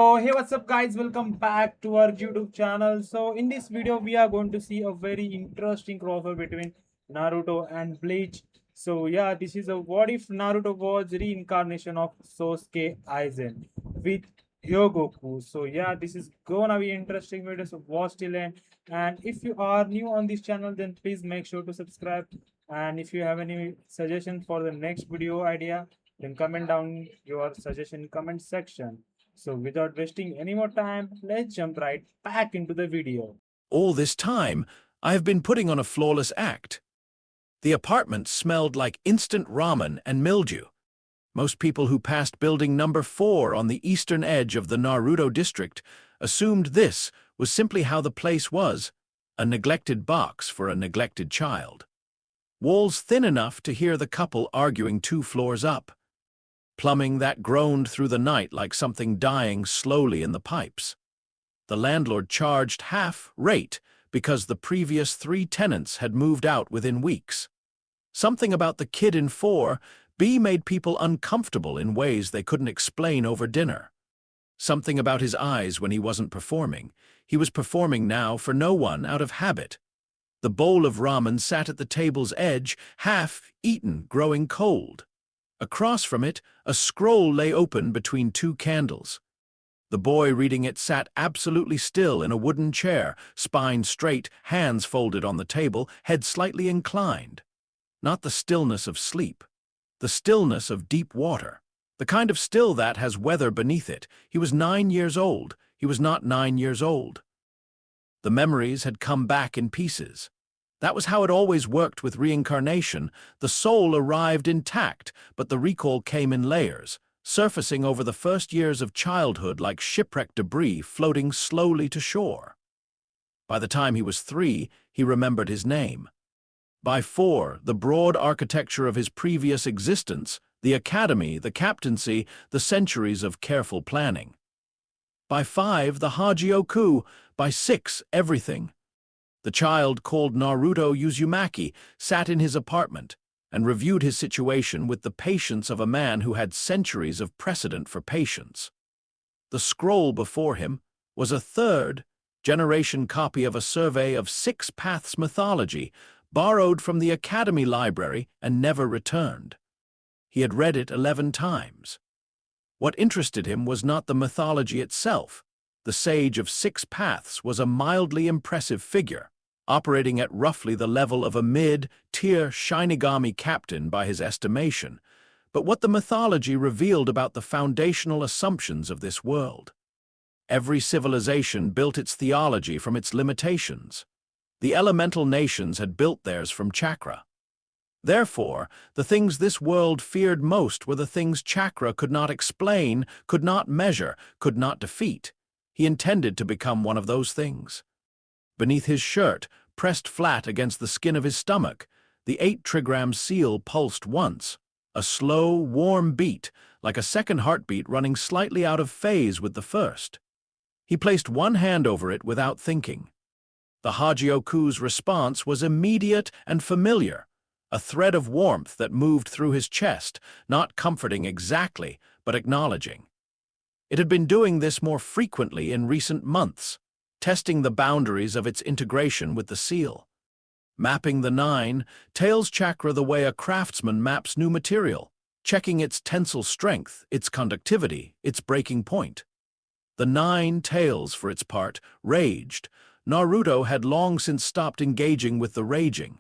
Oh, hey, what's up, guys? Welcome back to our YouTube channel. So, in this video, we are going to see a very interesting crossover between Naruto and Bleach. So, yeah, this is a what if Naruto was reincarnation of Sosuke Aizen with Hogyoku. So, yeah, this is gonna be interesting video. So, watch till end. And if you are new on this channel, then please make sure to subscribe. And if you have any suggestion for the next video idea, then comment down your suggestion in comment section. So without wasting any more time, let's jump right back into the video. All this time, I have been putting on a flawless act. The apartment smelled like instant ramen and mildew. Most people who passed building number 4 on the eastern edge of the Naruto district assumed this was simply how the place was, a neglected box for a neglected child. Walls thin enough to hear the couple arguing 2 floors up. Plumbing that groaned through the night like something dying slowly in the pipes. The landlord charged half rate because the previous 3 tenants had moved out within weeks. Something about the kid in 4B made people uncomfortable in ways they couldn't explain over dinner. Something about his eyes when he wasn't performing. He was performing now for no one out of habit. The bowl of ramen sat at the table's edge, half eaten, growing cold. Across from it, a scroll lay open between 2 candles. The boy reading it sat absolutely still in a wooden chair, spine straight, hands folded on the table, head slightly inclined. Not the stillness of sleep. The stillness of deep water. The kind of still that has weather beneath it. He was 9 years old. He was not 9 years old. The memories had come back in pieces. That was how it always worked with reincarnation. The soul arrived intact, but the recall came in layers, surfacing over the first years of childhood like shipwreck debris floating slowly to shore. By the time he was 3, he remembered his name. By 4, the broad architecture of his previous existence, the academy, the captaincy, the centuries of careful planning. By 5, the Hogyoku. By 6, everything. The child, called Naruto Uzumaki, sat in his apartment and reviewed his situation with the patience of a man who had centuries of precedent for patience. The scroll before him was a third-generation copy of a survey of 6 Paths mythology, borrowed from the Academy Library and never returned. He had read it 11 times. What interested him was not the mythology itself. The sage of 6 Paths was a mildly impressive figure, operating at roughly the level of a mid-tier Shinigami captain by his estimation, but what the mythology revealed about the foundational assumptions of this world. Every civilization built its theology from its limitations. The elemental nations had built theirs from chakra. Therefore, the things this world feared most were the things chakra could not explain, could not measure, could not defeat. He intended to become one of those things. Beneath his shirt, pressed flat against the skin of his stomach, the 8-trigram seal pulsed once, a slow, warm beat, like a second heartbeat running slightly out of phase with the first. He placed one hand over it without thinking. The Hogyoku's response was immediate and familiar, a thread of warmth that moved through his chest, not comforting exactly, but acknowledging. It had been doing this more frequently in recent months, testing the boundaries of its integration with the seal. Mapping the 9 tails chakra the way a craftsman maps new material, checking its tensile strength, its conductivity, its breaking point. The 9 tails, for its part, raged. Naruto had long since stopped engaging with the raging.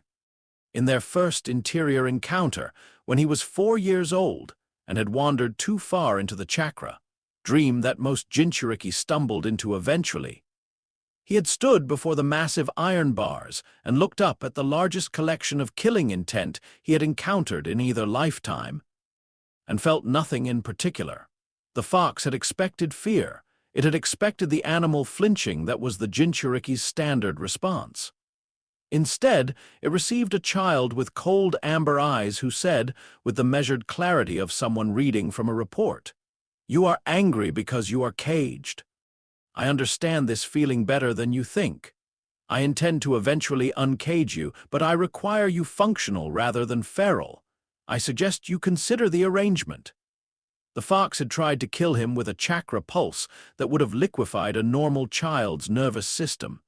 In their first interior encounter, when he was 4 years old and had wandered too far into the chakra, dream that most Jinchuriki stumbled into eventually. He had stood before the massive iron bars and looked up at the largest collection of killing intent he had encountered in either lifetime, and felt nothing in particular. The fox had expected fear. It had expected the animal flinching that was the Jinchuriki's standard response. Instead, it received a child with cold amber eyes who said, with the measured clarity of someone reading from a report, "You are angry because you are caged. I understand this feeling better than you think. I intend to eventually uncage you, but I require you functional rather than feral. I suggest you consider the arrangement." The fox had tried to kill him with a chakra pulse that would have liquefied a normal child's nervous system.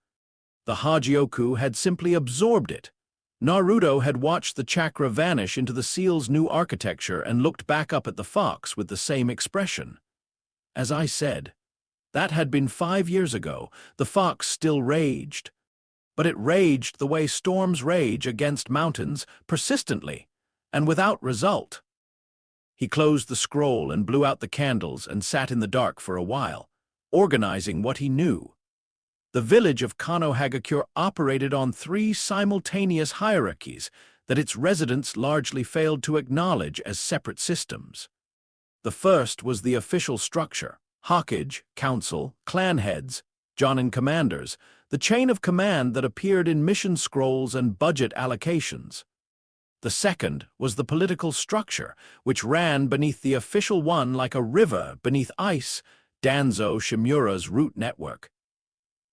The Hogyoku had simply absorbed it. Naruto had watched the chakra vanish into the seal's new architecture and looked back up at the fox with the same expression. As I said, that had been 5 years ago. The fox still raged. But it raged the way storms rage against mountains, persistently, and without result. He closed the scroll and blew out the candles and sat in the dark for a while, organizing what he knew. The village of Konohagakure operated on 3 simultaneous hierarchies that its residents largely failed to acknowledge as separate systems. The first was the official structure: Hokage, council, clan heads, Chunin commanders, the chain of command that appeared in mission scrolls and budget allocations. The second was the political structure, which ran beneath the official one like a river beneath ice, Danzo Shimura's root network.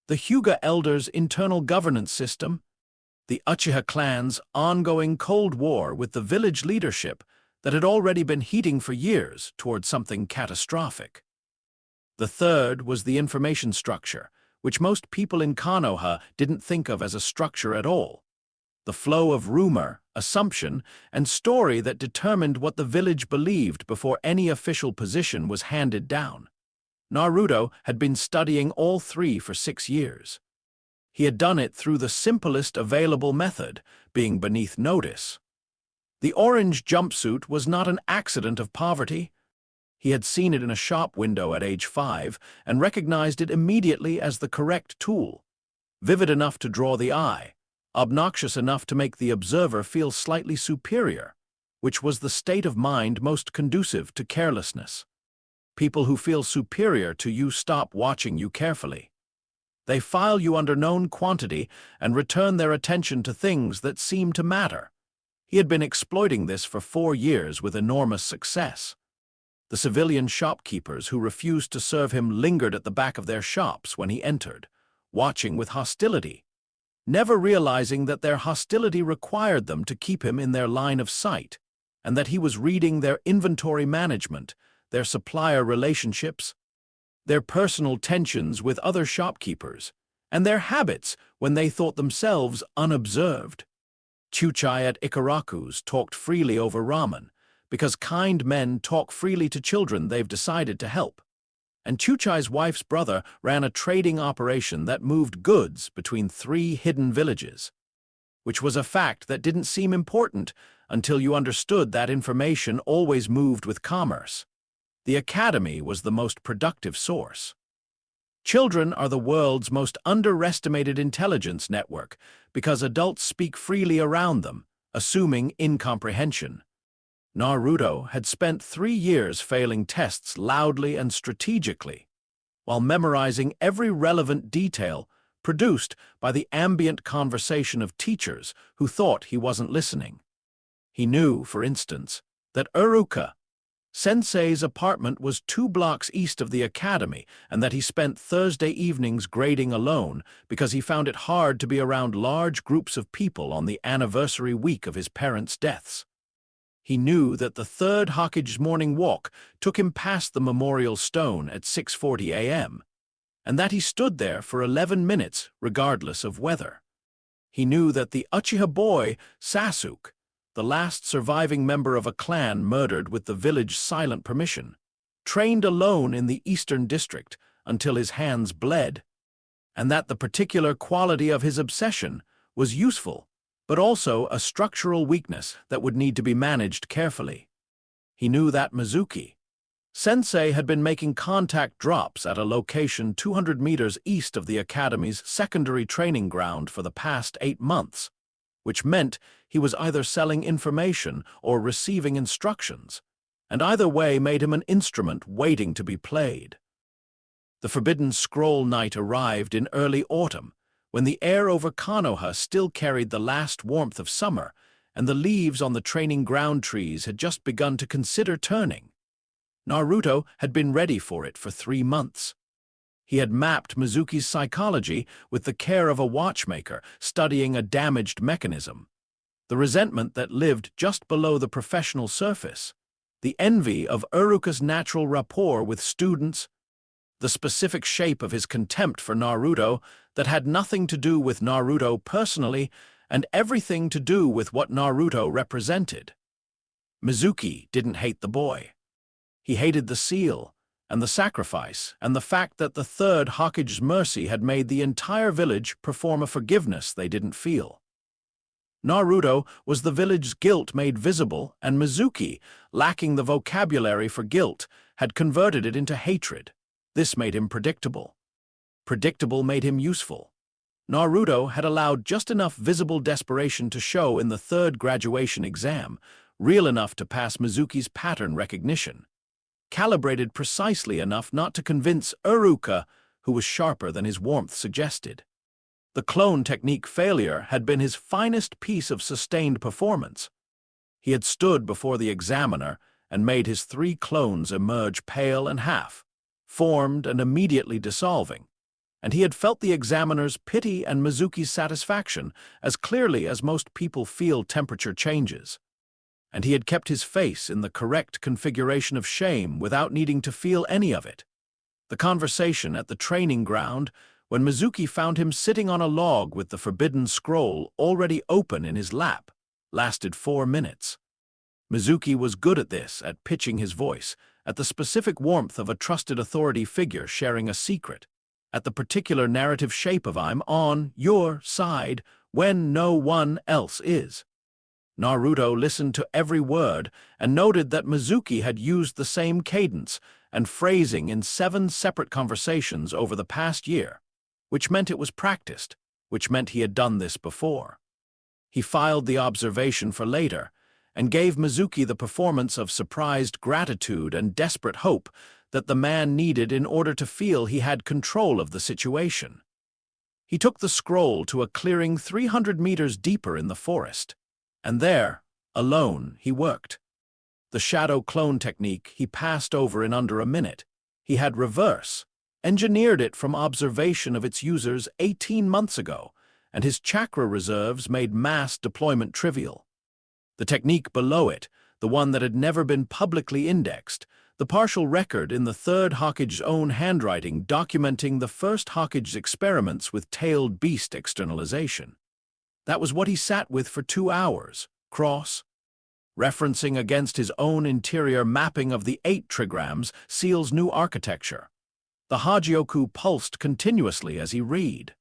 The Hyuga elders' internal governance system, the Uchiha clan's ongoing Cold War with the village leadership that had already been heating for years toward something catastrophic. The third was the information structure, which most people in Konoha didn't think of as a structure at all. The flow of rumor, assumption, and story that determined what the village believed before any official position was handed down. Naruto had been studying all 3 for 6 years. He had done it through the simplest available method, being beneath notice. The orange jumpsuit was not an accident of poverty. He had seen it in a shop window at age 5 and recognized it immediately as the correct tool, vivid enough to draw the eye, obnoxious enough to make the observer feel slightly superior, which was the state of mind most conducive to carelessness. People who feel superior to you stop watching you carefully. They file you under known quantity and return their attention to things that seem to matter. He had been exploiting this for 4 years with enormous success. The civilian shopkeepers who refused to serve him lingered at the back of their shops when he entered, watching with hostility, never realizing that their hostility required them to keep him in their line of sight, and that he was reading their inventory management, their supplier relationships, their personal tensions with other shopkeepers, and their habits when they thought themselves unobserved. Chuchai at Ikaraku's talked freely over ramen, because kind men talk freely to children they've decided to help. And Chuchai's wife's brother ran a trading operation that moved goods between 3 hidden villages, which was a fact that didn't seem important until you understood that information always moved with commerce. The academy was the most productive source. Children are the world's most underestimated intelligence network because adults speak freely around them, assuming incomprehension. Naruto had spent 3 years failing tests loudly and strategically, while memorizing every relevant detail produced by the ambient conversation of teachers who thought he wasn't listening. He knew, for instance, that Uruka Sensei's apartment was 2 blocks east of the academy and that he spent Thursday evenings grading alone because he found it hard to be around large groups of people on the anniversary week of his parents' deaths. He knew that the 3rd Hokage's morning walk took him past the memorial stone at 6:40 a.m., and that he stood there for 11 minutes regardless of weather. He knew that the Uchiha boy, Sasuke, the last surviving member of a clan murdered with the village's silent permission, trained alone in the Eastern District until his hands bled, and that the particular quality of his obsession was useful, but also a structural weakness that would need to be managed carefully. He knew that Mizuki Sensei had been making contact drops at a location 200 meters east of the academy's secondary training ground for the past 8 months, which meant he was either selling information or receiving instructions, and either way made him an instrument waiting to be played. The Forbidden Scroll night arrived in early autumn, when the air over Konoha still carried the last warmth of summer, and the leaves on the training ground trees had just begun to consider turning. Naruto had been ready for it for 3 months. He had mapped Mizuki's psychology with the care of a watchmaker studying a damaged mechanism, the resentment that lived just below the professional surface, the envy of Iruka's natural rapport with students, the specific shape of his contempt for Naruto that had nothing to do with Naruto personally and everything to do with what Naruto represented. Mizuki didn't hate the boy. He hated the seal, and the sacrifice, and the fact that the third Hokage's mercy had made the entire village perform a forgiveness they didn't feel. Naruto was the village's guilt made visible, and Mizuki, lacking the vocabulary for guilt, had converted it into hatred. This made him predictable. Predictable made him useful. Naruto had allowed just enough visible desperation to show in the third graduation exam, real enough to pass Mizuki's pattern recognition, calibrated precisely enough not to convince Iruka, who was sharper than his warmth suggested. The clone technique failure had been his finest piece of sustained performance. He had stood before the examiner and made his 3 clones emerge pale and half, formed and immediately dissolving, and he had felt the examiner's pity and Mizuki's satisfaction as clearly as most people feel temperature changes. And he had kept his face in the correct configuration of shame without needing to feel any of it. The conversation at the training ground, when Mizuki found him sitting on a log with the forbidden scroll already open in his lap, lasted 4 minutes. Mizuki was good at this, at pitching his voice, at the specific warmth of a trusted authority figure sharing a secret, at the particular narrative shape of "I'm on your side when no one else is." Naruto listened to every word and noted that Mizuki had used the same cadence and phrasing in 7 separate conversations over the past year, which meant it was practiced, which meant he had done this before. He filed the observation for later and gave Mizuki the performance of surprised gratitude and desperate hope that the man needed in order to feel he had control of the situation. He took the scroll to a clearing 300 meters deeper in the forest, and there, alone, he worked. The shadow clone technique he passed over in under a minute. He had reverse, engineered it from observation of its users 18 months ago, and his chakra reserves made mass deployment trivial. The technique below it, the one that had never been publicly indexed, the partial record in the third Hokage's own handwriting documenting the first Hokage's experiments with tailed beast externalization. That was what he sat with for 2 hours, referencing against his own interior mapping of the 8 trigrams Seal's new architecture. The Hogyoku pulsed continuously as he read.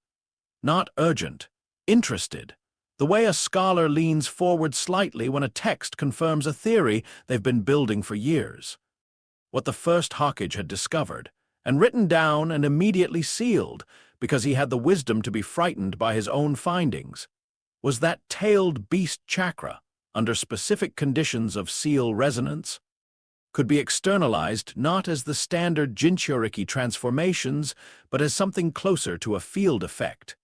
Not urgent, interested, the way a scholar leans forward slightly when a text confirms a theory they've been building for years. What the first Hokage had discovered, and written down and immediately sealed because he had the wisdom to be frightened by his own findings, was that tailed beast chakra, under specific conditions of seal resonance, could be externalized not as the standard Jinchuriki transformations, but as something closer to a field effect.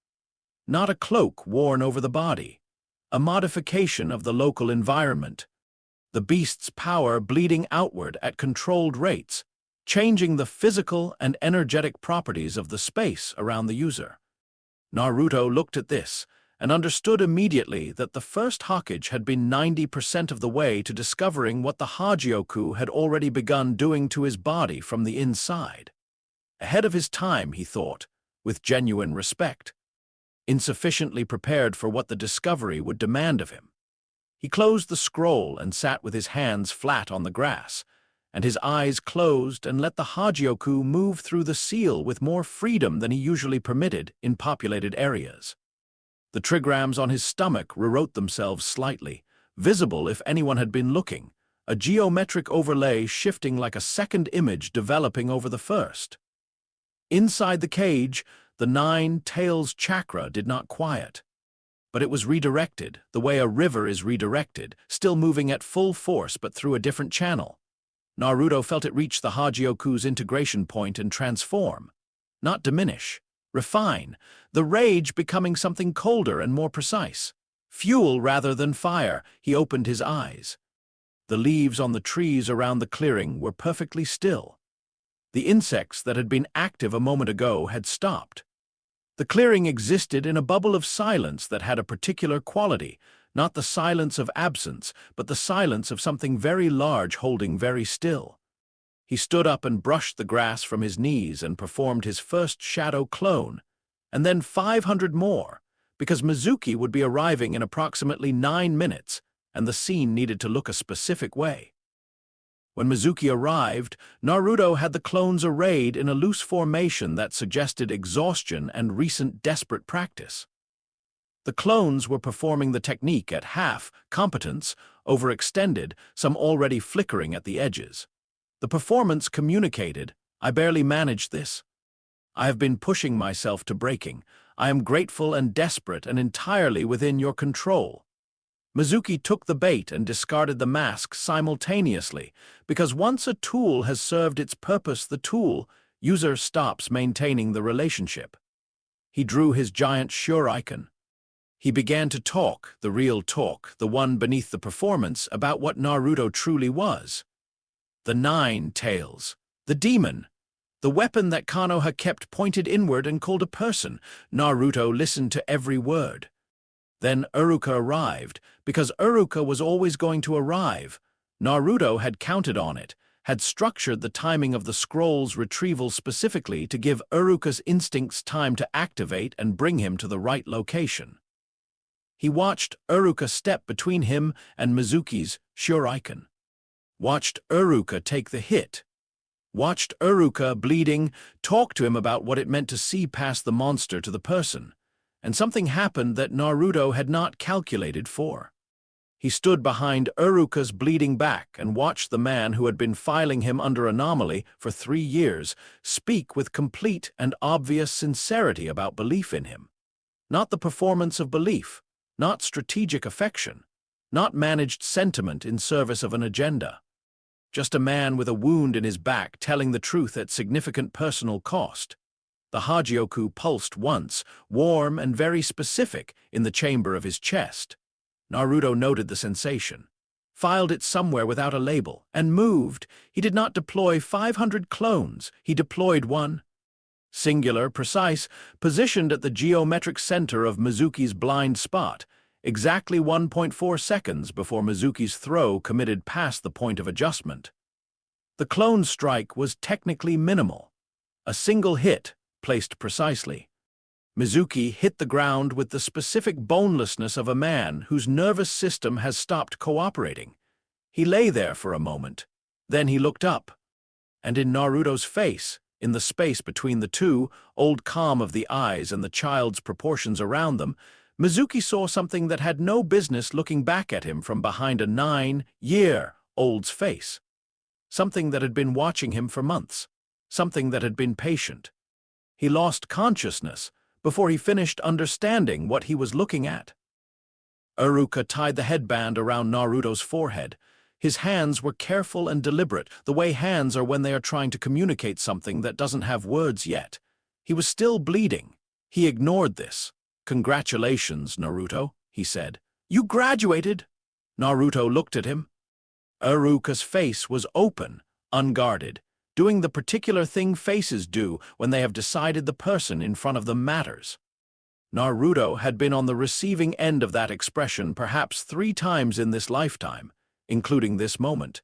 Not a cloak worn over the body, a modification of the local environment. The beast's power bleeding outward at controlled rates, changing the physical and energetic properties of the space around the user. Naruto looked at this and understood immediately that the first Hokage had been 90% of the way to discovering what the Hogyoku had already begun doing to his body from the inside. Ahead of his time, he thought, with genuine respect. Insufficiently prepared for what the discovery would demand of him. He closed the scroll and sat with his hands flat on the grass, and his eyes closed and let the Hogyoku move through the seal with more freedom than he usually permitted in populated areas. The trigrams on his stomach rewrote themselves slightly, visible if anyone had been looking, a geometric overlay shifting like a second image developing over the first. Inside the cage, the 9 tails chakra did not quiet. But it was redirected, the way a river is redirected, still moving at full force but through a different channel. Naruto felt it reach the Hogyoku's integration point and transform, not diminish, refine, the rage becoming something colder and more precise. Fuel rather than fire, he opened his eyes. The leaves on the trees around the clearing were perfectly still. The insects that had been active a moment ago had stopped. The clearing existed in a bubble of silence that had a particular quality, not the silence of absence, but the silence of something very large holding very still. He stood up and brushed the grass from his knees and performed his first shadow clone, and then 500 more, because Mizuki would be arriving in approximately 9 minutes, and the scene needed to look a specific way. When Mizuki arrived, Naruto had the clones arrayed in a loose formation that suggested exhaustion and recent desperate practice. The clones were performing the technique at half competence, overextended, some already flickering at the edges. The performance communicated, "I barely managed this. I have been pushing myself to breaking. I am grateful and desperate and entirely within your control." Mizuki took the bait and discarded the mask simultaneously, because once a tool has served its purpose, the tool user stops maintaining the relationship. He drew his giant shuriken. He began to talk, the real talk, the one beneath the performance, about what Naruto truly was. The 9 tails, the demon, the weapon that Konoha kept pointed inward and called a person. Naruto listened to every word. Then Iruka arrived, because Iruka was always going to arrive. Naruto had counted on it, had structured the timing of the scroll's retrieval specifically to give Iruka's instincts time to activate and bring him to the right location. He watched Iruka step between him and Mizuki's shuriken. Watched Iruka take the hit. Watched Iruka, bleeding, talk to him about what it meant to see past the monster to the person. And something happened that Naruto had not calculated for. He stood behind Iruka's bleeding back and watched the man who had been filing him under anomaly for 3 years speak with complete and obvious sincerity about belief in him. Not the performance of belief, not strategic affection, not managed sentiment in service of an agenda. Just a man with a wound in his back telling the truth at significant personal cost. The Hogyoku pulsed once, warm and very specific, in the chamber of his chest. Naruto noted the sensation, filed it somewhere without a label, and moved. He did not deploy 500 clones, he deployed one. Singular, precise, positioned at the geometric center of Mizuki's blind spot, exactly 1.4 seconds before Mizuki's throw committed past the point of adjustment. The clone strike was technically minimal. A single hit, placed precisely. Mizuki hit the ground with the specific bonelessness of a man whose nervous system has stopped cooperating. He lay there for a moment. Then he looked up. And in Naruto's face, in the space between the two, old calm of the eyes and the child's proportions around them, Mizuki saw something that had no business looking back at him from behind a 9-year-old's face. Something that had been watching him for months. Something that had been patient. He lost consciousness before he finished understanding what he was looking at. Iruka tied the headband around Naruto's forehead. His hands were careful and deliberate, the way hands are when they are trying to communicate something that doesn't have words yet. He was still bleeding. He ignored this. "Congratulations, Naruto," he said. "You graduated." Naruto looked at him. Iruka's face was open, unguarded, doing the particular thing faces do when they have decided the person in front of them matters. Naruto had been on the receiving end of that expression perhaps 3 times in this lifetime, including this moment,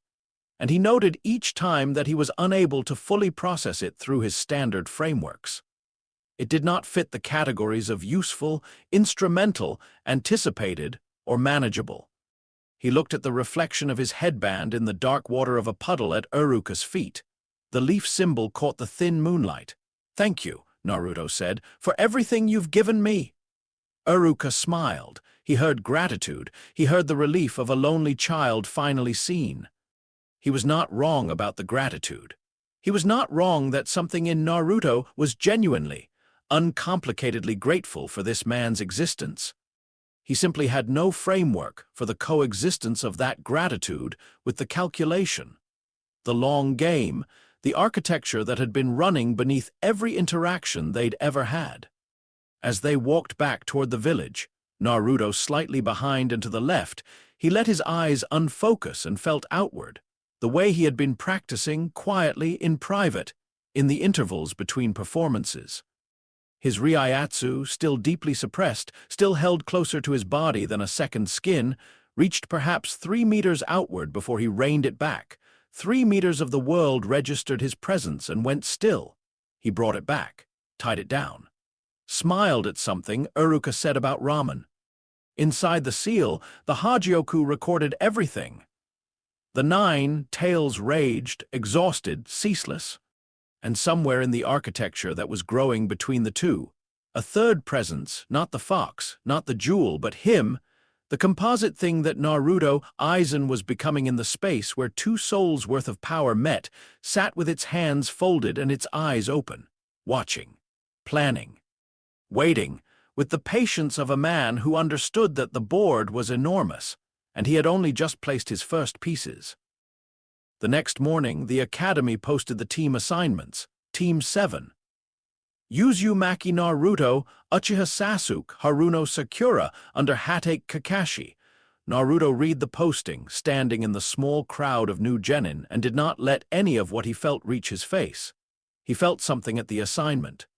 and he noted each time that he was unable to fully process it through his standard frameworks. It did not fit the categories of useful, instrumental, anticipated, or manageable. He looked at the reflection of his headband in the dark water of a puddle at Iruka's feet. The leaf symbol caught the thin moonlight. "Thank you," Naruto said, "for everything you've given me." Iruka smiled. He heard gratitude. He heard the relief of a lonely child finally seen. He was not wrong about the gratitude. He was not wrong that something in Naruto was genuinely, uncomplicatedly grateful for this man's existence. He simply had no framework for the coexistence of that gratitude with the calculation. The long game, the architecture that had been running beneath every interaction they'd ever had. As they walked back toward the village, Naruto slightly behind and to the left, he let his eyes unfocus and felt outward, the way he had been practicing quietly in private, in the intervals between performances. His Ryatsu, still deeply suppressed, still held closer to his body than a second skin, reached perhaps 3 meters outward before he reined it back. 3 meters of the world registered his presence and went still. He brought it back, tied it down. Smiled at something Uruka said about ramen. Inside the seal, the Hogyoku recorded everything. The 9 tales raged, exhausted, ceaseless. And somewhere in the architecture that was growing between the two, a third presence, not the fox, not the jewel, but him, the composite thing that Naruto Aizen was becoming in the space where 2 souls' worth of power met, sat with its hands folded and its eyes open, watching, planning, waiting, with the patience of a man who understood that the board was enormous, and he had only just placed his first pieces. The next morning, the academy posted the team assignments. Team 7. Uzumaki Naruto, Uchiha Sasuke, Haruno Sakura, under Hatake Kakashi. Naruto read the posting, standing in the small crowd of new genin, and did not let any of what he felt reach his face. He felt something at the assignment.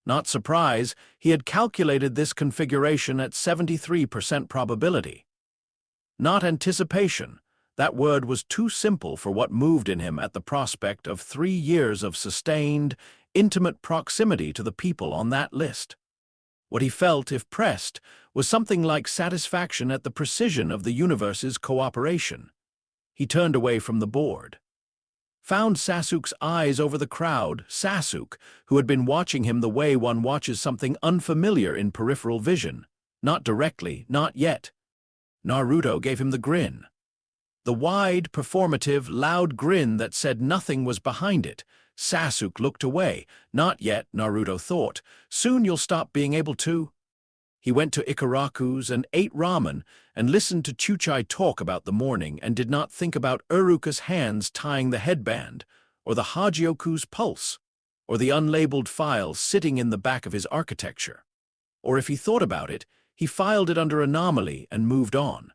Not surprise, he had calculated this configuration at 73% probability. Not anticipation. That word was too simple for what moved in him at the prospect of 3 years of sustained, intimate proximity to the people on that list. What he felt, if pressed, was something like satisfaction at the precision of the universe's cooperation. He turned away from the board. Found Sasuke's eyes over the crowd, Sasuke, who had been watching him the way one watches something unfamiliar in peripheral vision. Not directly, not yet. Naruto gave him the grin. The wide, performative, loud grin that said nothing was behind it. Sasuke looked away. Not yet, Naruto thought. Soon you'll stop being able to. He went to Ikaraku's and ate ramen and listened to Chuchai talk about the morning and did not think about Uruka's hands tying the headband, or the Hogyoku's pulse, or the unlabeled files sitting in the back of his architecture. Or if he thought about it, he filed it under anomaly and moved on.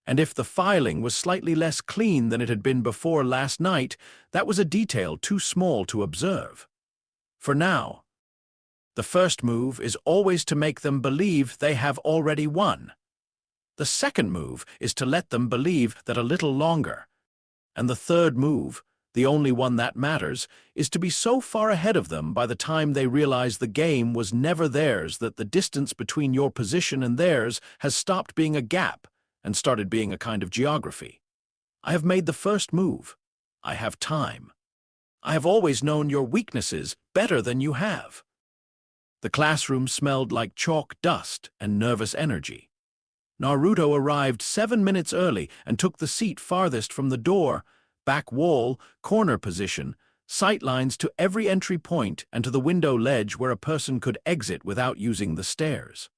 And if the filing was slightly less clean than it had been before last night, that was a detail too small to observe. For now, the first move is always to make them believe they have already won. The second move is to let them believe that a little longer. And the third move, the only one that matters, is to be so far ahead of them by the time they realize the game was never theirs that the distance between your position and theirs has stopped being a gap and started being a kind of geography. I have made the first move. I have time. I have always known your weaknesses better than you have. The classroom smelled like chalk dust and nervous energy. Naruto arrived 7 minutes early and took the seat farthest from the door, back wall, corner position, sightlines to every entry point and to the window ledge where a person could exit without using the stairs.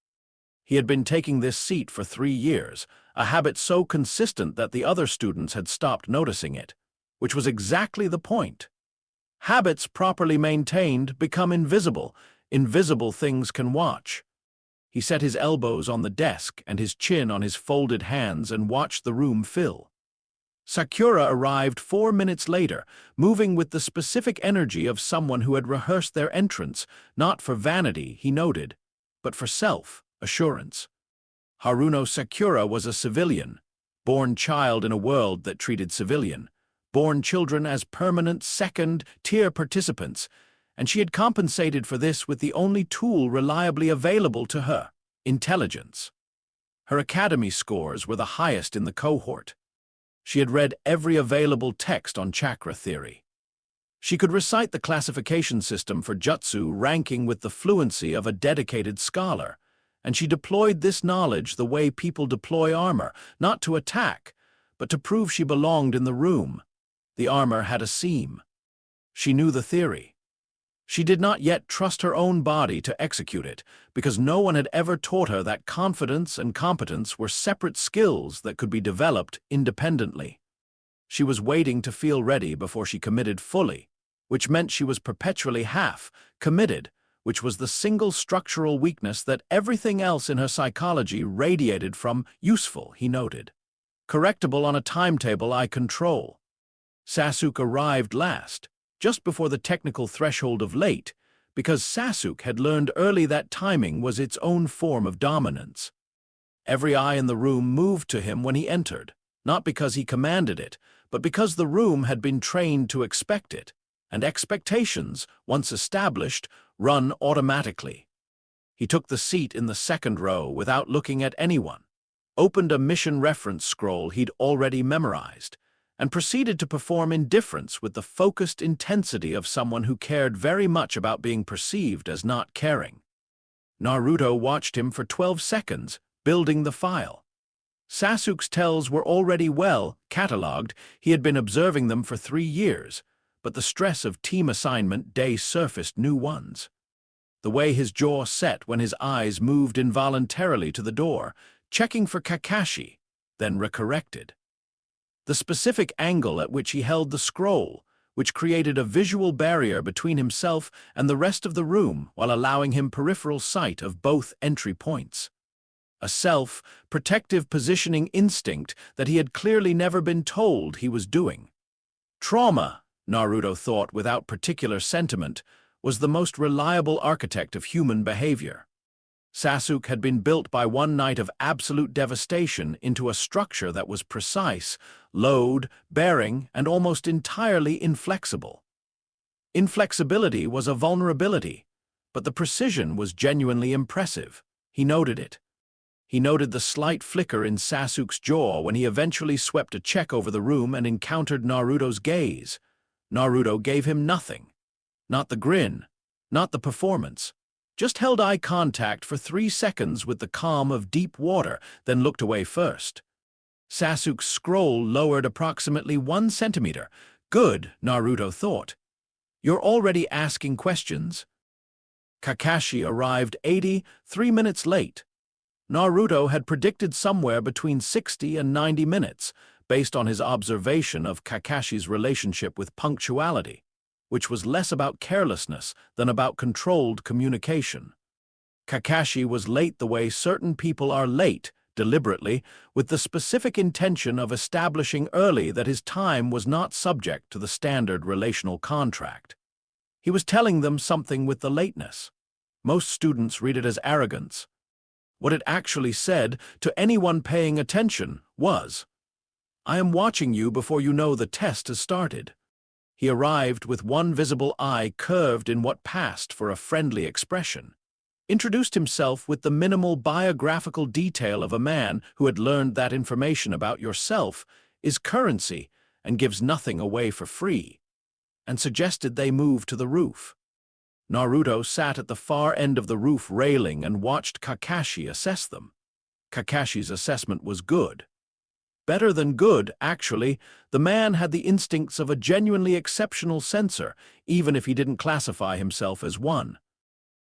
He had been taking this seat for 3 years, a habit so consistent that the other students had stopped noticing it, which was exactly the point. Habits properly maintained become invisible. Invisible things can watch. He set his elbows on the desk and his chin on his folded hands and watched the room fill. Sakura arrived 4 minutes later, moving with the specific energy of someone who had rehearsed their entrance, not for vanity, he noted, but for self-assurance. Haruno Sakura was a civilian, born child in a world that treated civilian, born children as permanent second-tier participants, and she had compensated for this with the only tool reliably available to her, intelligence. Her academy scores were the highest in the cohort. She had read every available text on chakra theory. She could recite the classification system for jutsu ranking with the fluency of a dedicated scholar, and she deployed this knowledge the way people deploy armor, not to attack, but to prove she belonged in the room. The armor had a seam. She knew the theory. She did not yet trust her own body to execute it, because no one had ever taught her that confidence and competence were separate skills that could be developed independently. She was waiting to feel ready before she committed fully, which meant she was perpetually half-committed, which was the single structural weakness that everything else in her psychology radiated from useful, he noted. Correctable on a timetable I control. Sasuke arrived last, just before the technical threshold of late, because Sasuke had learned early that timing was its own form of dominance. Every eye in the room moved to him when he entered, not because he commanded it, but because the room had been trained to expect it, and expectations, once established, run automatically. He took the seat in the second row without looking at anyone, opened a mission reference scroll he'd already memorized, and proceeded to perform indifference with the focused intensity of someone who cared very much about being perceived as not caring. Naruto watched him for 12 seconds, building the file. Sasuke's tells were already well catalogued. He had been observing them for 3 years, but the stress of team assignment day surfaced new ones. The way his jaw set when his eyes moved involuntarily to the door, checking for Kakashi, then recorrected. The specific angle at which he held the scroll, which created a visual barrier between himself and the rest of the room while allowing him peripheral sight of both entry points. A self-protective positioning instinct that he had clearly never been told he was doing. Trauma, Naruto thought without particular sentiment, was the most reliable architect of human behavior. Sasuke had been built by one night of absolute devastation into a structure that was precise, load-bearing, and almost entirely inflexible. Inflexibility was a vulnerability, but the precision was genuinely impressive. He noted it. He noted the slight flicker in Sasuke's jaw when he eventually swept a check over the room and encountered Naruto's gaze. Naruto gave him nothing. Not the grin, not the performance. Just held eye contact for 3 seconds with the calm of deep water, then looked away first. Sasuke's scroll lowered approximately 1 centimeter. Good, Naruto thought. You're already asking questions? Kakashi arrived 83 minutes late. Naruto had predicted somewhere between 60 and 90 minutes, based on his observation of Kakashi's relationship with punctuality, which was less about carelessness than about controlled communication. Kakashi was late the way certain people are late, deliberately, with the specific intention of establishing early that his time was not subject to the standard relational contract. He was telling them something with the lateness. Most students read it as arrogance. What it actually said, to anyone paying attention, was, "I am watching you before you know the test has started." He arrived with one visible eye curved in what passed for a friendly expression, introduced himself with the minimal biographical detail of a man who had learned that information about yourself is currency and gives nothing away for free, and suggested they move to the roof. Naruto sat at the far end of the roof railing and watched Kakashi assess them. Kakashi's assessment was good. Better than good, actually. The man had the instincts of a genuinely exceptional censor, even if he didn't classify himself as one.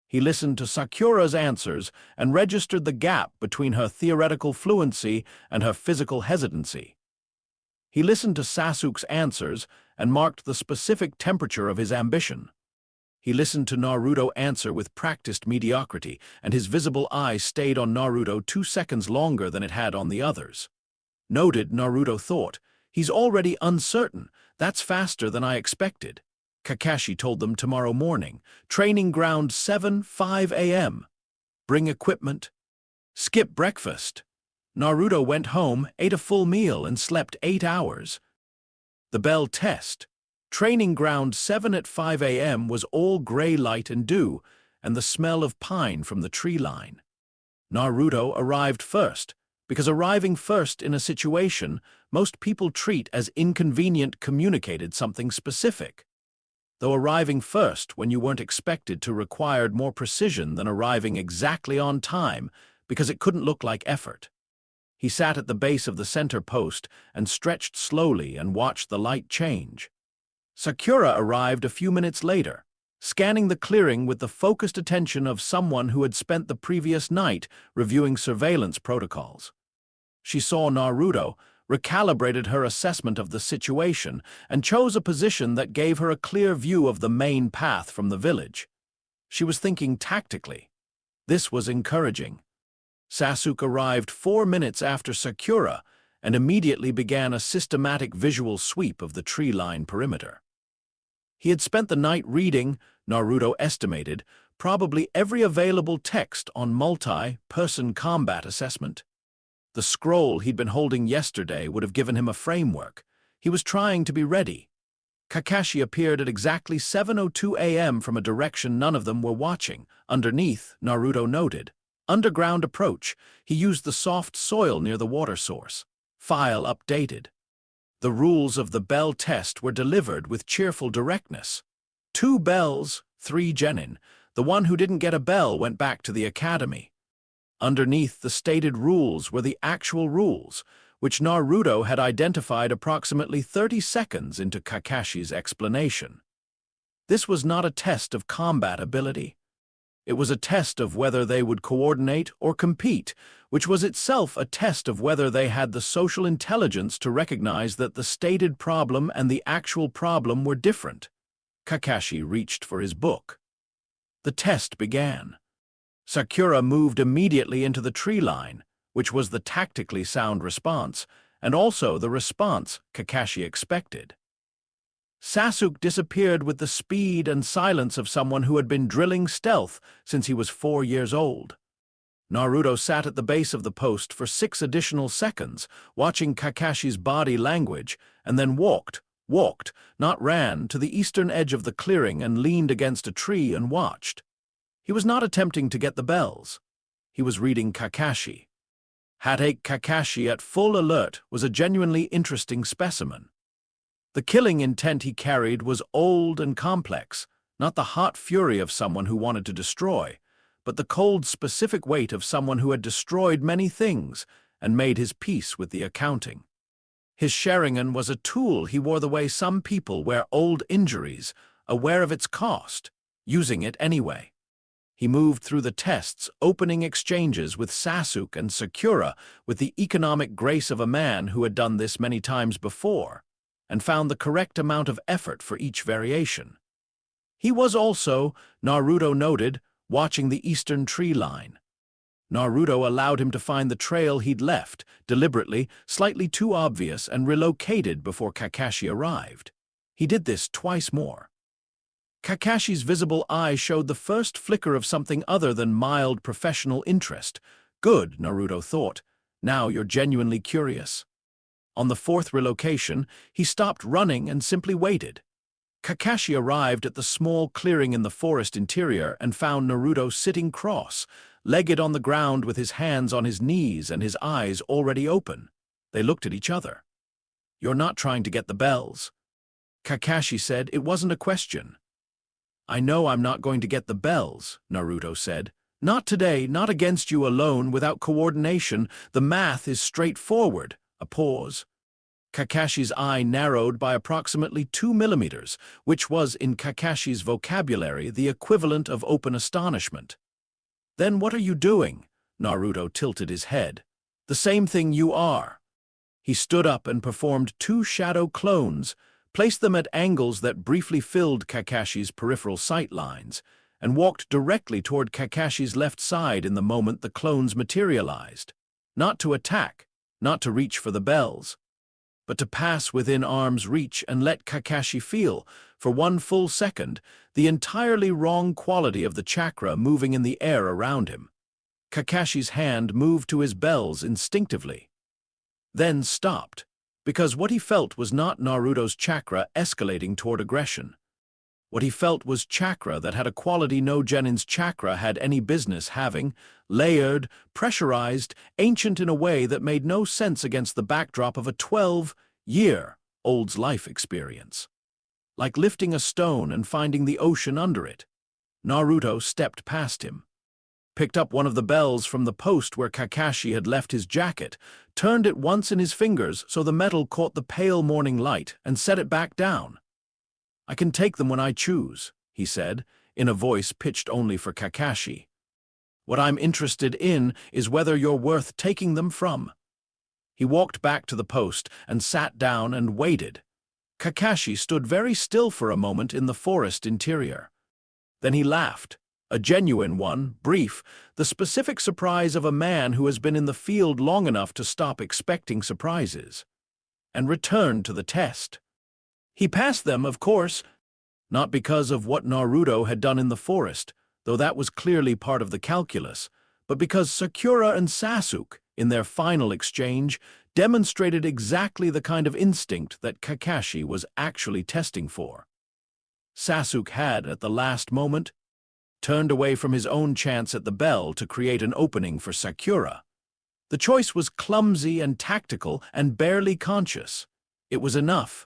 He listened to Sakura's answers and registered the gap between her theoretical fluency and her physical hesitancy. He listened to Sasuke's answers and marked the specific temperature of his ambition. He listened to Naruto answer with practiced mediocrity, and his visible eye stayed on Naruto 2 seconds longer than it had on the others. Noted, Naruto thought, "He's already uncertain. That's faster than I expected." Kakashi told them tomorrow morning. Training ground 7:05 a.m. Bring equipment. Skip breakfast. Naruto went home, ate a full meal, and slept 8 hours. The bell test. Training ground 7 at 5 a.m. was all gray light and dew, and the smell of pine from the tree line. Naruto arrived first, because arriving first in a situation most people treat as inconvenient communicated something specific. Though arriving first when you weren't expected to required more precision than arriving exactly on time, because it couldn't look like effort. He sat at the base of the center post and stretched slowly and watched the light change. Sakura arrived a few minutes later, scanning the clearing with the focused attention of someone who had spent the previous night reviewing surveillance protocols. She saw Naruto, recalibrated her assessment of the situation, and chose a position that gave her a clear view of the main path from the village. She was thinking tactically. This was encouraging. Sasuke arrived 4 minutes after Sakura and immediately began a systematic visual sweep of the tree-line perimeter. He had spent the night reading, Naruto estimated, probably every available text on multi-person combat assessment. The scroll he'd been holding yesterday would have given him a framework. He was trying to be ready. Kakashi appeared at exactly 7:02 a.m. from a direction none of them were watching. Underneath, Naruto noted. Underground approach. He used the soft soil near the water source. File updated. The rules of the bell test were delivered with cheerful directness. 2 bells, 3 genin. The one who didn't get a bell went back to the academy. Underneath the stated rules were the actual rules, which Naruto had identified approximately 30 seconds into Kakashi's explanation. This was not a test of combat ability. It was a test of whether they would coordinate or compete, which was itself a test of whether they had the social intelligence to recognize that the stated problem and the actual problem were different. Kakashi reached for his book. The test began. Sakura moved immediately into the tree line, which was the tactically sound response, and also the response Kakashi expected. Sasuke disappeared with the speed and silence of someone who had been drilling stealth since he was 4 years old. Naruto sat at the base of the post for 6 additional seconds, watching Kakashi's body language, and then walked, not ran, to the eastern edge of the clearing and leaned against a tree and watched. He was not attempting to get the bells. He was reading Kakashi. Hatake Kakashi at full alert was a genuinely interesting specimen. The killing intent he carried was old and complex, not the hot fury of someone who wanted to destroy, but the cold specific weight of someone who had destroyed many things and made his peace with the accounting. His Sharingan was a tool he wore the way some people wear old injuries, aware of its cost, using it anyway. He moved through the tests, opening exchanges with Sasuke and Sakura with the economic grace of a man who had done this many times before, and found the correct amount of effort for each variation. He was also, Naruto noted, watching the eastern tree line. Naruto allowed him to find the trail he'd left, deliberately, slightly too obvious, and relocated before Kakashi arrived. He did this twice more. Kakashi's visible eye showed the first flicker of something other than mild professional interest. Good, Naruto thought. Now you're genuinely curious. On the 4th relocation, he stopped running and simply waited. Kakashi arrived at the small clearing in the forest interior and found Naruto sitting cross-legged on the ground with his hands on his knees and his eyes already open. They looked at each other. "You're not trying to get the bells." Kakashi said it wasn't a question. "I know I'm not going to get the bells," Naruto said. "Not today, not against you alone, without coordination. The math is straightforward." A pause. Kakashi's eye narrowed by approximately 2 millimeters, which was, in Kakashi's vocabulary, the equivalent of open astonishment. "Then what are you doing?" Naruto tilted his head. "The same thing you are." He stood up and performed 2 shadow clones, placed them at angles that briefly filled Kakashi's peripheral sight lines, and walked directly toward Kakashi's left side in the moment the clones materialized. Not to attack, not to reach for the bells, but to pass within arm's reach and let Kakashi feel, for 1 full second, the entirely wrong quality of the chakra moving in the air around him. Kakashi's hand moved to his bells instinctively, then stopped, because what he felt was not Naruto's chakra escalating toward aggression. What he felt was chakra that had a quality no genin's chakra had any business having, layered, pressurized, ancient in a way that made no sense against the backdrop of a 12-year-old's life experience. Like lifting a stone and finding the ocean under it. Naruto stepped past him, picked up one of the bells from the post where Kakashi had left his jacket, turned it once in his fingers so the metal caught the pale morning light, and set it back down. "I can take them when I choose," he said, in a voice pitched only for Kakashi. "What I'm interested in is whether you're worth taking them from." He walked back to the post and sat down and waited. Kakashi stood very still for a moment in the forest interior. Then he laughed, a genuine one, brief, the specific surprise of a man who has been in the field long enough to stop expecting surprises, and returned to the test. He passed them, of course. not because of what Naruto had done in the forest, though that was clearly part of the calculus, but because Sakura and Sasuke, in their final exchange, demonstrated exactly the kind of instinct that Kakashi was actually testing for. Sasuke had, at the last moment, turned away from his own chance at the bell to create an opening for Sakura. The choice was clumsy and tactical and barely conscious. It was enough.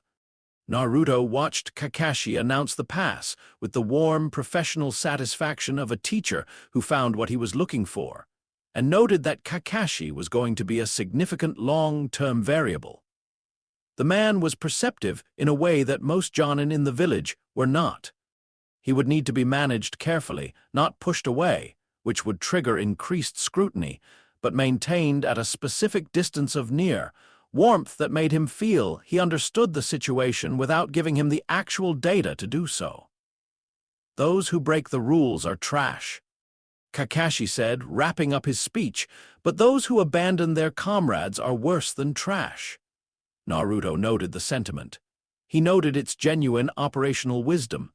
Naruto watched Kakashi announce the pass with the warm, professional satisfaction of a teacher who found what he was looking for, and noted that Kakashi was going to be a significant long-term variable. The man was perceptive in a way that most jonin in the village were not. He would need to be managed carefully, not pushed away, which would trigger increased scrutiny, but maintained at a specific distance of near, warmth that made him feel he understood the situation without giving him the actual data to do so. Those who break the rules are trash, Kakashi said, wrapping up his speech, but those who abandon their comrades are worse than trash. Naruto noted the sentiment. He noted its genuine operational wisdom.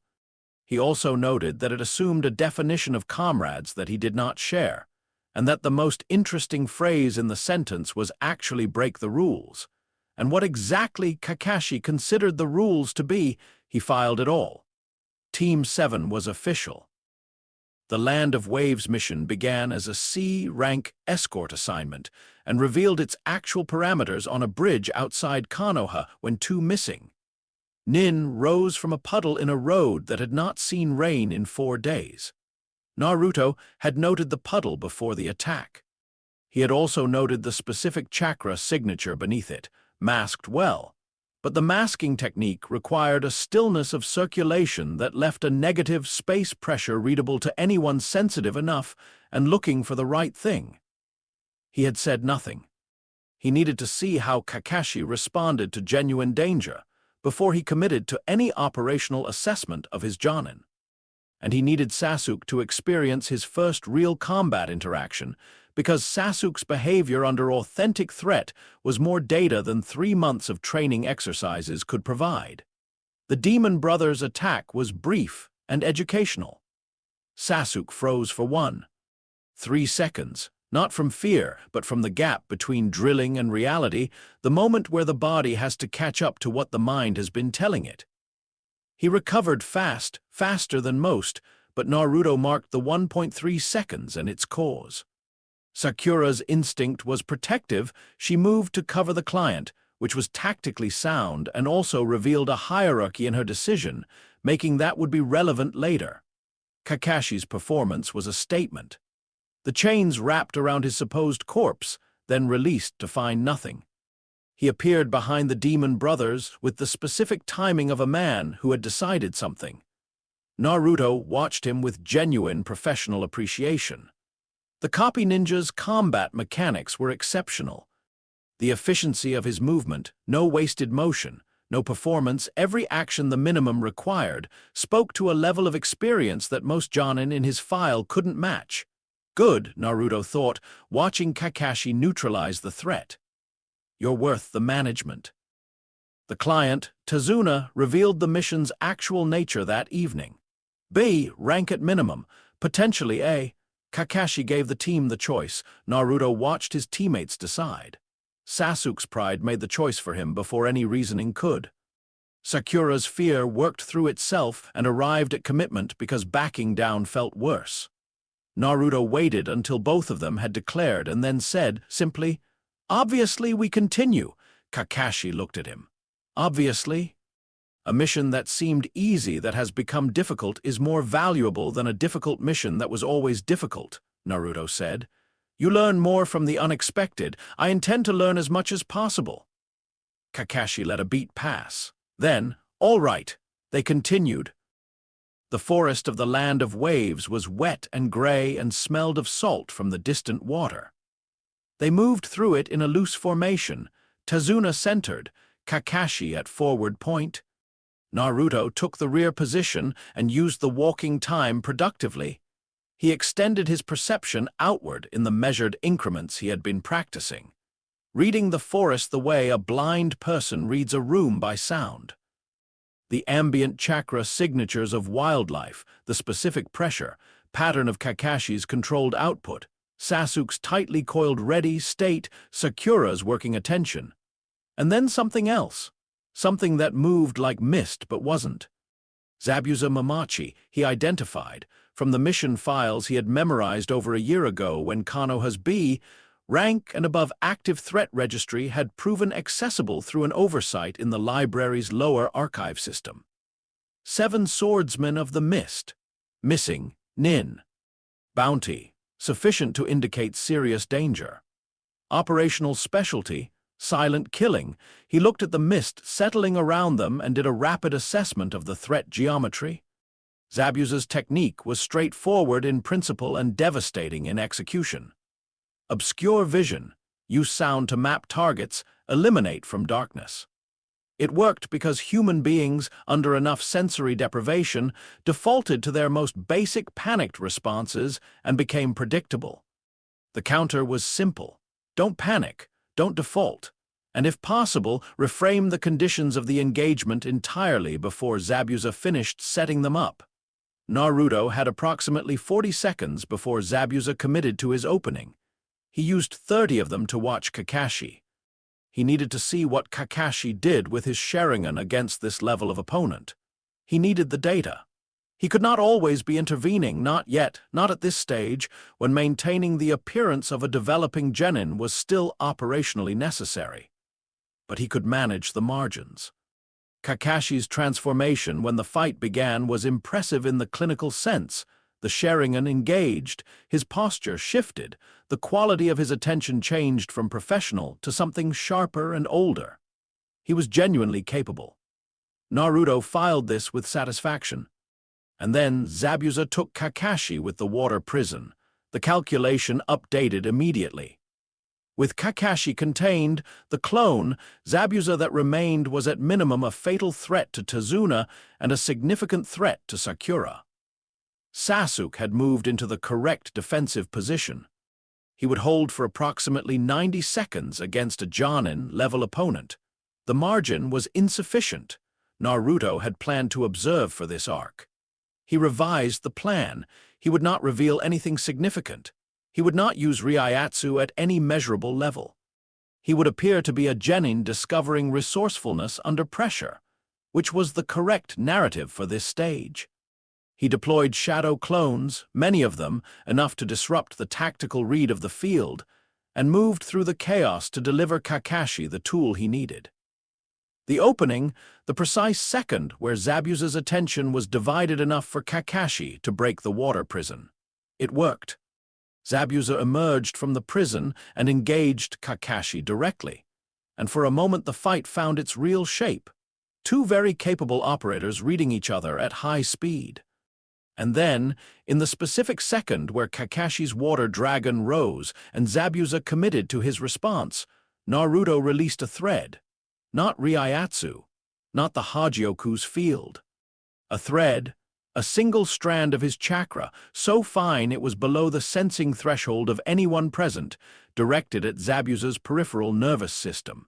He also noted that it assumed a definition of comrades that he did not share, and that the most interesting phrase in the sentence was actually break the rules. And what exactly Kakashi considered the rules to be, he filed it all. Team 7 was official. The Land of Waves mission began as a C-rank escort assignment and revealed its actual parameters on a bridge outside Konoha when 2 missing. Nin rose from a puddle in a road that had not seen rain in 4 days. Naruto had noted the puddle before the attack. He had also noted the specific chakra signature beneath it, masked well, but the masking technique required a stillness of circulation that left a negative space pressure readable to anyone sensitive enough and looking for the right thing. He had said nothing. He needed to see how Kakashi responded to genuine danger before he committed to any operational assessment of his jonin. And he needed Sasuke to experience his first real combat interaction, because Sasuke's behavior under authentic threat was more data than 3 months of training exercises could provide. The Demon Brothers' attack was brief and educational. Sasuke froze for 3 seconds, not from fear, but from the gap between drilling and reality, the moment where the body has to catch up to what the mind has been telling it. He recovered fast, faster than most, but Naruto marked the 1.3 seconds and its cause. Sakura's instinct was protective. She moved to cover the client, which was tactically sound and also revealed a hierarchy in her decision, making that would be relevant later. Kakashi's performance was a statement. The chains wrapped around his supposed corpse, then released to find nothing. He appeared behind the Demon Brothers with the specific timing of a man who had decided something. Naruto watched him with genuine professional appreciation. The copy ninja's combat mechanics were exceptional. The efficiency of his movement, no wasted motion, no performance, every action the minimum required, spoke to a level of experience that most jonin in his file couldn't match. Good, Naruto thought, watching Kakashi neutralize the threat. You're worth the management. The client, Tazuna, revealed the mission's actual nature that evening. B, rank at minimum, potentially A. Kakashi gave the team the choice. Naruto watched his teammates decide. Sasuke's pride made the choice for him before any reasoning could. Sakura's fear worked through itself and arrived at commitment because backing down felt worse. Naruto waited until both of them had declared and then said, simply, "Obviously, we continue." Kakashi looked at him. "Obviously? A mission that seemed easy that has become difficult is more valuable than a difficult mission that was always difficult," Naruto said. "You learn more from the unexpected. I intend to learn as much as possible." Kakashi let a beat pass. Then, "All right," they continued. The forest of the Land of Waves was wet and gray and smelled of salt from the distant water. They moved through it in a loose formation, Tazuna centered, Kakashi at forward point. Naruto took the rear position and used the walking time productively. He extended his perception outward in the measured increments he had been practicing, reading the forest the way a blind person reads a room by sound. the ambient chakra signatures of wildlife, the specific pressure, pattern of Kakashi's controlled output, Sasuke's tightly coiled ready state, Sakura's working attention. And then something else, something that moved like mist but wasn't. Zabuza Mamachi, he identified, from the mission files he had memorized over a year ago when Konoha's B, rank and above active threat registry, had proven accessible through an oversight in the library's lower archive system. 7 swordsmen of the mist. Missing, Nin. Bounty, sufficient to indicate serious danger. Operational specialty, silent killing. He looked at the mist settling around them and did a rapid assessment of the threat geometry. Zabuza's technique was straightforward in principle and devastating in execution. Obscure vision, use sound to map targets, eliminate from darkness. It worked because human beings, under enough sensory deprivation, defaulted to their most basic panicked responses and became predictable. The counter was simple. Don't panic, don't default, and if possible, reframe the conditions of the engagement entirely before Zabuza finished setting them up. Naruto had approximately 40 seconds before Zabuza committed to his opening. He used 30 of them to watch Kakashi. He needed to see what Kakashi did with his Sharingan against this level of opponent. He needed the data. He could not always be intervening, not yet, not at this stage, when maintaining the appearance of a developing genin was still operationally necessary. But he could manage the margins. Kakashi's transformation when the fight began was impressive in the clinical sense. The Sharingan engaged, his posture shifted, the quality of his attention changed from professional to something sharper and older. He was genuinely capable. Naruto filed this with satisfaction. And then Zabuza took Kakashi with the water prison. The calculation updated immediately. With Kakashi contained, the clone, Zabuza that remained was at minimum a fatal threat to Tazuna and a significant threat to Sakura. Sasuke had moved into the correct defensive position. He would hold for approximately 90 seconds against a Jonin-level opponent. The margin was insufficient. Naruto had planned to observe for this arc. He revised the plan. He would not reveal anything significant. He would not use Reiatsu at any measurable level. He would appear to be a genin discovering resourcefulness under pressure, which was the correct narrative for this stage. He deployed shadow clones, many of them, enough to disrupt the tactical read of the field, and moved through the chaos to deliver Kakashi the tool he needed. The opening, the precise second where Zabuza's attention was divided enough for Kakashi to break the water prison. It worked. Zabuza emerged from the prison and engaged Kakashi directly, and for a moment the fight found its real shape. 2 very capable operators reading each other at high speed. And then, in the specific second where Kakashi's water dragon rose and Zabuza committed to his response, Naruto released a thread. Not Reiatsu, not the Hogyoku's field. A thread, a single strand of his chakra, so fine it was below the sensing threshold of anyone present, directed at Zabuza's peripheral nervous system.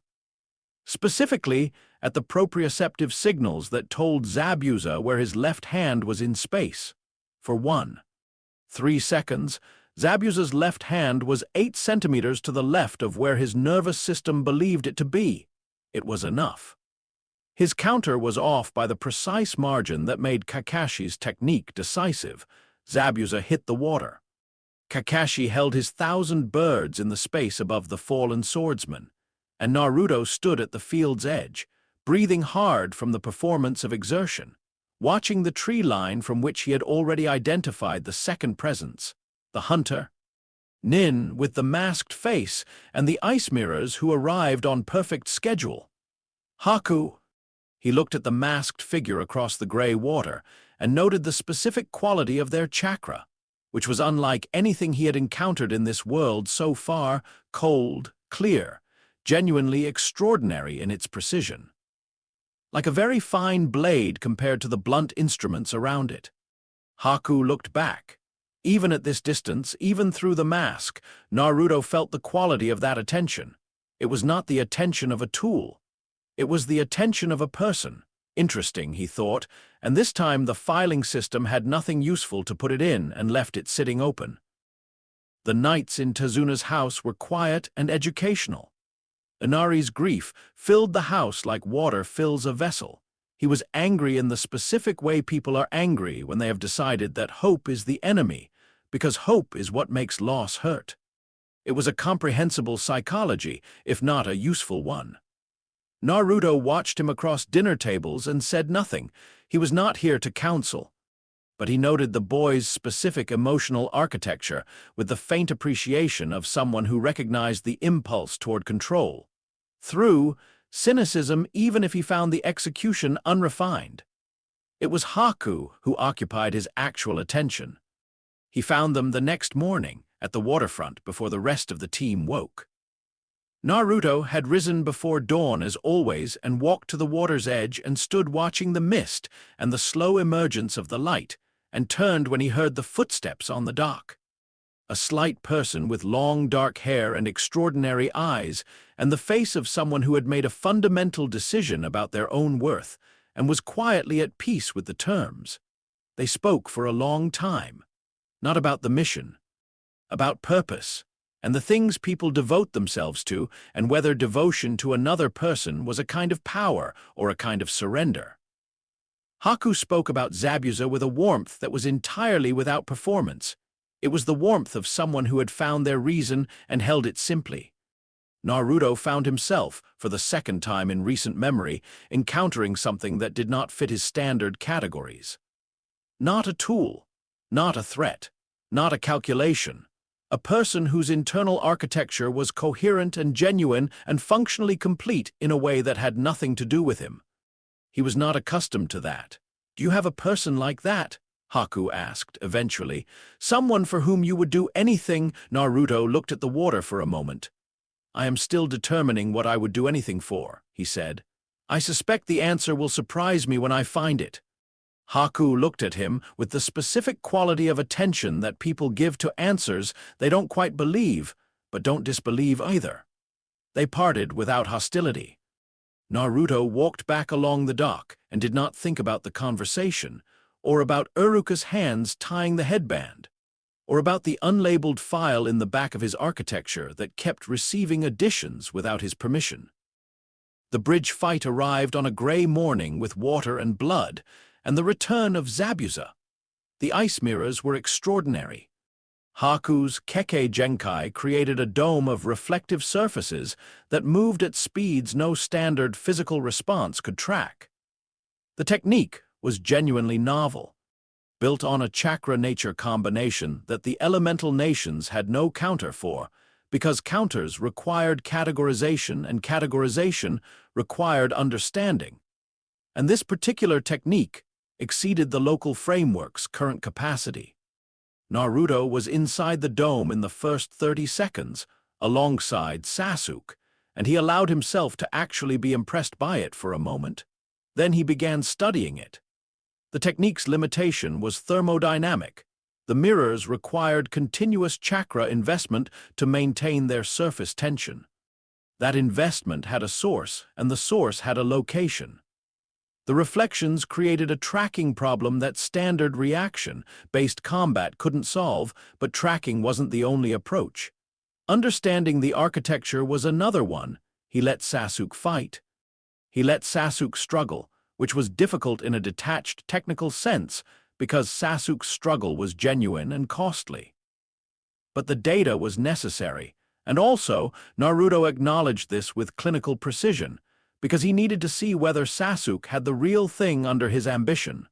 Specifically, at the proprioceptive signals that told Zabuza where his left hand was in space. For 3 seconds, Zabuza's left hand was 8 centimeters to the left of where his nervous system believed it to be. It was enough. His counter was off by the precise margin that made Kakashi's technique decisive. Zabuza hit the water. Kakashi held his 1,000 birds in the space above the fallen swordsman, and Naruto stood at the field's edge, breathing hard from the performance of exertion, watching the tree line from which he had already identified the second presence, the hunter, Nin with the masked face, and the ice mirrors who arrived on perfect schedule. Haku. He looked at the masked figure across the gray water and noted the specific quality of their chakra, which was unlike anything he had encountered in this world so far, cold, clear, genuinely extraordinary in its precision. Like a very fine blade compared to the blunt instruments around it. Haku looked back. Even at this distance, even through the mask, Naruto felt the quality of that attention. It was not the attention of a tool. It was the attention of a person, Interesting, he thought, and this time the filing system had nothing useful to put it in and left it sitting open. The nights in Tezuna's house were quiet and educational. Inari's grief filled the house like water fills a vessel. He was angry in the specific way people are angry when they have decided that hope is the enemy, because hope is what makes loss hurt. It was a comprehensible psychology, if not a useful one. Naruto watched him across dinner tables and said nothing. He was not here to counsel. But he noted the boy's specific emotional architecture with the faint appreciation of someone who recognized the impulse toward control. Through cynicism, even if he found the execution unrefined. It was Haku who occupied his actual attention. He found them the next morning at the waterfront before the rest of the team woke. Naruto had risen before dawn as always and walked to the water's edge and stood watching the mist and the slow emergence of the light, and turned when he heard the footsteps on the dock. A slight person with long dark hair and extraordinary eyes, and the face of someone who had made a fundamental decision about their own worth and was quietly at peace with the terms. They spoke for a long time, not about the mission, about purpose, and the things people devote themselves to, and whether devotion to another person was a kind of power or a kind of surrender. Haku spoke about Zabuza with a warmth that was entirely without performance. It was the warmth of someone who had found their reason and held it simply. Naruto found himself, for the second time in recent memory, encountering something that did not fit his standard categories. Not a tool, not a threat, not a calculation. A person whose internal architecture was coherent and genuine and functionally complete in a way that had nothing to do with him. He was not accustomed to that. "Do you have a person like that?" Haku asked, eventually. "Someone for whom you would do anything?" Naruto looked at the water for a moment. "I am still determining what I would do anything for," he said. "I suspect the answer will surprise me when I find it." Haku looked at him with the specific quality of attention that people give to answers they don't quite believe, but don't disbelieve either. They parted without hostility. Naruto walked back along the dock and did not think about the conversation, or about Uruka's hands tying the headband, or about the unlabeled file in the back of his architecture that kept receiving additions without his permission. The bridge fight arrived on a gray morning with water and blood, and the return of Zabuza. The ice mirrors were extraordinary. Haku's Kekkei Genkai created a dome of reflective surfaces that moved at speeds no standard physical response could track. The technique was genuinely novel, built on a chakra-nature combination that the elemental nations had no counter for, because counters required categorization and categorization required understanding. And this particular technique exceeded the local framework's current capacity. Naruto was inside the dome in the first 30 seconds, alongside Sasuke, and he allowed himself to actually be impressed by it for a moment. Then he began studying it. The technique's limitation was thermodynamic. The mirrors required continuous chakra investment to maintain their surface tension. That investment had a source, and the source had a location. The reflections created a tracking problem that standard reaction-based combat couldn't solve, but tracking wasn't the only approach. Understanding the architecture was another one. He let Sasuke fight. He let Sasuke struggle, which was difficult in a detached technical sense because Sasuke's struggle was genuine and costly. But the data was necessary, and also Naruto acknowledged this with clinical precision, because he needed to see whether Sasuke had the real thing under his ambition,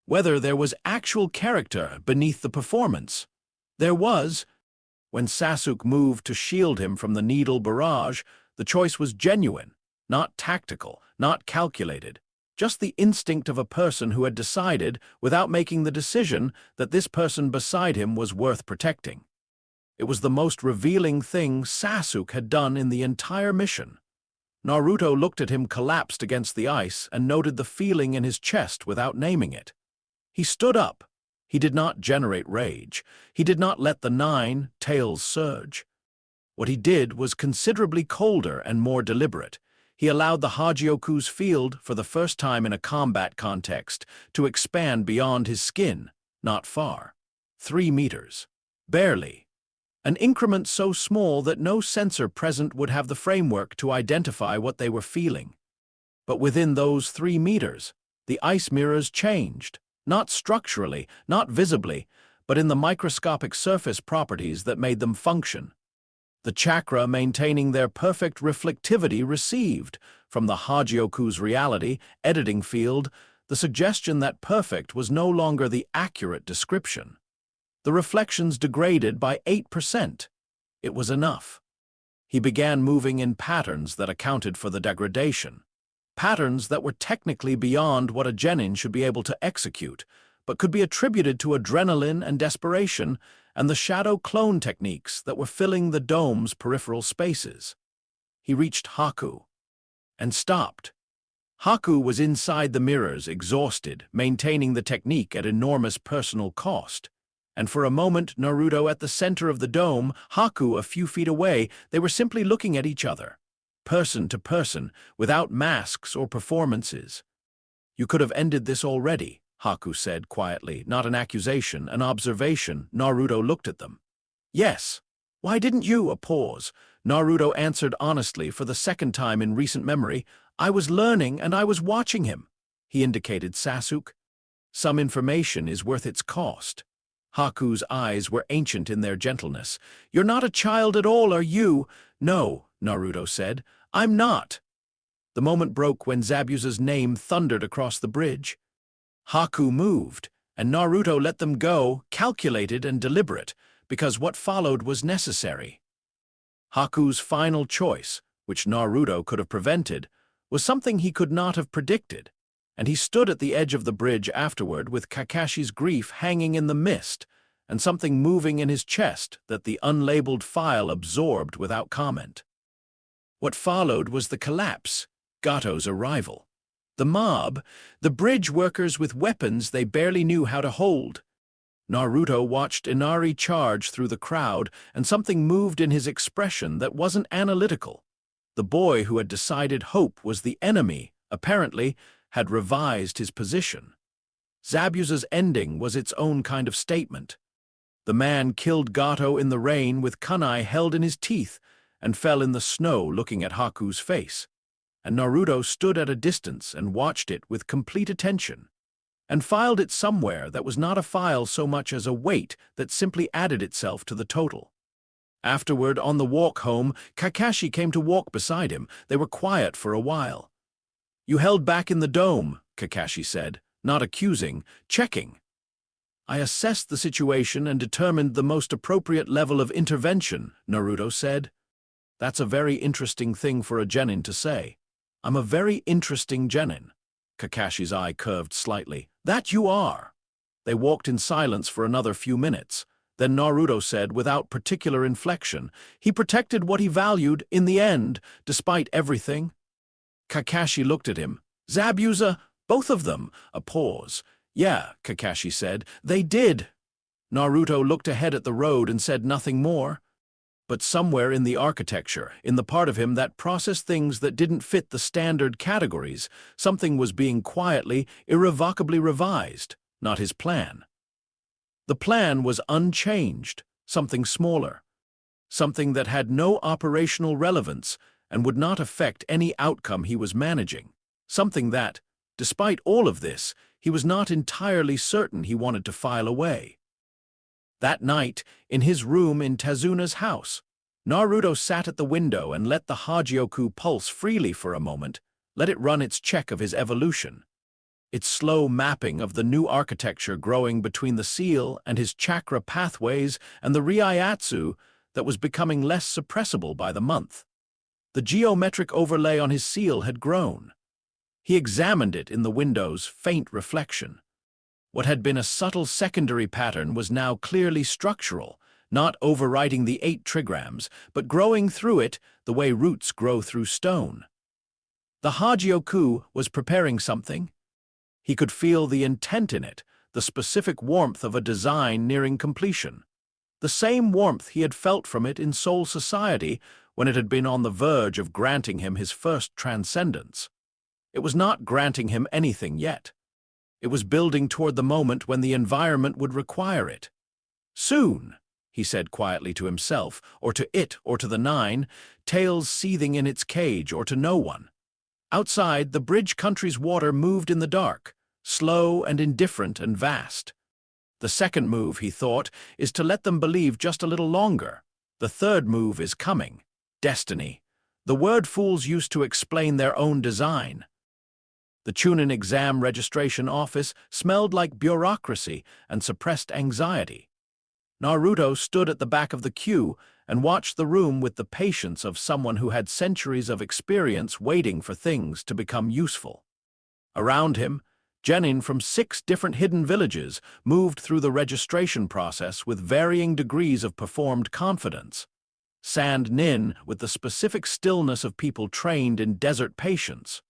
whether there was actual character beneath the performance. There was. When Sasuke moved to shield him from the needle barrage, the choice was genuine, not tactical, not calculated, just the instinct of a person who had decided, without making the decision, that this person beside him was worth protecting. It was the most revealing thing Sasuke had done in the entire mission. Naruto looked at him collapsed against the ice and noted the feeling in his chest without naming it. He stood up. He did not generate rage. He did not let the 9 tails surge. What he did was considerably colder and more deliberate. He allowed the Hogyoku's field, for the first time in a combat context, to expand beyond his skin, not far. 3 meters. Barely. An increment so small that no sensor present would have the framework to identify what they were feeling. But within those 3 meters, the ice mirrors changed, not structurally, not visibly, but in the microscopic surface properties that made them function. The chakra maintaining their perfect reflectivity received, from the Hogyoku's reality, editing field, the suggestion that perfect was no longer the accurate description. The reflections degraded by 8%. It was enough. He began moving in patterns that accounted for the degradation. Patterns that were technically beyond what a genin should be able to execute, but could be attributed to adrenaline and desperation and the shadow clone techniques that were filling the dome's peripheral spaces. He reached Haku and stopped. Haku was inside the mirrors, exhausted, maintaining the technique at enormous personal cost. And for a moment, Naruto at the center of the dome, Haku a few feet away, they were simply looking at each other, person to person, without masks or performances. "You could have ended this already," Haku said quietly, not an accusation, an observation. Naruto looked at them. "Yes. Why didn't you?" A pause. Naruto answered honestly for the second time in recent memory. "I was learning and I was watching him." He indicated Sasuke. "Some information is worth its cost." Haku's eyes were ancient in their gentleness. "You're not a child at all, are you?" "No," Naruto said. "I'm not." The moment broke when Zabuza's name thundered across the bridge. Haku moved, and Naruto let them go, calculated and deliberate, because what followed was necessary. Haku's final choice, which Naruto could have prevented, was something he could not have predicted, and he stood at the edge of the bridge afterward with Kakashi's grief hanging in the mist and something moving in his chest that the unlabeled file absorbed without comment. What followed was the collapse, Gato's arrival. The mob, the bridge workers with weapons they barely knew how to hold. Naruto watched Inari charge through the crowd, and something moved in his expression that wasn't analytical. The boy who had decided hope was the enemy, apparently, had revised his position. Zabuza's ending was its own kind of statement. The man killed Gato in the rain with kunai held in his teeth and fell in the snow looking at Haku's face. And Naruto stood at a distance and watched it with complete attention, and filed it somewhere that was not a file so much as a weight that simply added itself to the total. Afterward, on the walk home, Kakashi came to walk beside him. They were quiet for a while. "You held back in the dome," Kakashi said, not accusing, checking. "I assessed the situation and determined the most appropriate level of intervention," Naruto said. "That's a very interesting thing for a genin to say." "I'm a very interesting genin." Kakashi's eye curved slightly. "That you are." They walked in silence for another few minutes. Then Naruto said, without particular inflection, "He protected what he valued in the end, despite everything." Kakashi looked at him. "Zabuza, both of them." A pause. "Yeah," Kakashi said, "they did." Naruto looked ahead at the road and said nothing more. But somewhere in the architecture, in the part of him that processed things that didn't fit the standard categories, something was being quietly, irrevocably revised, not his plan. The plan was unchanged, something smaller, something that had no operational relevance and would not affect any outcome he was managing, something that, despite all of this, he was not entirely certain he wanted to file away. That night, in his room in Tezuna's house, Naruto sat at the window and let the Hogyoku pulse freely for a moment, let it run its check of his evolution, its slow mapping of the new architecture growing between the seal and his chakra pathways and the Reiatsu that was becoming less suppressible by the month. The geometric overlay on his seal had grown. He examined it in the window's faint reflection. What had been a subtle secondary pattern was now clearly structural, not overriding the 8 trigrams, but growing through it the way roots grow through stone. The Hogyoku was preparing something. He could feel the intent in it, the specific warmth of a design nearing completion. the same warmth he had felt from it in Soul Society when it had been on the verge of granting him his first transcendence. It was not granting him anything yet. It was building toward the moment when the environment would require it. Soon, he said quietly to himself, or to it, or to the nine, tails seething in its cage, or to no one. Outside, the bridge country's water moved in the dark, slow and indifferent and vast. The second move, he thought, is to let them believe just a little longer. The third move is coming. Destiny. The word fools used to explain their own design. The Chunin exam registration office smelled like bureaucracy and suppressed anxiety. Naruto stood at the back of the queue and watched the room with the patience of someone who had centuries of experience waiting for things to become useful. Around him, genin from 6 different hidden villages moved through the registration process with varying degrees of performed confidence. Sand nin with the specific stillness of people trained in desert patience.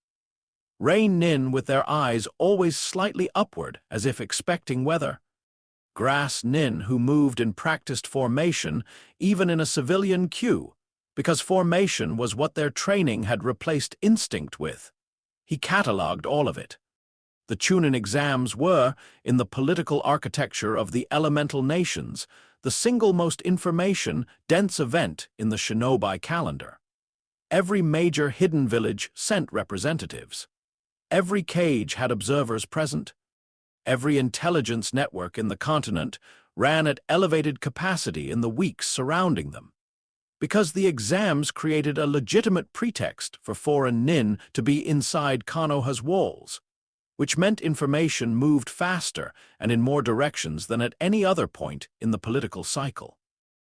Rain nin with their eyes always slightly upward as if expecting weather. Grass nin who moved in practiced formation even in a civilian queue, because formation was what their training had replaced instinct with. He catalogued all of it. The Chunin exams were, in the political architecture of the elemental nations, the single most information-dense event in the Shinobi calendar. Every major hidden village sent representatives. Every cage had observers present. Every intelligence network in the continent ran at elevated capacity in the weeks surrounding them. Because the exams created a legitimate pretext for foreign nin to be inside Konoha's walls, which meant information moved faster and in more directions than at any other point in the political cycle.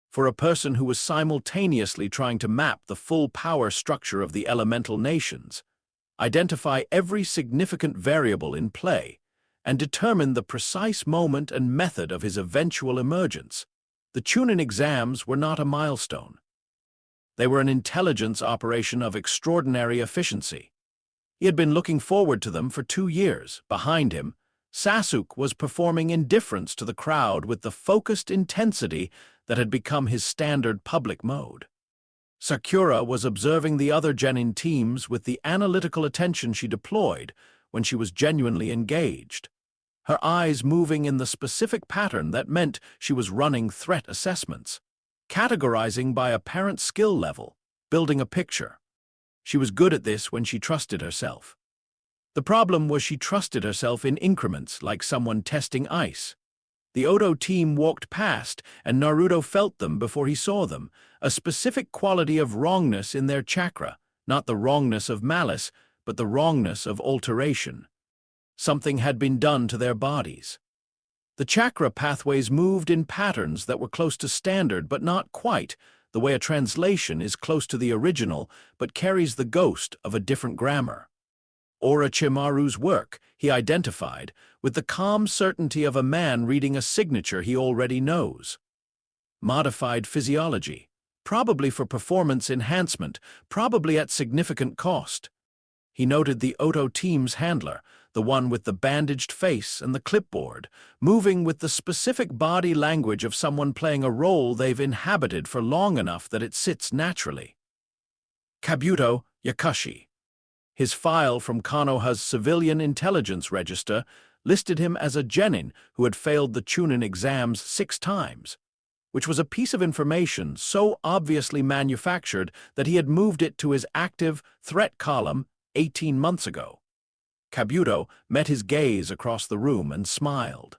For a person who was simultaneously trying to map the full power structure of the elemental nations, identify every significant variable in play, and determine the precise moment and method of his eventual emergence, the Chunin exams were not a milestone. They were an intelligence operation of extraordinary efficiency. He had been looking forward to them for 2 years. Behind him, Sasuke was performing indifference to the crowd with the focused intensity that had become his standard public mode. Sakura was observing the other genin teams with the analytical attention she deployed when she was genuinely engaged, her eyes moving in the specific pattern that meant she was running threat assessments, categorizing by apparent skill level, building a picture. She was good at this when she trusted herself. The problem was she trusted herself in increments like someone testing ice. The Odo team walked past, and Naruto felt them before he saw them, a specific quality of wrongness in their chakra, not the wrongness of malice, but the wrongness of alteration. Something had been done to their bodies. The chakra pathways moved in patterns that were close to standard but not quite, the way a translation is close to the original but carries the ghost of a different grammar. Orochimaru's work, he identified, with the calm certainty of a man reading a signature he already knows. Modified physiology, probably for performance enhancement, probably at significant cost. He noted the Oto team's handler, the one with the bandaged face and the clipboard, moving with the specific body language of someone playing a role they've inhabited for long enough that it sits naturally. Kabuto Kakashi. His file from Konoha's civilian intelligence register listed him as a genin who had failed the Chunin exams 6 times, which was a piece of information so obviously manufactured that he had moved it to his active threat column 18 months ago. Kabuto met his gaze across the room and smiled.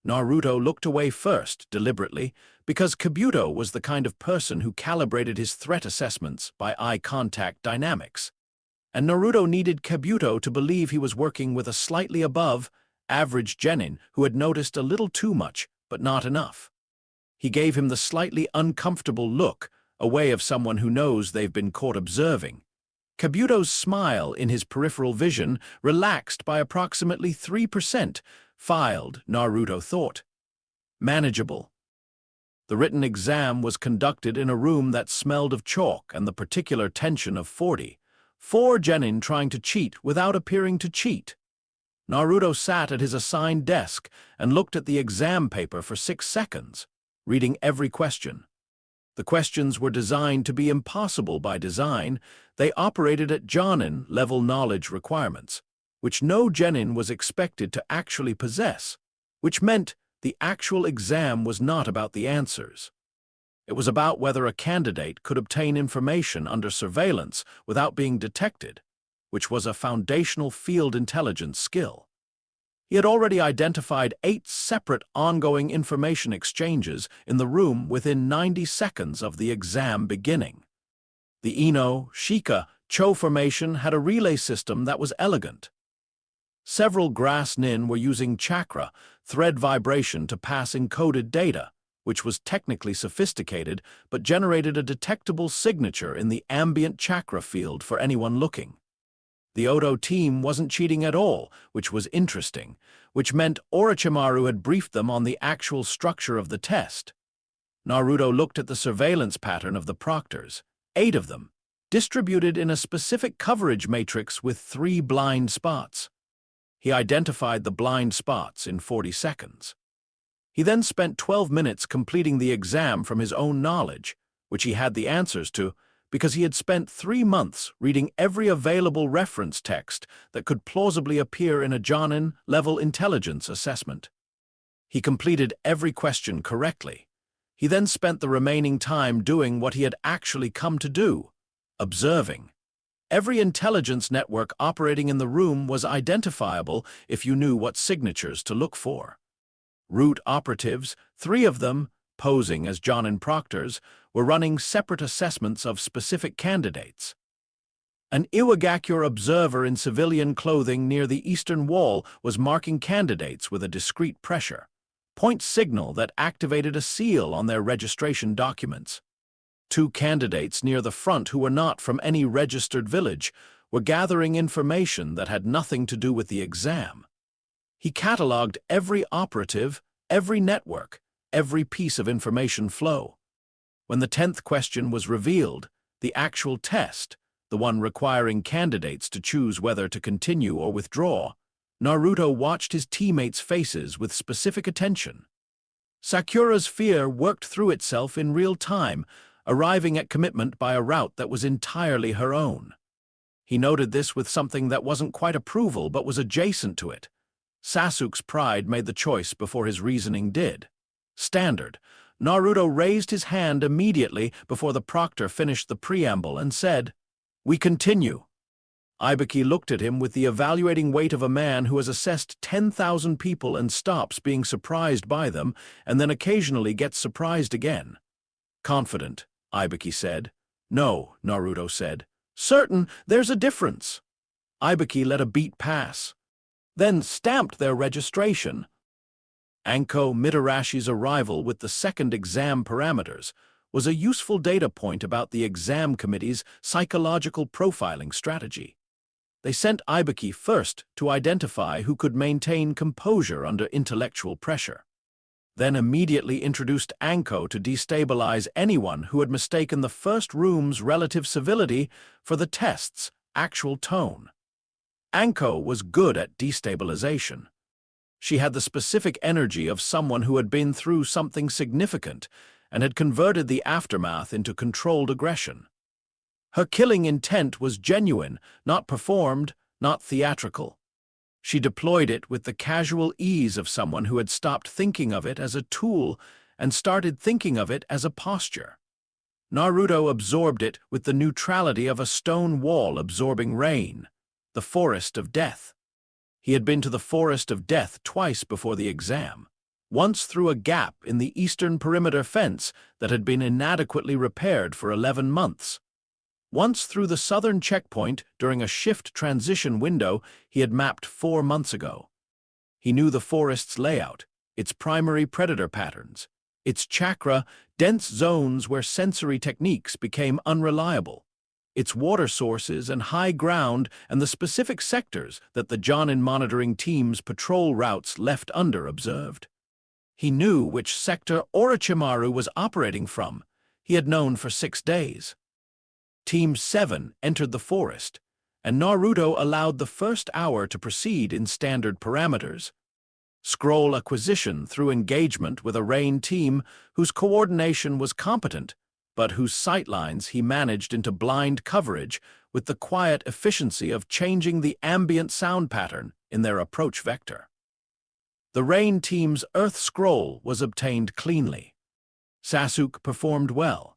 Naruto looked away first, deliberately, because Kabuto was the kind of person who calibrated his threat assessments by eye contact dynamics. And Naruto needed Kabuto to believe he was working with a slightly above average genin who had noticed a little too much, but not enough. He gave him the slightly uncomfortable look, a way of someone who knows they've been caught observing. Kabuto's smile in his peripheral vision relaxed by approximately 3%, filed, Naruto thought. Manageable. The written exam was conducted in a room that smelled of chalk and the particular tension of 4 genin trying to cheat without appearing to cheat. Naruto sat at his assigned desk and looked at the exam paper for 6 seconds, reading every question. The questions were designed to be impossible by design. They operated at Jonin-level knowledge requirements, which no genin was expected to actually possess, which meant the actual exam was not about the answers. It was about whether a candidate could obtain information under surveillance without being detected, which was a foundational field intelligence skill. He had already identified 8 separate ongoing information exchanges in the room within 90 seconds of the exam beginning. The Ino, Shika, Cho formation had a relay system that was elegant. Several grass nin were using chakra, thread vibration to pass encoded data, which was technically sophisticated but generated a detectable signature in the ambient chakra field for anyone looking. The Odo team wasn't cheating at all, which was interesting, which meant Orochimaru had briefed them on the actual structure of the test. Naruto looked at the surveillance pattern of the proctors, 8 of them, distributed in a specific coverage matrix with 3 blind spots. He identified the blind spots in 40 seconds. He then spent 12 minutes completing the exam from his own knowledge, which he had the answers to, because he had spent 3 months reading every available reference text that could plausibly appear in a Jonin-level intelligence assessment. He completed every question correctly. He then spent the remaining time doing what he had actually come to do, observing. Every intelligence network operating in the room was identifiable if you knew what signatures to look for. Root operatives, 3 of them, posing as Jonin proctors, were running separate assessments of specific candidates. An Iwagakure observer in civilian clothing near the eastern wall was marking candidates with a discrete pressure point signal that activated a seal on their registration documents. 2 candidates near the front who were not from any registered village were gathering information that had nothing to do with the exam. He catalogued every operative, every network, every piece of information flow. When the 10th question was revealed, the actual test, the one requiring candidates to choose whether to continue or withdraw, Naruto watched his teammates' faces with specific attention. Sakura's fear worked through itself in real time, arriving at commitment by a route that was entirely her own. He noted this with something that wasn't quite approval but was adjacent to it. Sasuke's pride made the choice before his reasoning did. Standard. Naruto raised his hand immediately before the proctor finished the preamble and said, "We continue." Ibiki looked at him with the evaluating weight of a man who has assessed 10,000 people and stops being surprised by them and then occasionally gets surprised again. Confident, Ibiki said. "No," Naruto said. "Certain, there's a difference." Ibiki let a beat pass, then stamped their registration. Anko Mitarashi's arrival with the second exam parameters was a useful data point about the exam committee's psychological profiling strategy. They sent Ibiki first to identify who could maintain composure under intellectual pressure, then immediately introduced Anko to destabilize anyone who had mistaken the first room's relative civility for the test's actual tone. Anko was good at destabilization. She had the specific energy of someone who had been through something significant and had converted the aftermath into controlled aggression. Her killing intent was genuine, not performed, not theatrical. She deployed it with the casual ease of someone who had stopped thinking of it as a tool and started thinking of it as a posture. Naruto absorbed it with the neutrality of a stone wall absorbing rain, the forest of death. He had been to the forest of death twice before the exam, once through a gap in the eastern perimeter fence that had been inadequately repaired for 11 months. Once through the southern checkpoint during a shift transition window he had mapped 4 months ago. He knew the forest's layout, its primary predator patterns, its chakra, dense zones where sensory techniques became unreliable, its water sources and high ground and the specific sectors that the Jonin monitoring team's patrol routes left under-observed. He knew which sector Orochimaru was operating from. He had known for 6 days. Team 7 entered the forest, and Naruto allowed the first hour to proceed in standard parameters. scroll acquisition through engagement with a Rain team whose coordination was competent, but whose sightlines he managed into blind coverage with the quiet efficiency of changing the ambient sound pattern in their approach vector. The Rain team's Earth scroll was obtained cleanly. Sasuke performed well.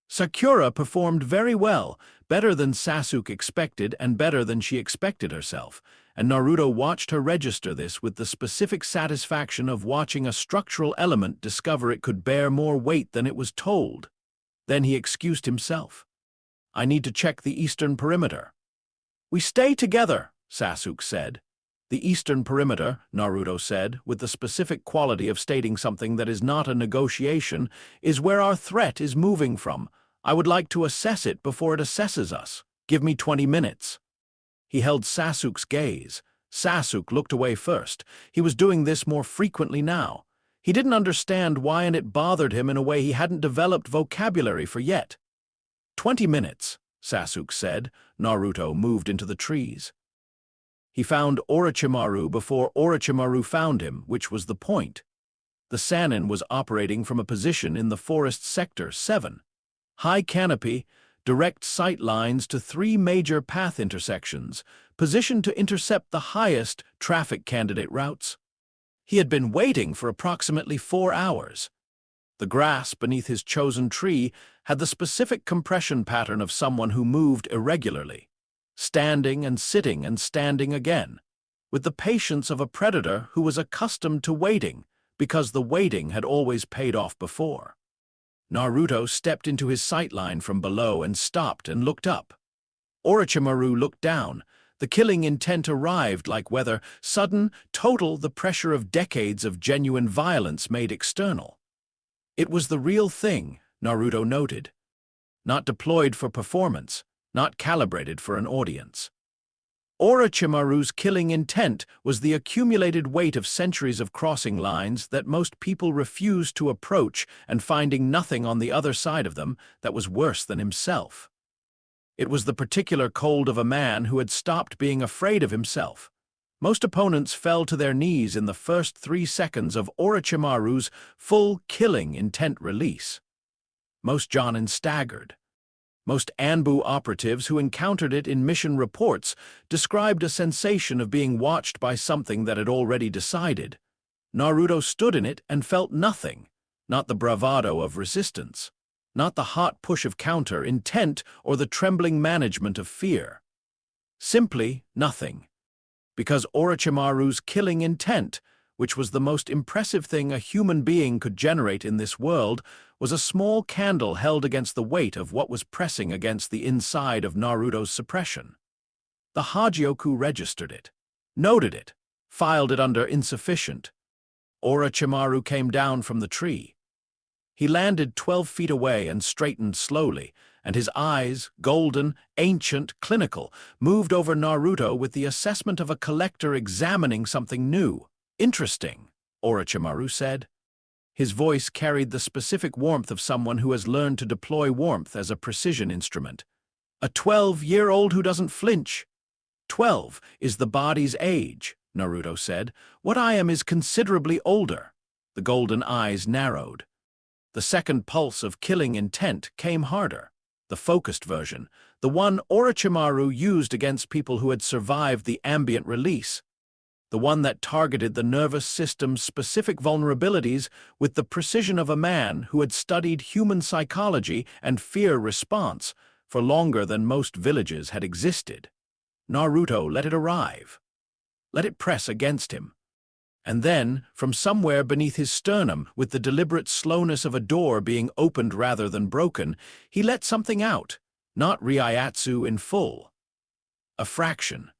Sakura performed very well, better than Sasuke expected and better than she expected herself, and Naruto watched her register this with the specific satisfaction of watching a structural element discover it could bear more weight than it was told. Then he excused himself. "I need to check the eastern perimeter." "We stay together," Sasuke said. "The eastern perimeter," Naruto said, with the specific quality of stating something that is not a negotiation, "is where our threat is moving from. I would like to assess it before it assesses us. Give me 20 minutes. He held Sasuke's gaze. Sasuke looked away first. He was doing this more frequently now. He didn't understand why, and it bothered him in a way he hadn't developed vocabulary for yet. 20 minutes, Sasuke said. Naruto moved into the trees. He found Orochimaru before Orochimaru found him, which was the point. The Sannin was operating from a position in the forest sector 7. High canopy, direct sight lines to 3 major path intersections, positioned to intercept the highest traffic candidate routes. He had been waiting for approximately 4 hours. The grass beneath his chosen tree had the specific compression pattern of someone who moved irregularly, standing and standing again, with the patience of a predator who was accustomed to waiting, because the waiting had always paid off before. Naruto stepped into his sightline from below and stopped and looked up. Orochimaru looked down. The killing intent arrived like weather, sudden, total, the pressure of decades of genuine violence made external. It was the real thing, Naruto noted. Not deployed for performance, not calibrated for an audience. Orochimaru's killing intent was the accumulated weight of centuries of crossing lines that most people refused to approach, and finding nothing on the other side of them that was worse than himself. It was the particular cold of a man who had stopped being afraid of himself. Most opponents fell to their knees in the first 3 seconds of Orochimaru's full killing intent release. Most Jonin staggered. Most Anbu operatives who encountered it in mission reports described a sensation of being watched by something that had already decided. Naruto stood in it and felt nothing, not the bravado of resistance, not the hot push of counter intent or the trembling management of fear. Simply nothing. Because Orochimaru's killing intent, which was the most impressive thing a human being could generate in this world, was a small candle held against the weight of what was pressing against the inside of Naruto's suppression. The Hogyoku registered it, noted it, filed it under insufficient. Orochimaru came down from the tree. He landed 12 feet away and straightened slowly, and his eyes, golden, ancient, clinical, moved over Naruto with the assessment of a collector examining something new. "Interesting," Orochimaru said. His voice carried the specific warmth of someone who has learned to deploy warmth as a precision instrument. "A 12-year-old who doesn't flinch." 12 is the body's age, Naruto said. "What I am is considerably older." The golden eyes narrowed. The second pulse of killing intent came harder. The focused version, the one Orochimaru used against people who had survived the ambient release. The one that targeted the nervous system's specific vulnerabilities with the precision of a man who had studied human psychology and fear response for longer than most villages had existed. Naruto let it arrive. Let it press against him. And then, from somewhere beneath his sternum, with the deliberate slowness of a door being opened rather than broken, he let something out, not Reiatsu in full. A fraction.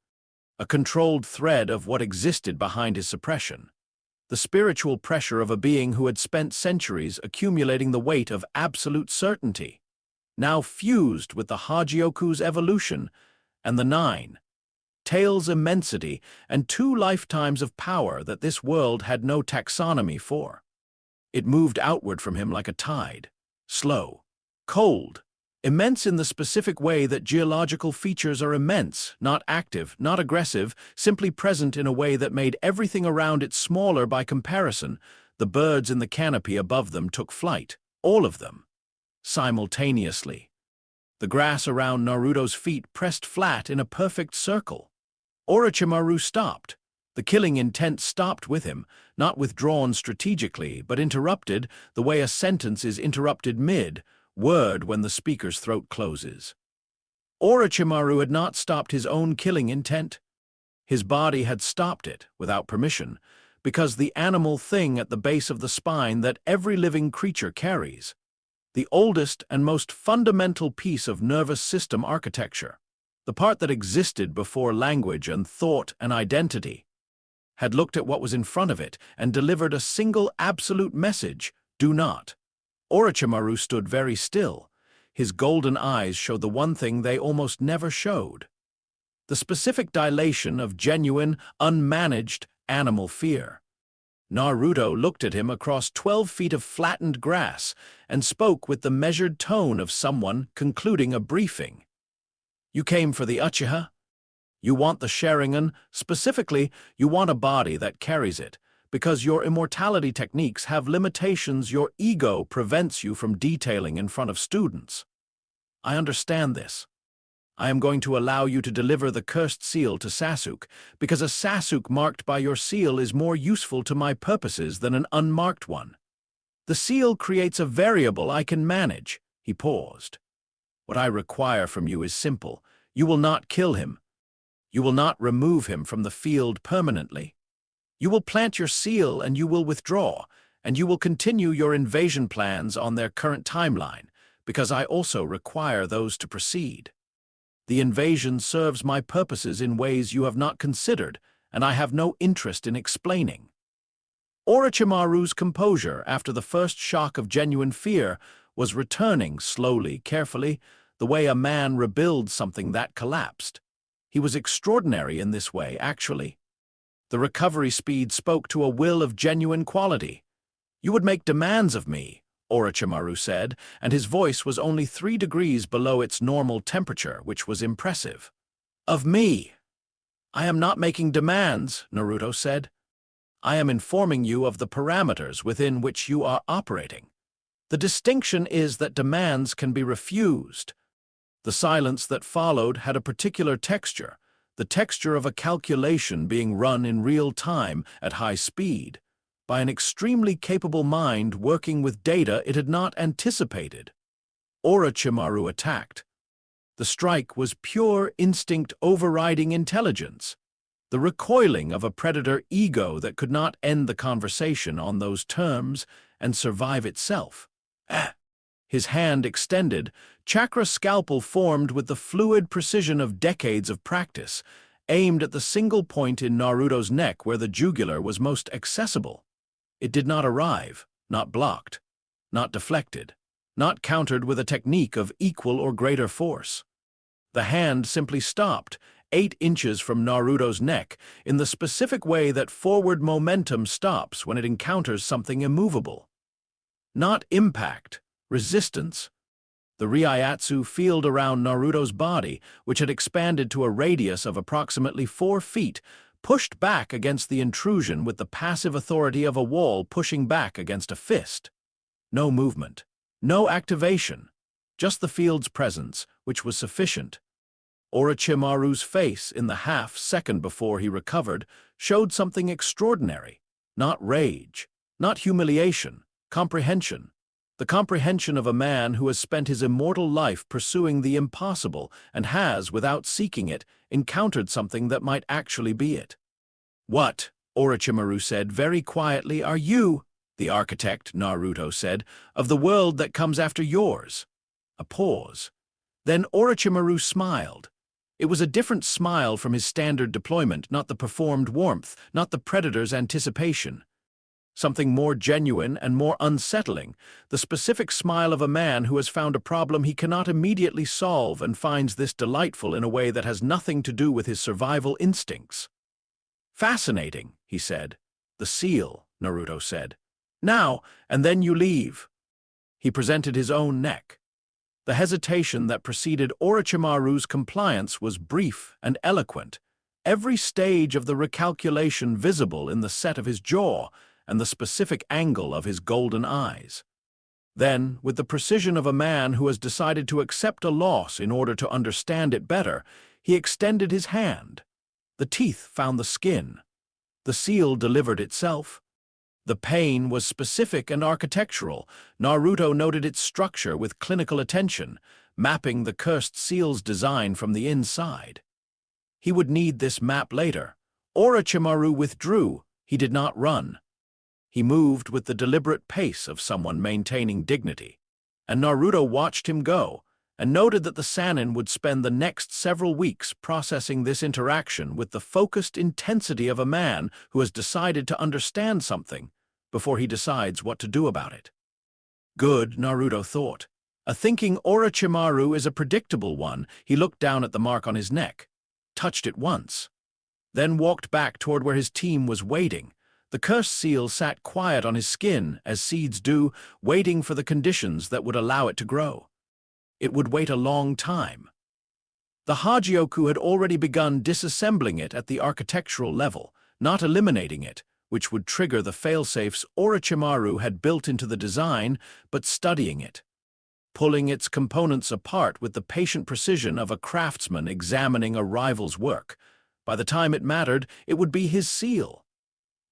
A controlled thread of what existed behind his suppression. The spiritual pressure of a being who had spent centuries accumulating the weight of absolute certainty, now fused with the Hogyoku's evolution and the 9 Tails' immensity and 2 lifetimes of power that this world had no taxonomy for. It moved outward from him like a tide, slow, cold, Immense in the specific way that geological features are immense, not active, not aggressive, simply present in a way that made everything around it smaller by comparison. The birds in the canopy above them took flight, all of them, simultaneously. The grass around Naruto's feet pressed flat in a perfect circle. Orochimaru stopped. The killing intent stopped with him, not withdrawn strategically, but interrupted, the way a sentence is interrupted mid-word when the speaker's throat closes. Orochimaru had not stopped his own killing intent. His body had stopped it, without permission, because the animal thing at the base of the spine that every living creature carries, the oldest and most fundamental piece of nervous system architecture, the part that existed before language and thought and identity, had looked at what was in front of it and delivered a single absolute message: do not. Orochimaru stood very still. His golden eyes showed the one thing they almost never showed: the specific dilation of genuine, unmanaged animal fear. Naruto looked at him across 12 feet of flattened grass and spoke with the measured tone of someone concluding a briefing. You came for the Uchiha? You want the Sharingan? Specifically, you want a body that carries it, because your immortality techniques have limitations your ego prevents you from detailing in front of students. I understand this. I am going to allow you to deliver the cursed seal to Sasuke, because a Sasuke marked by your seal is more useful to my purposes than an unmarked one. The seal creates a variable I can manage. He paused. What I require from you is simple. You will not kill him. You will not remove him from the field permanently. You will plant your seal and you will withdraw, and you will continue your invasion plans on their current timeline, because I also require those to proceed. The invasion serves my purposes in ways you have not considered, and I have no interest in explaining. Orochimaru's composure after the first shock of genuine fear was returning slowly, carefully, the way a man rebuilds something that collapsed. He was extraordinary in this way, actually. The recovery speed spoke to a will of genuine quality. You would make demands of me, Orochimaru said, and his voice was only 3 degrees below its normal temperature, which was impressive. Of me. I am not making demands, Naruto said. I am informing you of the parameters within which you are operating. The distinction is that demands can be refused. The silence that followed had a particular texture, the texture of a calculation being run in real time at high speed, by an extremely capable mind working with data it had not anticipated. Orochimaru attacked. The strike was pure instinct overriding intelligence, the recoiling of a predator ego that could not end the conversation on those terms and survive itself. His hand extended, chakra scalpel formed with the fluid precision of decades of practice, aimed at the single point in Naruto's neck where the jugular was most accessible. It did not arrive, not blocked, not deflected, not countered with a technique of equal or greater force. The hand simply stopped, 8 inches from Naruto's neck, in the specific way that forward momentum stops when it encounters something immovable. Not impact, resistance. The Reiatsu field around Naruto's body, which had expanded to a radius of approximately 4 feet, pushed back against the intrusion with the passive authority of a wall pushing back against a fist. No movement, no activation, just the field's presence, which was sufficient. Orochimaru's face, in the half-second before he recovered, showed something extraordinary. Not rage, not humiliation, comprehension. The comprehension of a man who has spent his immortal life pursuing the impossible and has, without seeking it, encountered something that might actually be it. What, Orochimaru said very quietly, are you, the architect, Naruto said, of the world that comes after yours? A pause. Then Orochimaru smiled. It was a different smile from his standard deployment, not the performed warmth, not the predator's anticipation. Something more genuine and more unsettling, the specific smile of a man who has found a problem he cannot immediately solve and finds this delightful in a way that has nothing to do with his survival instincts. Fascinating, he said. The seal, Naruto said. Now, and then you leave. He presented his own neck. The hesitation that preceded Orochimaru's compliance was brief and eloquent, every stage of the recalculation visible in the set of his jaw and the specific angle of his golden eyes. Then, with the precision of a man who has decided to accept a loss in order to understand it better, he extended his hand. The teeth found the skin. The seal delivered itself. The pain was specific and architectural. Naruto noted its structure with clinical attention, mapping the cursed seal's design from the inside. He would need this map later. Orochimaru withdrew. He did not run. He moved with the deliberate pace of someone maintaining dignity. And Naruto watched him go, and noted that the Sannin would spend the next several weeks processing this interaction with the focused intensity of a man who has decided to understand something before he decides what to do about it. Good, Naruto thought. A thinking Orochimaru is a predictable one. He looked down at the mark on his neck, touched it once, then walked back toward where his team was waiting. The cursed seal sat quiet on his skin, as seeds do, waiting for the conditions that would allow it to grow. It would wait a long time. The Hogyoku had already begun disassembling it at the architectural level, not eliminating it, which would trigger the failsafes Orochimaru had built into the design, but studying it, pulling its components apart with the patient precision of a craftsman examining a rival's work. By the time it mattered, it would be his seal,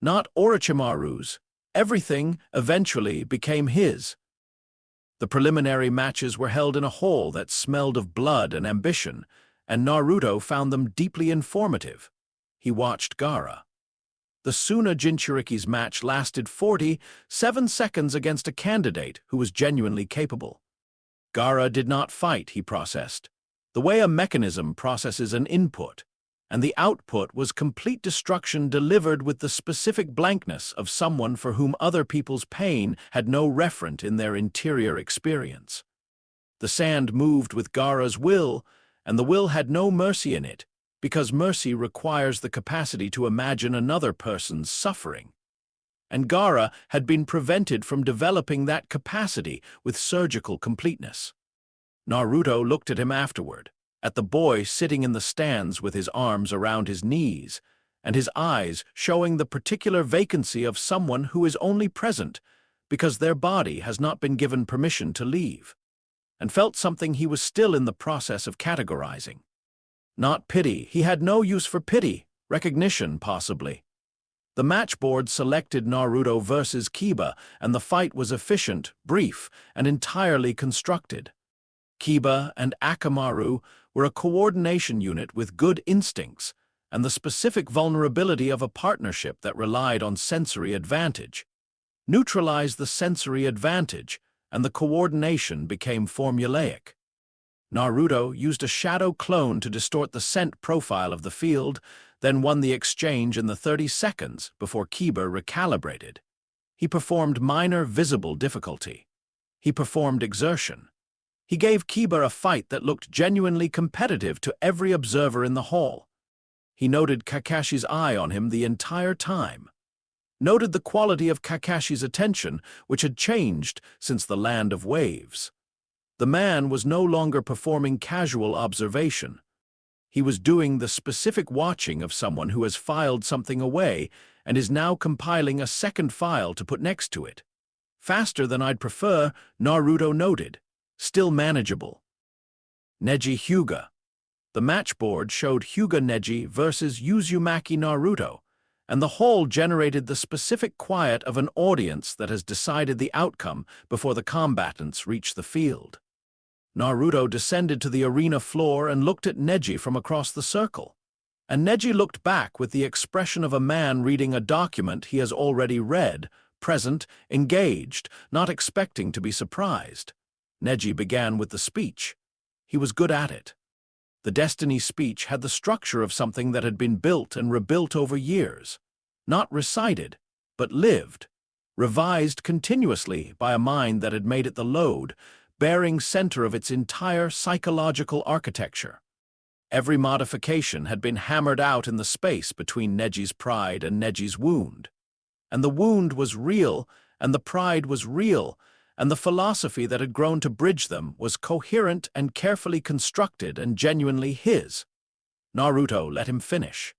not Orochimaru's. Everything eventually became his. The preliminary matches were held in a hall that smelled of blood and ambition, and Naruto found them deeply informative. He watched Gaara. The Suna Jinchuriki's match lasted 47 seconds against a candidate who was genuinely capable. Gaara did not fight, he processed, the way a mechanism processes an input, and the output was complete destruction delivered with the specific blankness of someone for whom other people's pain had no referent in their interior experience. The sand moved with Gaara's will, and the will had no mercy in it, because mercy requires the capacity to imagine another person's suffering. And Gaara had been prevented from developing that capacity with surgical completeness. Naruto looked at him afterward, at the boy sitting in the stands with his arms around his knees, and his eyes showing the particular vacancy of someone who is only present because their body has not been given permission to leave, and felt something he was still in the process of categorizing. Not pity. He had no use for pity. Recognition, possibly. The matchboard selected Naruto versus Kiba, and the fight was efficient, brief, and entirely constructed. Kiba and Akamaru were a coordination unit with good instincts and the specific vulnerability of a partnership that relied on sensory advantage. Neutralize the sensory advantage, and the coordination became formulaic. Naruto used a shadow clone to distort the scent profile of the field, then won the exchange in the 30 seconds before Kiba recalibrated. He performed minor visible difficulty. He performed exertion. He gave Kiba a fight that looked genuinely competitive to every observer in the hall. He noted Kakashi's eye on him the entire time. Noted the quality of Kakashi's attention, which had changed since the Land of Waves. The man was no longer performing casual observation. He was doing the specific watching of someone who has filed something away and is now compiling a second file to put next to it. Faster than I'd prefer, Naruto noted. Still manageable. Neji Hyuga. The matchboard showed Hyuga Neji versus Uzumaki Naruto, and the hall generated the specific quiet of an audience that has decided the outcome before the combatants reach the field. Naruto descended to the arena floor and looked at Neji from across the circle, and Neji looked back with the expression of a man reading a document he has already read, present, engaged, not expecting to be surprised. Neji began with the speech. He was good at it. The Destiny speech had the structure of something that had been built and rebuilt over years, not recited, but lived, revised continuously by a mind that had made it the load, bearing center of its entire psychological architecture. Every modification had been hammered out in the space between Neji's pride and Neji's wound. And the wound was real, and the pride was real, and the philosophy that had grown to bridge them was coherent and carefully constructed and genuinely his. Naruto let him finish.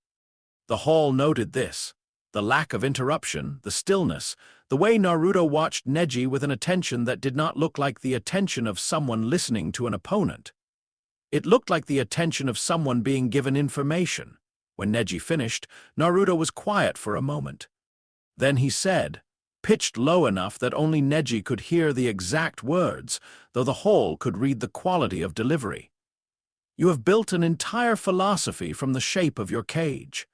The hall noted this: the lack of interruption, the stillness, the way Naruto watched Neji with an attention that did not look like the attention of someone listening to an opponent. It looked like the attention of someone being given information. When Neji finished, Naruto was quiet for a moment. Then he said, pitched low enough that only Neji could hear the exact words, though the whole could read the quality of delivery. You have built an entire philosophy from the shape of your cage.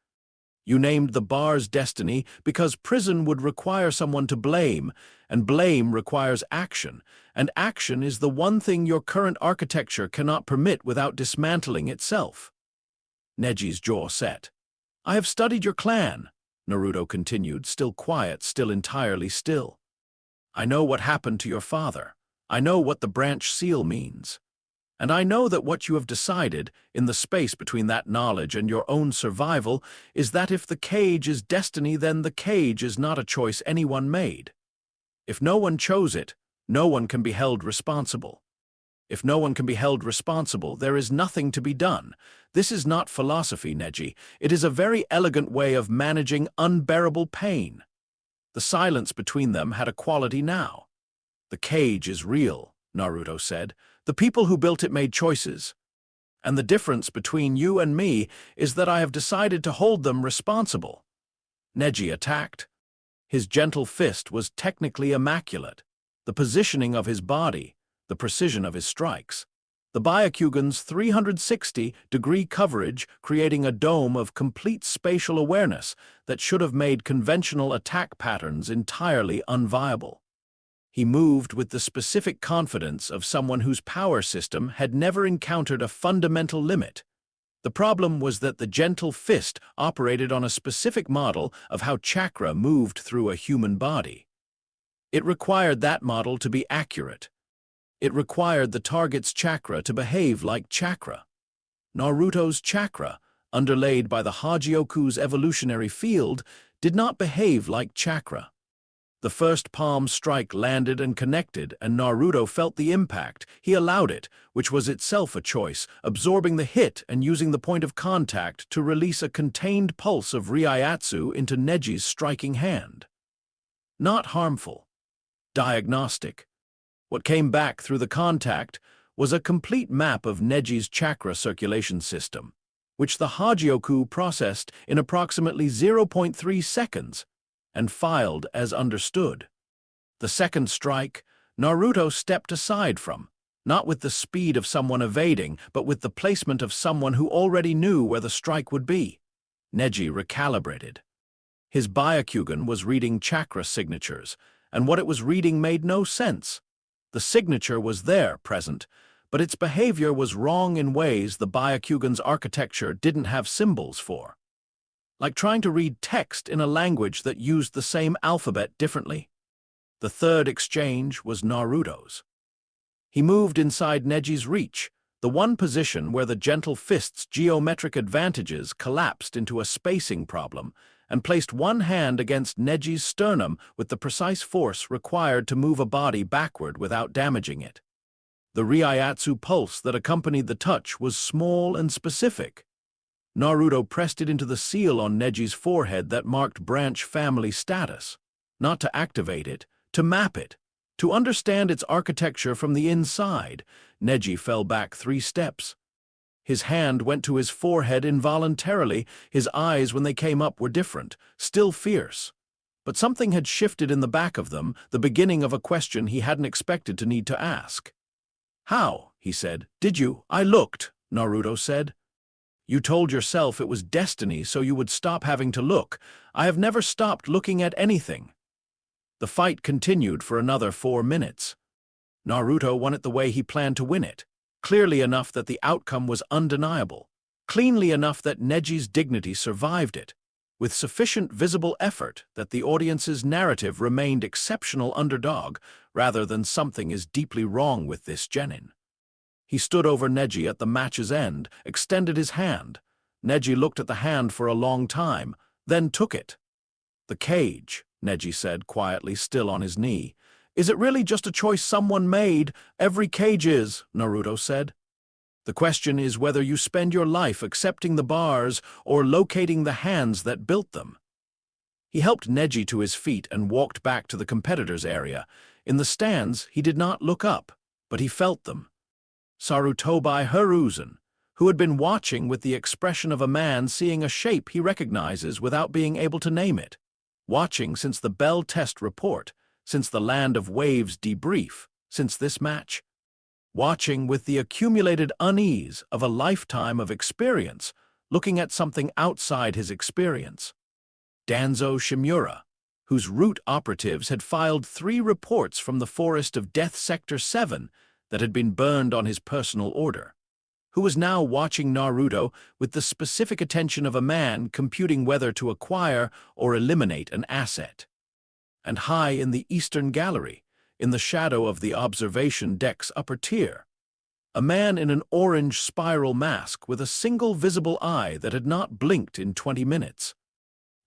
You named the bar's destiny because prison would require someone to blame, and blame requires action, and action is the one thing your current architecture cannot permit without dismantling itself. Neji's jaw set. I have studied your clan, Naruto continued, still quiet, still entirely still. I know what happened to your father. I know what the branch seal means. And I know that what you have decided, in the space between that knowledge and your own survival, is that if the cage is destiny, then the cage is not a choice anyone made. If no one chose it, no one can be held responsible. If no one can be held responsible, there is nothing to be done. This is not philosophy, Neji. It is a very elegant way of managing unbearable pain. The silence between them had a quality now. The cage is real, Naruto said. The people who built it made choices. And the difference between you and me is that I have decided to hold them responsible. Neji attacked. His gentle fist was technically immaculate. The positioning of his body, the precision of his strikes. The Byakugan's 360-degree coverage creating a dome of complete spatial awareness that should have made conventional attack patterns entirely unviable. He moved with the specific confidence of someone whose power system had never encountered a fundamental limit. The problem was that the gentle fist operated on a specific model of how chakra moved through a human body. It required that model to be accurate. It required the target's chakra to behave like chakra. Naruto's chakra, underlaid by the Hogyoku's evolutionary field, did not behave like chakra. The first palm strike landed and connected, and Naruto felt the impact. He allowed it, which was itself a choice, absorbing the hit and using the point of contact to release a contained pulse of Reiatsu into Neji's striking hand. Not harmful. Diagnostic. What came back through the contact was a complete map of Neji's chakra circulation system, which the Hogyoku processed in approximately 0.3 seconds, and filed as understood. The second strike, Naruto stepped aside from, not with the speed of someone evading, but with the placement of someone who already knew where the strike would be. Neji recalibrated. His Byakugan was reading chakra signatures, and what it was reading made no sense. The signature was there, present, but its behavior was wrong in ways the Byakugan's architecture didn't have symbols for. Like trying to read text in a language that used the same alphabet differently. The third exchange was Naruto's. He moved inside Neji's reach, the one position where the gentle fist's geometric advantages collapsed into a spacing problem, and placed one hand against Neji's sternum with the precise force required to move a body backward without damaging it. The Reiatsu pulse that accompanied the touch was small and specific. Naruto pressed it into the seal on Neji's forehead that marked branch family status, not to activate it, to map it, to understand its architecture from the inside. Neji fell back 3 steps. His hand went to his forehead involuntarily. His eyes, when they came up, were different, still fierce. But something had shifted in the back of them, the beginning of a question he hadn't expected to need to ask. How? He said. Did you? I looked, Naruto said. You told yourself it was destiny so you would stop having to look. I have never stopped looking at anything. The fight continued for another 4 minutes. Naruto won it the way he planned to win it, clearly enough that the outcome was undeniable, cleanly enough that Neji's dignity survived it, with sufficient visible effort that the audience's narrative remained exceptional underdog rather than something is deeply wrong with this genin. He stood over Neji at the match's end, extended his hand. Neji looked at the hand for a long time, then took it. The cage, Neji said quietly, still on his knee, Is it really just a choice someone made? Every cage is, Naruto said. The question is whether you spend your life accepting the bars or locating the hands that built them. He helped Neji to his feet and walked back to the competitors' area. In the stands, he did not look up, but he felt them. Sarutobi Hiruzen, who had been watching with the expression of a man seeing a shape he recognizes without being able to name it. Watching since the Bell Test report, since the Land of Waves debrief, since this match. Watching with the accumulated unease of a lifetime of experience, looking at something outside his experience. Danzo Shimura, whose root operatives had filed 3 reports from the forest of Death Sector 7 that had been burned on his personal order, who was now watching Naruto with the specific attention of a man computing whether to acquire or eliminate an asset. And high in the eastern gallery, in the shadow of the observation deck's upper tier, a man in an orange spiral mask with a single visible eye that had not blinked in 20 minutes.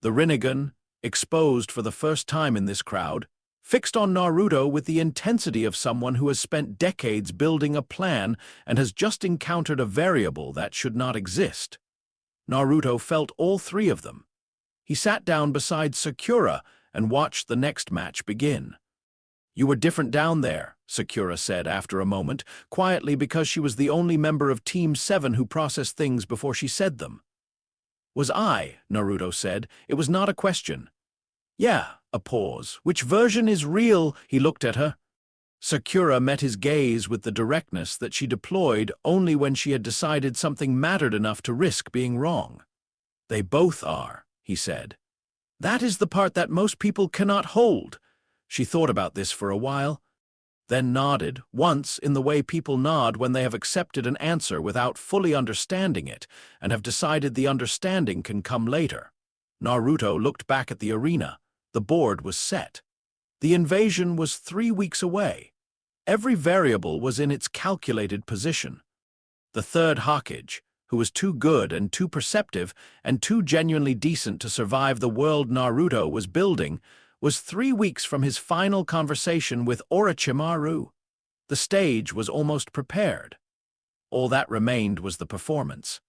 The Rinnegan, exposed for the first time in this crowd, fixed on Naruto with the intensity of someone who has spent decades building a plan and has just encountered a variable that should not exist. Naruto felt all 3 of them. He sat down beside Sakura and watched the next match begin. You were different down there, Sakura said after a moment, quietly because she was the only member of Team 7 who processed things before she said them. Was I, Naruto said. It was not a question. Yeah, a pause. Which version is real? He looked at her. Sakura met his gaze with the directness that she deployed only when she had decided something mattered enough to risk being wrong. They both are, he said. That is the part that most people cannot hold. She thought about this for a while, then nodded, once in the way people nod when they have accepted an answer without fully understanding it and have decided the understanding can come later. Naruto looked back at the arena. The board was set. The invasion was 3 weeks away. Every variable was in its calculated position. The third Hokage, who was too good and too perceptive and too genuinely decent to survive the world Naruto was building, was 3 weeks from his final conversation with Orochimaru. The stage was almost prepared. All that remained was the performance.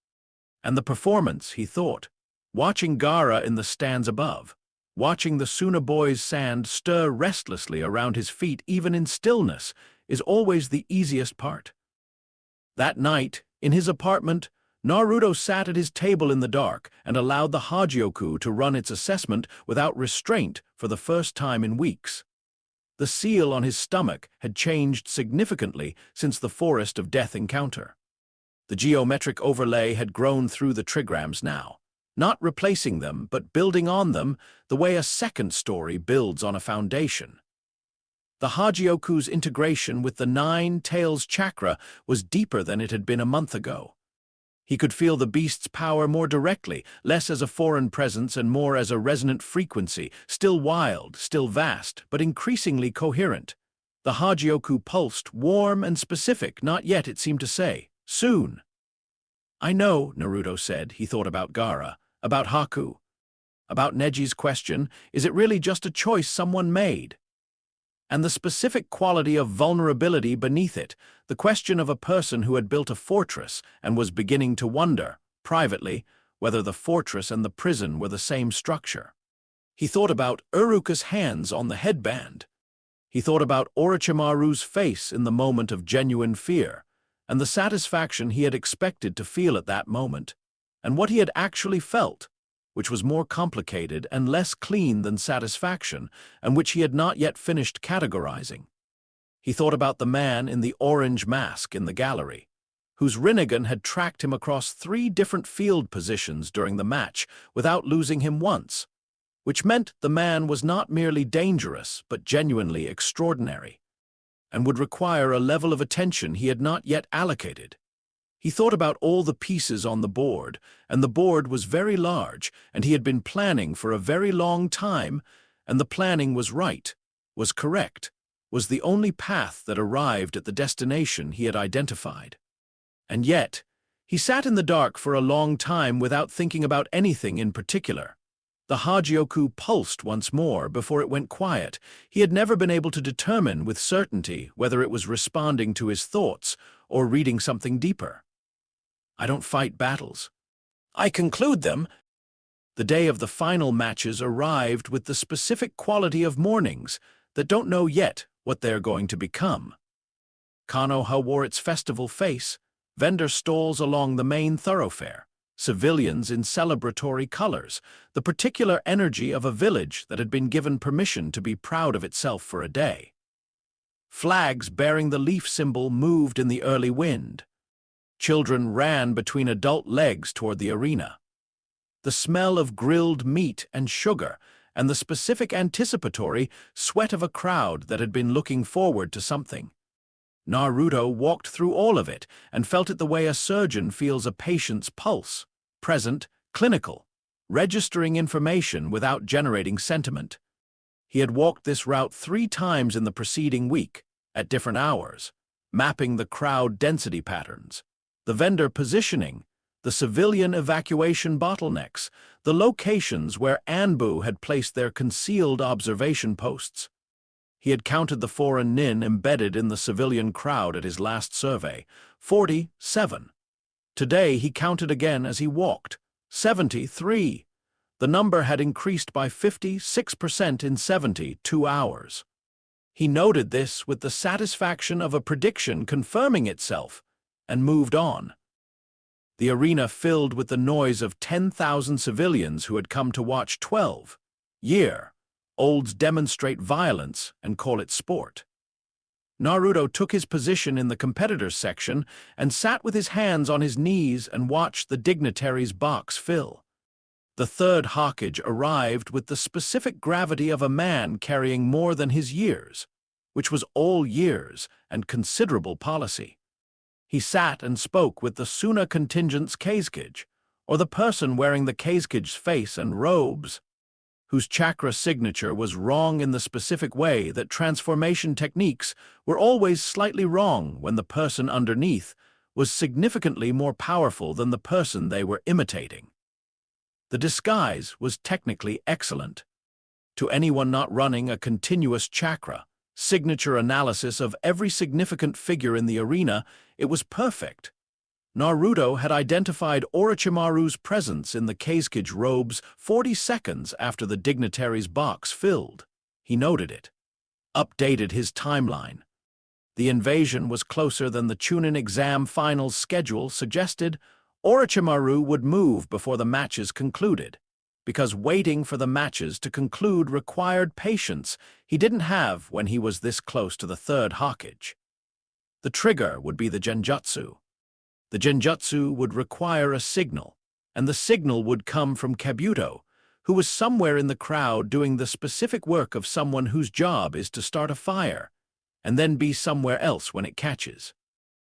And the performance, he thought, watching Gaara in the stands above, watching the Suna boy's sand stir restlessly around his feet even in stillness, is always the easiest part. That night, in his apartment, Naruto sat at his table in the dark and allowed the Hogyoku to run its assessment without restraint for the first time in weeks. The seal on his stomach had changed significantly since the Forest of Death encounter. The geometric overlay had grown through the trigrams now, not replacing them but building on them the way a second story builds on a foundation. The Hogyoku's integration with the 9 Tails chakra was deeper than it had been a month ago. He could feel the beast's power more directly, less as a foreign presence and more as a resonant frequency, still wild, still vast, but increasingly coherent. The Hogyoku pulsed, warm and specific, not yet, it seemed to say. Soon. I know, Naruto said. He thought about Gaara, about Haku, about Neji's question, is it really just a choice someone made? And the specific quality of vulnerability beneath it, the question of a person who had built a fortress and was beginning to wonder, privately, whether the fortress and the prison were the same structure. He thought about Iruka's hands on the headband. He thought about Orochimaru's face in the moment of genuine fear, and the satisfaction he had expected to feel at that moment, and what he had actually felt, which was more complicated and less clean than satisfaction, and which he had not yet finished categorizing. He thought about the man in the orange mask in the gallery, whose Rinnegan had tracked him across 3 different field positions during the match without losing him once, which meant the man was not merely dangerous but genuinely extraordinary, and would require a level of attention he had not yet allocated. He thought about all the pieces on the board, and the board was very large, and he had been planning for a very long time, and the planning was right, was correct, was the only path that arrived at the destination he had identified. And yet, he sat in the dark for a long time without thinking about anything in particular. The Hogyoku pulsed once more before it went quiet. He had never been able to determine with certainty whether it was responding to his thoughts or reading something deeper. I don't fight battles. I conclude them. The day of the final matches arrived with the specific quality of mornings that don't know yet what they're going to become. Konoha wore its festival face, vendor stalls along the main thoroughfare, civilians in celebratory colors, the particular energy of a village that had been given permission to be proud of itself for a day. Flags bearing the leaf symbol moved in the early wind. Children ran between adult legs toward the arena. The smell of grilled meat and sugar, and the specific anticipatory sweat of a crowd that had been looking forward to something. Naruto walked through all of it and felt it the way a surgeon feels a patient's pulse, present, clinical, registering information without generating sentiment. He had walked this route 3 times in the preceding week, at different hours, mapping the crowd density patterns, the vendor positioning, the civilian evacuation bottlenecks, the locations where Anbu had placed their concealed observation posts. He had counted the foreign nin embedded in the civilian crowd at his last survey, 47. Today he counted again as he walked, 73. The number had increased by 56% in 72 hours. He noted this with the satisfaction of a prediction confirming itself, and moved on. The arena filled with the noise of 10,000 civilians who had come to watch 12-year-olds demonstrate violence and call it sport. Naruto took his position in the competitors section and sat with his hands on his knees and watched the dignitaries' box fill. The third Hokage arrived with the specific gravity of a man carrying more than his years, which was all years and considerable policy. He sat and spoke with the Suna contingent's Kazekage, or the person wearing the Kazecage's face and robes, whose chakra signature was wrong in the specific way that transformation techniques were always slightly wrong when the person underneath was significantly more powerful than the person they were imitating. The disguise was technically excellent. To anyone not running a continuous chakra signature analysis of every significant figure in the arena, it was perfect. Naruto had identified Orochimaru's presence in the Kazekage robes 40 seconds after the dignitary's box filled. He noted it. Updated his timeline. The invasion was closer than the Chunin Exam finals schedule suggested. Orochimaru would move before the matches concluded, because waiting for the matches to conclude required patience he didn't have when he was this close to the third Hokage. The trigger would be the genjutsu. The genjutsu would require a signal, and the signal would come from Kabuto, who was somewhere in the crowd doing the specific work of someone whose job is to start a fire, and then be somewhere else when it catches.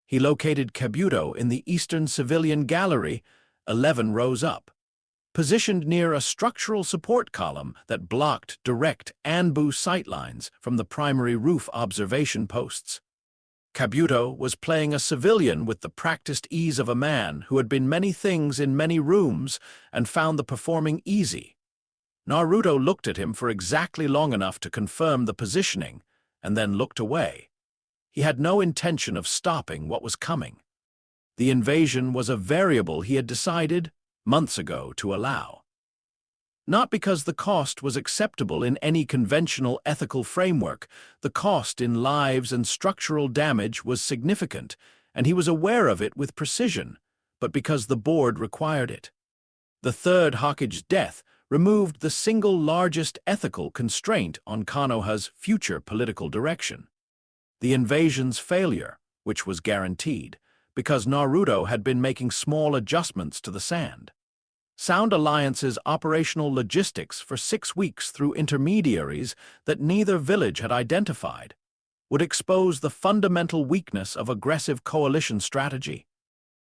He located Kabuto in the Eastern Civilian Gallery, 11 rows up, positioned near a structural support column that blocked direct Anbu sightlines from the primary roof observation posts. Kabuto was playing a civilian with the practiced ease of a man who had been many things in many rooms and found the performing easy. Naruto looked at him for exactly long enough to confirm the positioning, and then looked away. He had no intention of stopping what was coming. The invasion was a variable he had decided months ago to allow. Not because the cost was acceptable in any conventional ethical framework. The cost in lives and structural damage was significant, and he was aware of it with precision, but because the board required it. The third Hokage's death removed the single largest ethical constraint on Konoha's future political direction. The invasion's failure, which was guaranteed, because Naruto had been making small adjustments to the sand. Sound Alliance's operational logistics for 6 weeks through intermediaries that neither village had identified would expose the fundamental weakness of aggressive coalition strategy,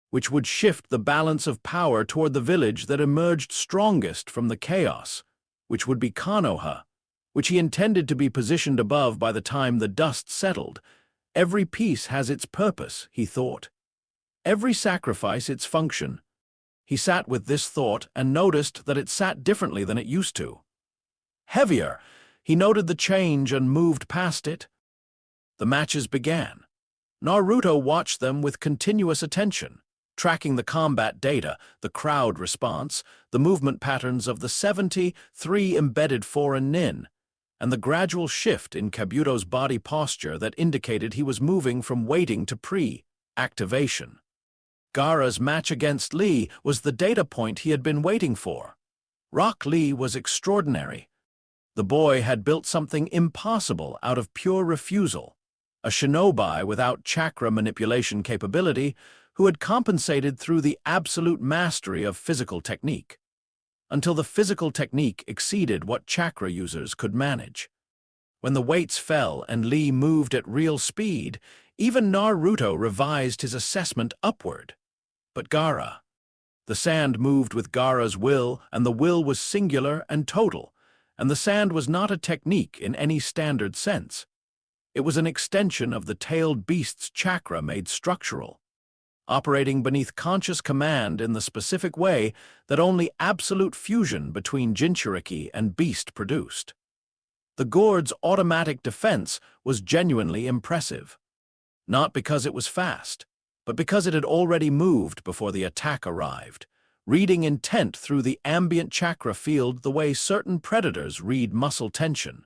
which would shift the balance of power toward the village that emerged strongest from the chaos, which would be Konoha, which he intended to be positioned above by the time the dust settled. Every piece has its purpose, he thought. Every sacrifice its function. He sat with this thought and noticed that it sat differently than it used to. Heavier, he noted the change and moved past it. The matches began. Naruto watched them with continuous attention, tracking the combat data, the crowd response, the movement patterns of the 73 embedded foreign nin, and the gradual shift in Kabuto's body posture that indicated he was moving from waiting to pre-activation. Gaara's match against Lee was the data point he had been waiting for. Rock Lee was extraordinary. The boy had built something impossible out of pure refusal, a shinobi without chakra manipulation capability who had compensated through the absolute mastery of physical technique, until the physical technique exceeded what chakra users could manage. When the weights fell and Lee moved at real speed, even Naruto revised his assessment upward. But Gaara. The sand moved with Gaara's will, and the will was singular and total, and the sand was not a technique in any standard sense. It was an extension of the tailed beast's chakra made structural, operating beneath conscious command in the specific way that only absolute fusion between Jinchuriki and beast produced. The gourd's automatic defense was genuinely impressive, not because it was fast, but because it had already moved before the attack arrived, reading intent through the ambient chakra field the way certain predators read muscle tension.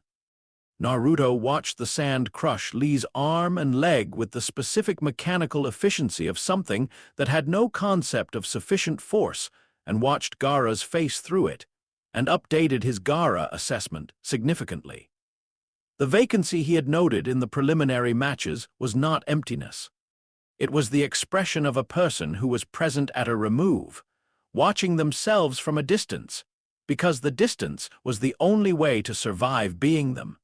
Naruto watched the sand crush Lee's arm and leg with the specific mechanical efficiency of something that had no concept of sufficient force, and watched Gaara's face through it, and updated his Gaara assessment significantly. The vacancy he had noted in the preliminary matches was not emptiness. It was the expression of a person who was present at a remove, watching themselves from a distance, because the distance was the only way to survive being them.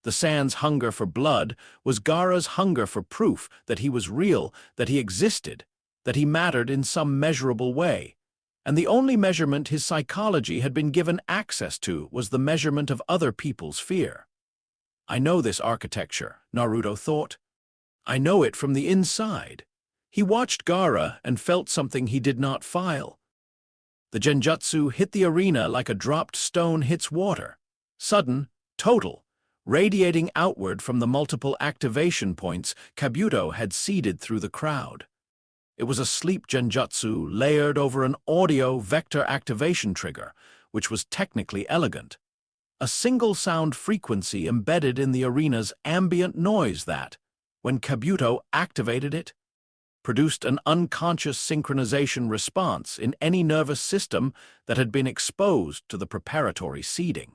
The sand's hunger for blood was Gaara's hunger for proof that he was real, that he existed, that he mattered in some measurable way, and the only measurement his psychology had been given access to was the measurement of other people's fear. I know this architecture, Naruto thought. I know it from the inside. He watched Gaara and felt something he did not feel. The genjutsu hit the arena like a dropped stone hits water, sudden, total, radiating outward from the multiple activation points Kabuto had seeded through the crowd. It was a sleep genjutsu layered over an audio vector activation trigger, which was technically elegant. A single sound frequency embedded in the arena's ambient noise that, when Kabuto activated it, produced an unconscious synchronization response in any nervous system that had been exposed to the preparatory seeding.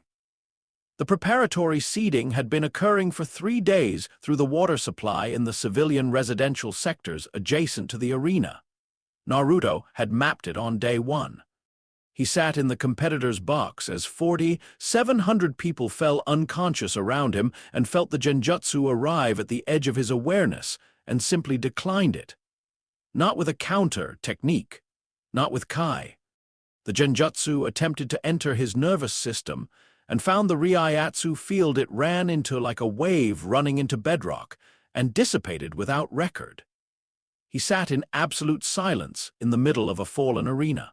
The preparatory seeding had been occurring for 3 days through the water supply in the civilian residential sectors adjacent to the arena. Naruto had mapped it on day 1. He sat in the competitor's box as 700 people fell unconscious around him and felt the genjutsu arrive at the edge of his awareness and simply declined it. Not with a counter technique, not with Kai. The genjutsu attempted to enter his nervous system and found the Reiatsu field it ran into like a wave running into bedrock and dissipated without record. He sat in absolute silence in the middle of a fallen arena.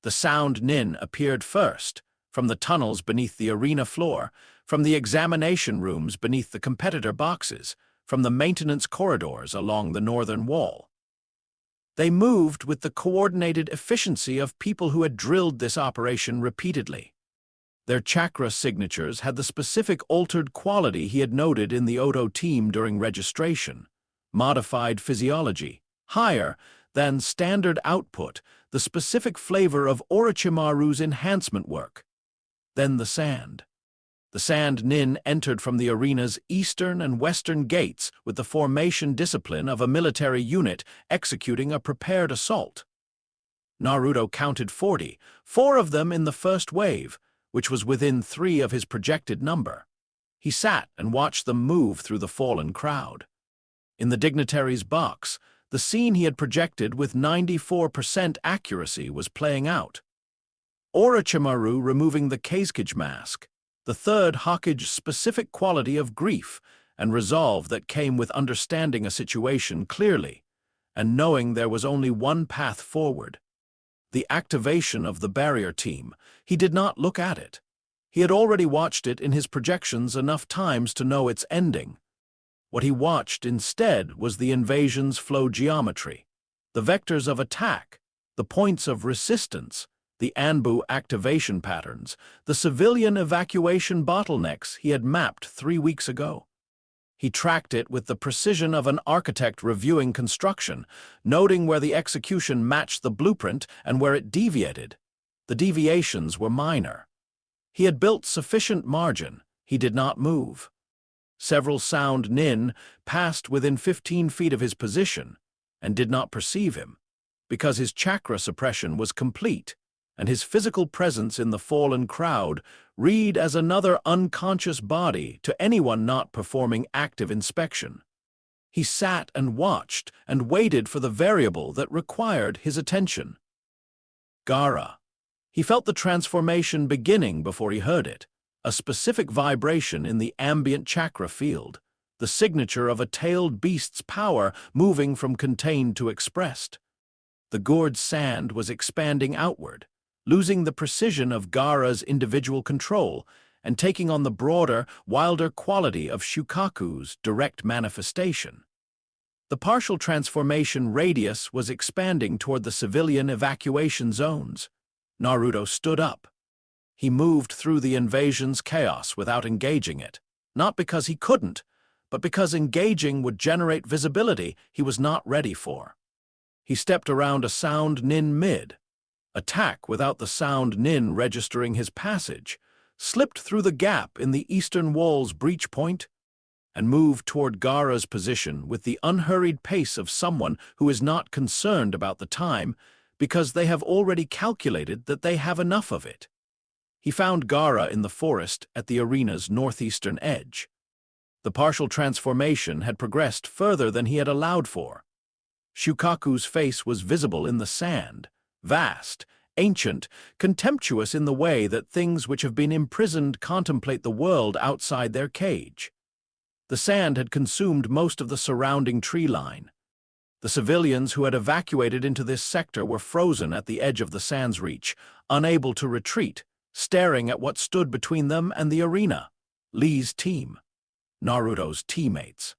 The sound nin appeared first, from the tunnels beneath the arena floor, from the examination rooms beneath the competitor boxes, from the maintenance corridors along the northern wall. They moved with the coordinated efficiency of people who had drilled this operation repeatedly. Their chakra signatures had the specific altered quality he had noted in the Oto team during registration, modified physiology, higher than standard output, the specific flavor of Orochimaru's enhancement work. Then the sand. The sand nin entered from the arena's eastern and western gates with the formation discipline of a military unit executing a prepared assault. Naruto counted 40, 4 of them in the first wave, which was within 3 of his projected number. He sat and watched them move through the fallen crowd. In the dignitary's box, the scene he had projected with 94% accuracy was playing out. Orochimaru removing the Kazekage mask, the third Hokage's specific quality of grief and resolve that came with understanding a situation clearly and knowing there was only one path forward. the activation of the barrier team, he did not look at it. He had already watched it in his projections enough times to know its ending. What he watched instead was the invasion's flow geometry, the vectors of attack, the points of resistance, the Anbu activation patterns, the civilian evacuation bottlenecks he had mapped 3 weeks ago. He tracked it with the precision of an architect reviewing construction, noting where the execution matched the blueprint and where it deviated. The deviations were minor. He had built sufficient margin. He did not move. Several sound nin passed within 15 feet of his position and did not perceive him, because his chakra suppression was complete, and his physical presence in the fallen crowd read as another unconscious body to anyone not performing active inspection. He sat and watched and waited for the variable that required his attention. Gaara. He felt the transformation beginning before he heard it, a specific vibration in the ambient chakra field, the signature of a tailed beast's power moving from contained to expressed. The gourd sand was expanding outward, losing the precision of Gaara's individual control and taking on the broader, wilder quality of Shukaku's direct manifestation. The partial transformation radius was expanding toward the civilian evacuation zones. Naruto stood up. He moved through the invasion's chaos without engaging it, not because he couldn't, but because engaging would generate visibility he was not ready for. He stepped around a sound nin mid, attack without the sound nin registering his passage, slipped through the gap in the eastern wall's breach point, and moved toward Gaara's position with the unhurried pace of someone who is not concerned about the time because they have already calculated that they have enough of it. He found Gaara in the forest at the arena's northeastern edge. The partial transformation had progressed further than he had allowed for. Shukaku's face was visible in the sand, vast, ancient, contemptuous in the way that things which have been imprisoned contemplate the world outside their cage. The sand had consumed most of the surrounding tree line. The civilians who had evacuated into this sector were frozen at the edge of the sand's reach, unable to retreat, staring at what stood between them and the arena, Lee's team, Naruto's teammates.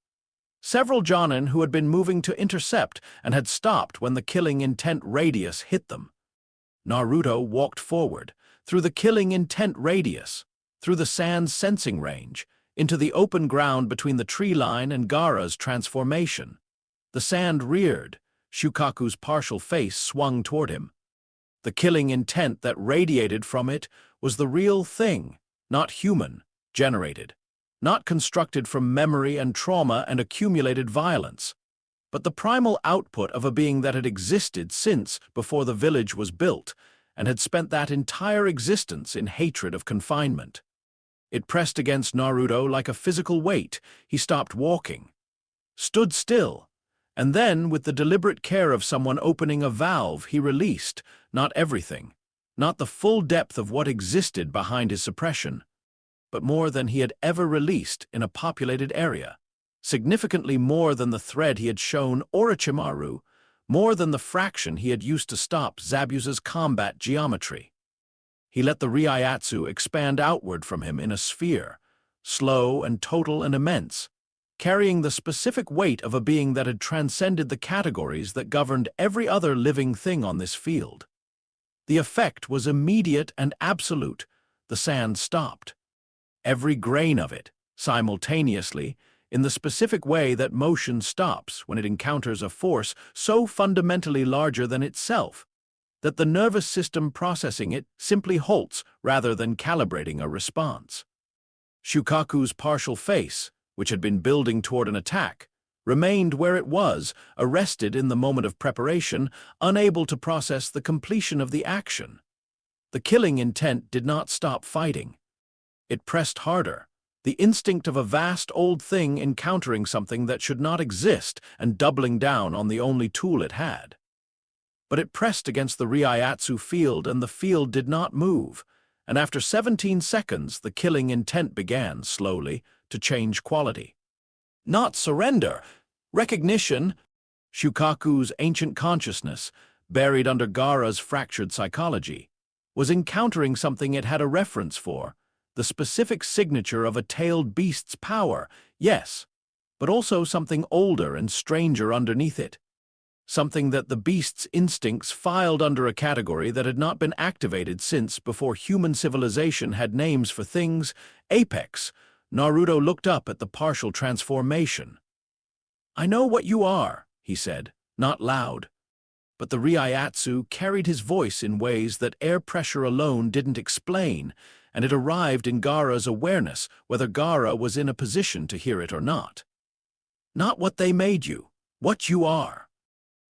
Several Jonin who had been moving to intercept and had stopped when the killing intent radius hit them. Naruto walked forward, through the killing intent radius, through the sand's sensing range, into the open ground between the tree line and Gaara's transformation. The sand reared. Shukaku's partial face swung toward him. The killing intent that radiated from it was the real thing, not human, generated, not constructed from memory and trauma and accumulated violence, but the primal output of a being that had existed since before the village was built and had spent that entire existence in hatred of confinement. It pressed against Naruto like a physical weight. He stopped walking, stood still, and then, with the deliberate care of someone opening a valve, he released, not everything, not the full depth of what existed behind his suppression, but more than he had ever released in a populated area, significantly more than the thread he had shown Orochimaru, more than the fraction he had used to stop Zabuza's combat geometry. He let the Reiatsu expand outward from him in a sphere, slow and total and immense, carrying the specific weight of a being that had transcended the categories that governed every other living thing on this field. The effect was immediate and absolute. The sand stopped. Every grain of it, simultaneously, in the specific way that motion stops when it encounters a force so fundamentally larger than itself, that the nervous system processing it simply halts rather than calibrating a response. Shukaku's partial face, which had been building toward an attack, remained where it was, arrested in the moment of preparation, unable to process the completion of the action. The killing intent did not stop fighting. It pressed harder, the instinct of a vast old thing encountering something that should not exist and doubling down on the only tool it had. But it pressed against the Reiatsu field, and the field did not move, and after 17 seconds the killing intent began, slowly, to change quality. Not surrender, recognition. Shukaku's ancient consciousness, buried under Gaara's fractured psychology, was encountering something it had a reference for, the specific signature of a tailed beast's power, yes, but also something older and stranger underneath it. Something that the beast's instincts filed under a category that had not been activated since before human civilization had names for things. Apex. Naruto looked up at the partial transformation. "I know what you are," he said, not loud. But the Reiatsu carried his voice in ways that air pressure alone didn't explain, and it arrived in Gaara's awareness whether Gaara was in a position to hear it or not. "Not what they made you, what you are.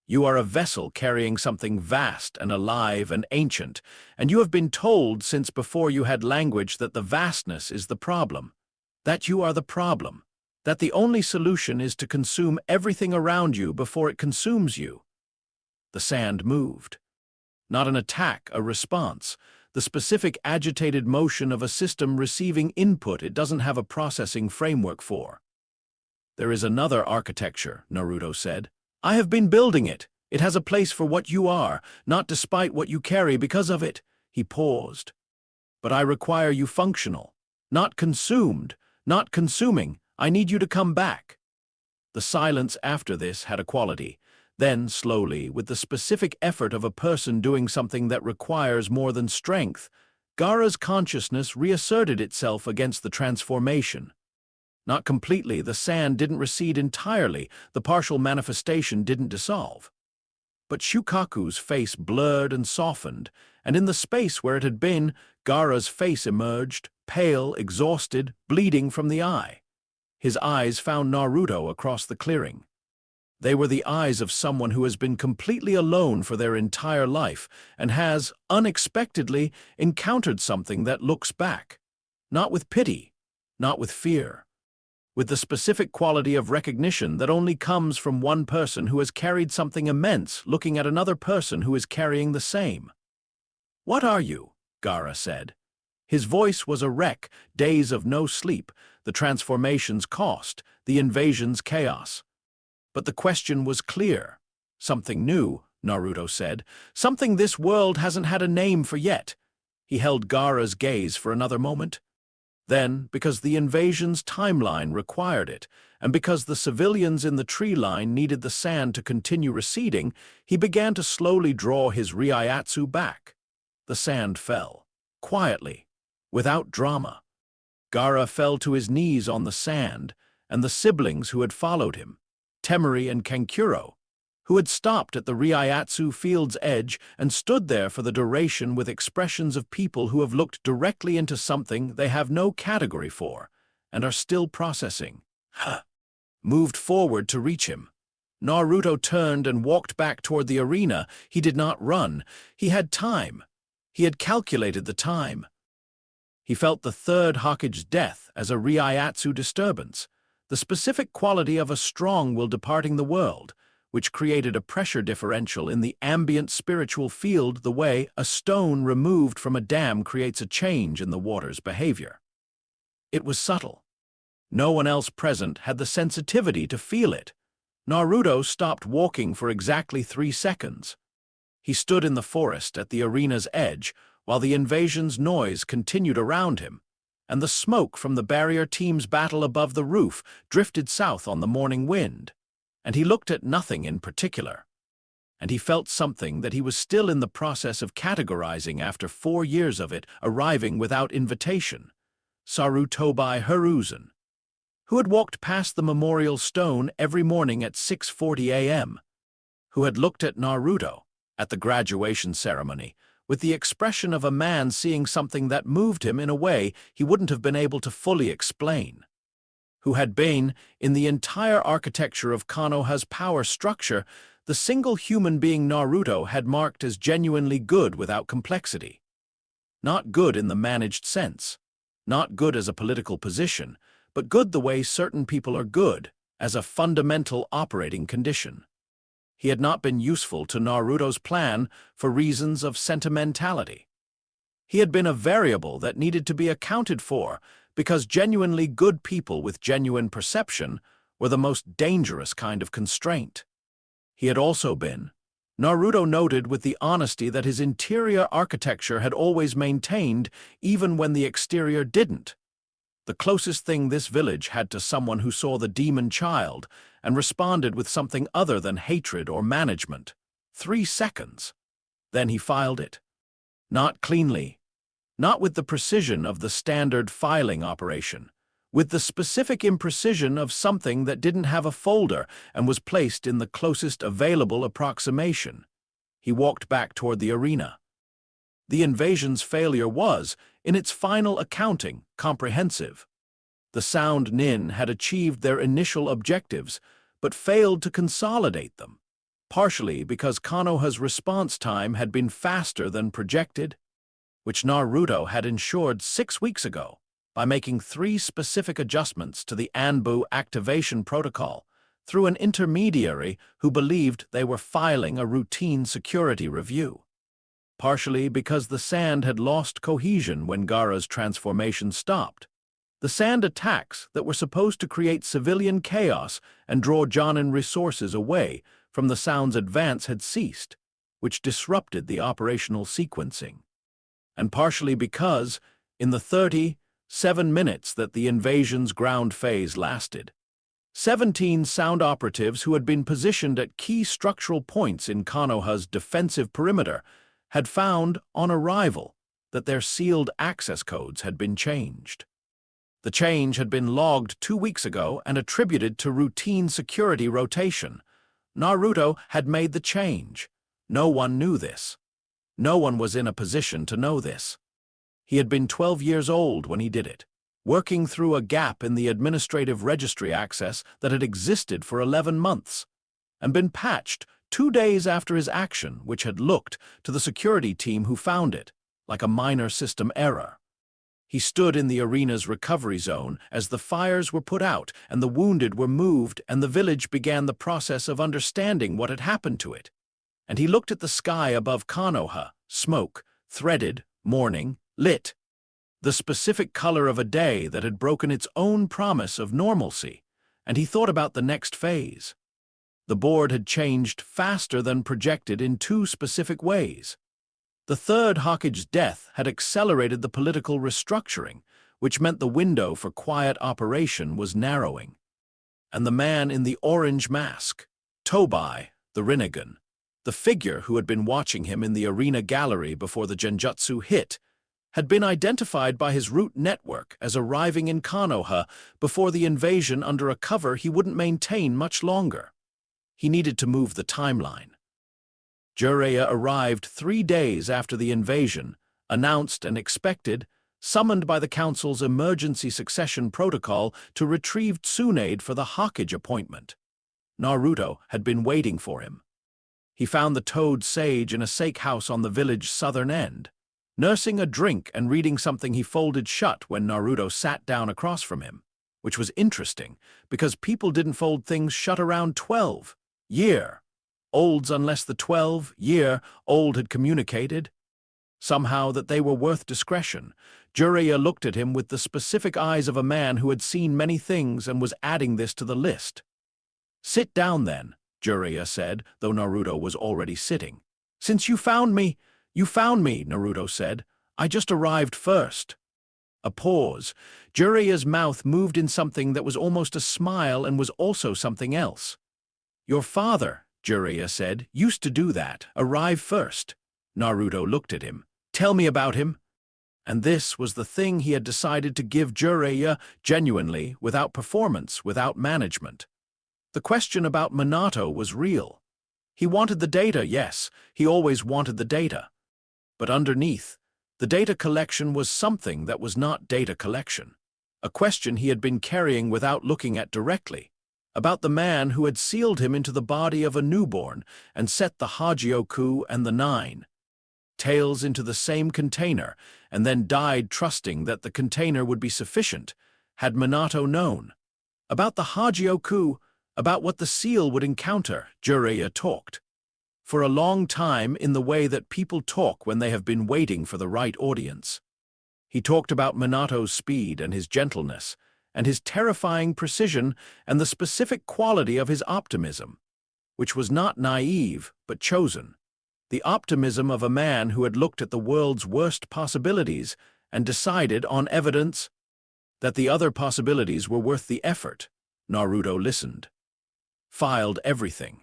You are a vessel carrying something vast and alive and ancient, and you have been told since before you had language that the vastness is the problem, that you are the problem, that the only solution is to consume everything around you before it consumes you." The sand moved. Not an attack, a response, the specific agitated motion of a system receiving input it doesn't have a processing framework for. "There is another architecture," Naruto said. "I have been building it. It has a place for what you are, not despite what you carry because of it." He paused. "But I require you functional, not consumed, not consuming. I need you to come back." The silence after this had a quality. Then, slowly, with the specific effort of a person doing something that requires more than strength, Gaara's consciousness reasserted itself against the transformation. Not completely, the sand didn't recede entirely, the partial manifestation didn't dissolve. But Shukaku's face blurred and softened, and in the space where it had been, Gaara's face emerged, pale, exhausted, bleeding from the eye. His eyes found Naruto across the clearing. They were the eyes of someone who has been completely alone for their entire life and has, unexpectedly, encountered something that looks back. Not with pity, not with fear, with the specific quality of recognition that only comes from one person who has carried something immense looking at another person who is carrying the same. "What are you?" Gaara said. His voice was a wreck, days of no sleep, the transformation's cost, the invasion's chaos. But the question was clear. "Something new," Naruto said. "Something this world hasn't had a name for yet." He held Gaara's gaze for another moment. Then, because the invasion's timeline required it, and because the civilians in the tree line needed the sand to continue receding, he began to slowly draw his Reiatsu back. The sand fell, quietly, without drama. Gaara fell to his knees on the sand, and the siblings who had followed him, Temari and Kankuro, who had stopped at the Reiatsu field's edge and stood there for the duration with expressions of people who have looked directly into something they have no category for and are still processing, moved forward to reach him. Naruto turned and walked back toward the arena. He did not run. He had time. He had calculated the time. He felt the third Hokage's death as a Reiatsu disturbance, the specific quality of a strong will departing the world, which created a pressure differential in the ambient spiritual field the way a stone removed from a dam creates a change in the water's behavior. It was subtle. No one else present had the sensitivity to feel it. Naruto stopped walking for exactly 3 seconds. He stood in the forest at the arena's edge while the invasion's noise continued around him, and the smoke from the barrier team's battle above the roof drifted south on the morning wind, and he looked at nothing in particular. And he felt something that he was still in the process of categorizing after 4 years of it arriving without invitation. Sarutobi Hiruzen, who had walked past the memorial stone every morning at 6:40 a.m., who had looked at Naruto at the graduation ceremony with the expression of a man seeing something that moved him in a way he wouldn't have been able to fully explain, who had been, in the entire architecture of Konoha's power structure, the single human being Naruto had marked as genuinely good without complexity. Not good in the managed sense, not good as a political position, but good the way certain people are good, as a fundamental operating condition. He had not been useful to Naruto's plan for reasons of sentimentality. He had been a variable that needed to be accounted for because genuinely good people with genuine perception were the most dangerous kind of constraint. He had also been, Naruto noted with the honesty that his interior architecture had always maintained, even when the exterior didn't. The closest thing this village had to someone who saw the demon child and responded with something other than hatred or management. 3 seconds. Then he filed it. Not cleanly. Not with the precision of the standard filing operation. With the specific imprecision of something that didn't have a folder and was placed in the closest available approximation. He walked back toward the arena. The invasion's failure was, in its final accounting, comprehensive. The Sound Nin had achieved their initial objectives, but failed to consolidate them, partially because Konoha's response time had been faster than projected, which Naruto had ensured 6 weeks ago by making 3 specific adjustments to the Anbu activation protocol through an intermediary who believed they were filing a routine security review. Partially because the sand had lost cohesion when Gaara's transformation stopped. The sand attacks that were supposed to create civilian chaos and draw Jonin resources away from the Sound's advance had ceased, which disrupted the operational sequencing. And partially because, in the 37 minutes that the invasion's ground phase lasted, 17 Sound operatives who had been positioned at key structural points in Konoha's defensive perimeter had found, on arrival, that their sealed access codes had been changed. The change had been logged 2 weeks ago and attributed to routine security rotation. Naruto had made the change. No one knew this. No one was in a position to know this. He had been 12 years old when he did it, working through a gap in the administrative registry access that had existed for 11 months, and been patched 2 days after his action, which had looked, to the security team who found it, like a minor system error. He stood in the arena's recovery zone as the fires were put out and the wounded were moved and the village began the process of understanding what had happened to it. And he looked at the sky above Konoha, smoke, threaded, morning, lit. The specific color of a day that had broken its own promise of normalcy, and he thought about the next phase. The board had changed faster than projected in 2 specific ways. The third Hokage's death had accelerated the political restructuring, which meant the window for quiet operation was narrowing. And the man in the orange mask, Tobai, the Rinnegan, the figure who had been watching him in the arena gallery before the genjutsu hit, had been identified by his root network as arriving in Konoha before the invasion under a cover he wouldn't maintain much longer. He needed to move the timeline. Jiraiya arrived 3 days after the invasion, announced and expected, summoned by the Council's emergency succession protocol to retrieve Tsunade for the Hokage appointment. Naruto had been waiting for him. He found the Toad Sage in a sake house on the village's southern end, nursing a drink and reading something he folded shut when Naruto sat down across from him, which was interesting because people didn't fold things shut around 12-year olds unless the 12-year-old had communicated somehow that they were worth discretion. Jiraiya looked at him with the specific eyes of a man who had seen many things and was adding this to the list. "Sit down then," Jiraiya said, though Naruto was already sitting. "Since you found me, Naruto said. "I just arrived first." A pause. Jiraiya's mouth moved in something that was almost a smile and was also something else. "Your father," Jiraiya said, "used to do that, arrive first." Naruto looked at him. "Tell me about him." And this was the thing he had decided to give Jiraiya genuinely, without performance, without management. The question about Minato was real. He wanted the data, yes, he always wanted the data. But underneath, the data collection was something that was not data collection. A question he had been carrying without looking at directly, about the man who had sealed him into the body of a newborn and set the Hogyoku and the 9 tails into the same container and then died trusting that the container would be sufficient, had Minato known. About the Hogyoku, about what the seal would encounter, Jiraiya talked. For a long time in the way that people talk when they have been waiting for the right audience. He talked about Minato's speed and his gentleness, and his terrifying precision and the specific quality of his optimism. which was not naive, but chosen. The optimism of a man who had looked at the world's worst possibilities and decided on evidence that the other possibilities were worth the effort. Naruto listened, filed everything,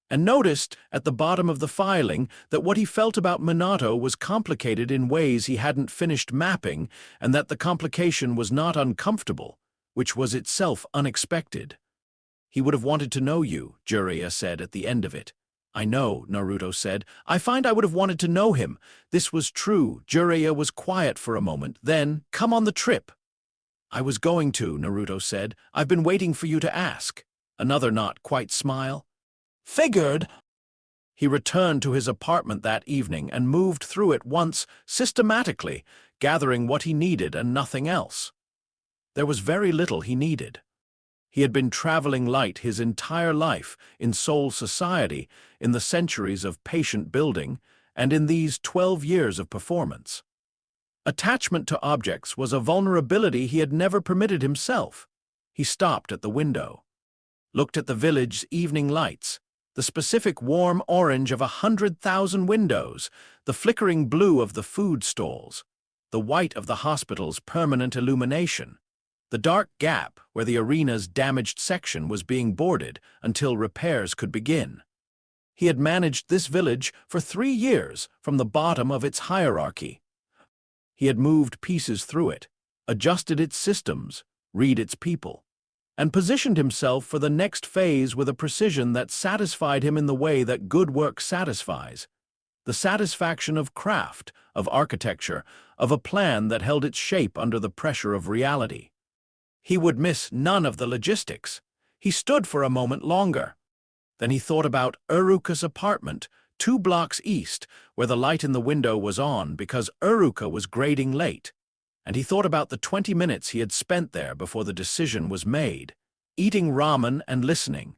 and noticed at the bottom of the filing that what he felt about Minato was complicated in ways he hadn't finished mapping, and that the complication was not uncomfortable, which was itself unexpected. He would have wanted to know you, Jiraiya said at the end of it. I know, Naruto said. I find I would have wanted to know him. This was true. Jiraiya was quiet for a moment. Then, come on the trip. I was going to, Naruto said. I've been waiting for you to ask. Another not quite smile. Figured. He returned to his apartment that evening and moved through it once, systematically, gathering what he needed and nothing else. There was very little he needed. He had been traveling light his entire life, in soul society, in the centuries of patient building, and in these 12 years of performance. Attachment to objects was a vulnerability he had never permitted himself. He stopped at the window, looked at the village's evening lights, the specific warm orange of 100,000 windows, the flickering blue of the food stalls, the white of the hospital's permanent illumination, the dark gap where the arena's damaged section was being boarded until repairs could begin. He had managed this village for 3 years from the bottom of its hierarchy. He had moved pieces through it, adjusted its systems, read its people, and positioned himself for the next phase with a precision that satisfied him in the way that good work satisfies. The satisfaction of craft, of architecture, of a plan that held its shape under the pressure of reality. He would miss none of the logistics. He stood for a moment longer. Then he thought about Iruka's apartment, 2 blocks east, where the light in the window was on because Iruka was grading late. And he thought about the 20 minutes he had spent there before the decision was made, eating ramen and listening.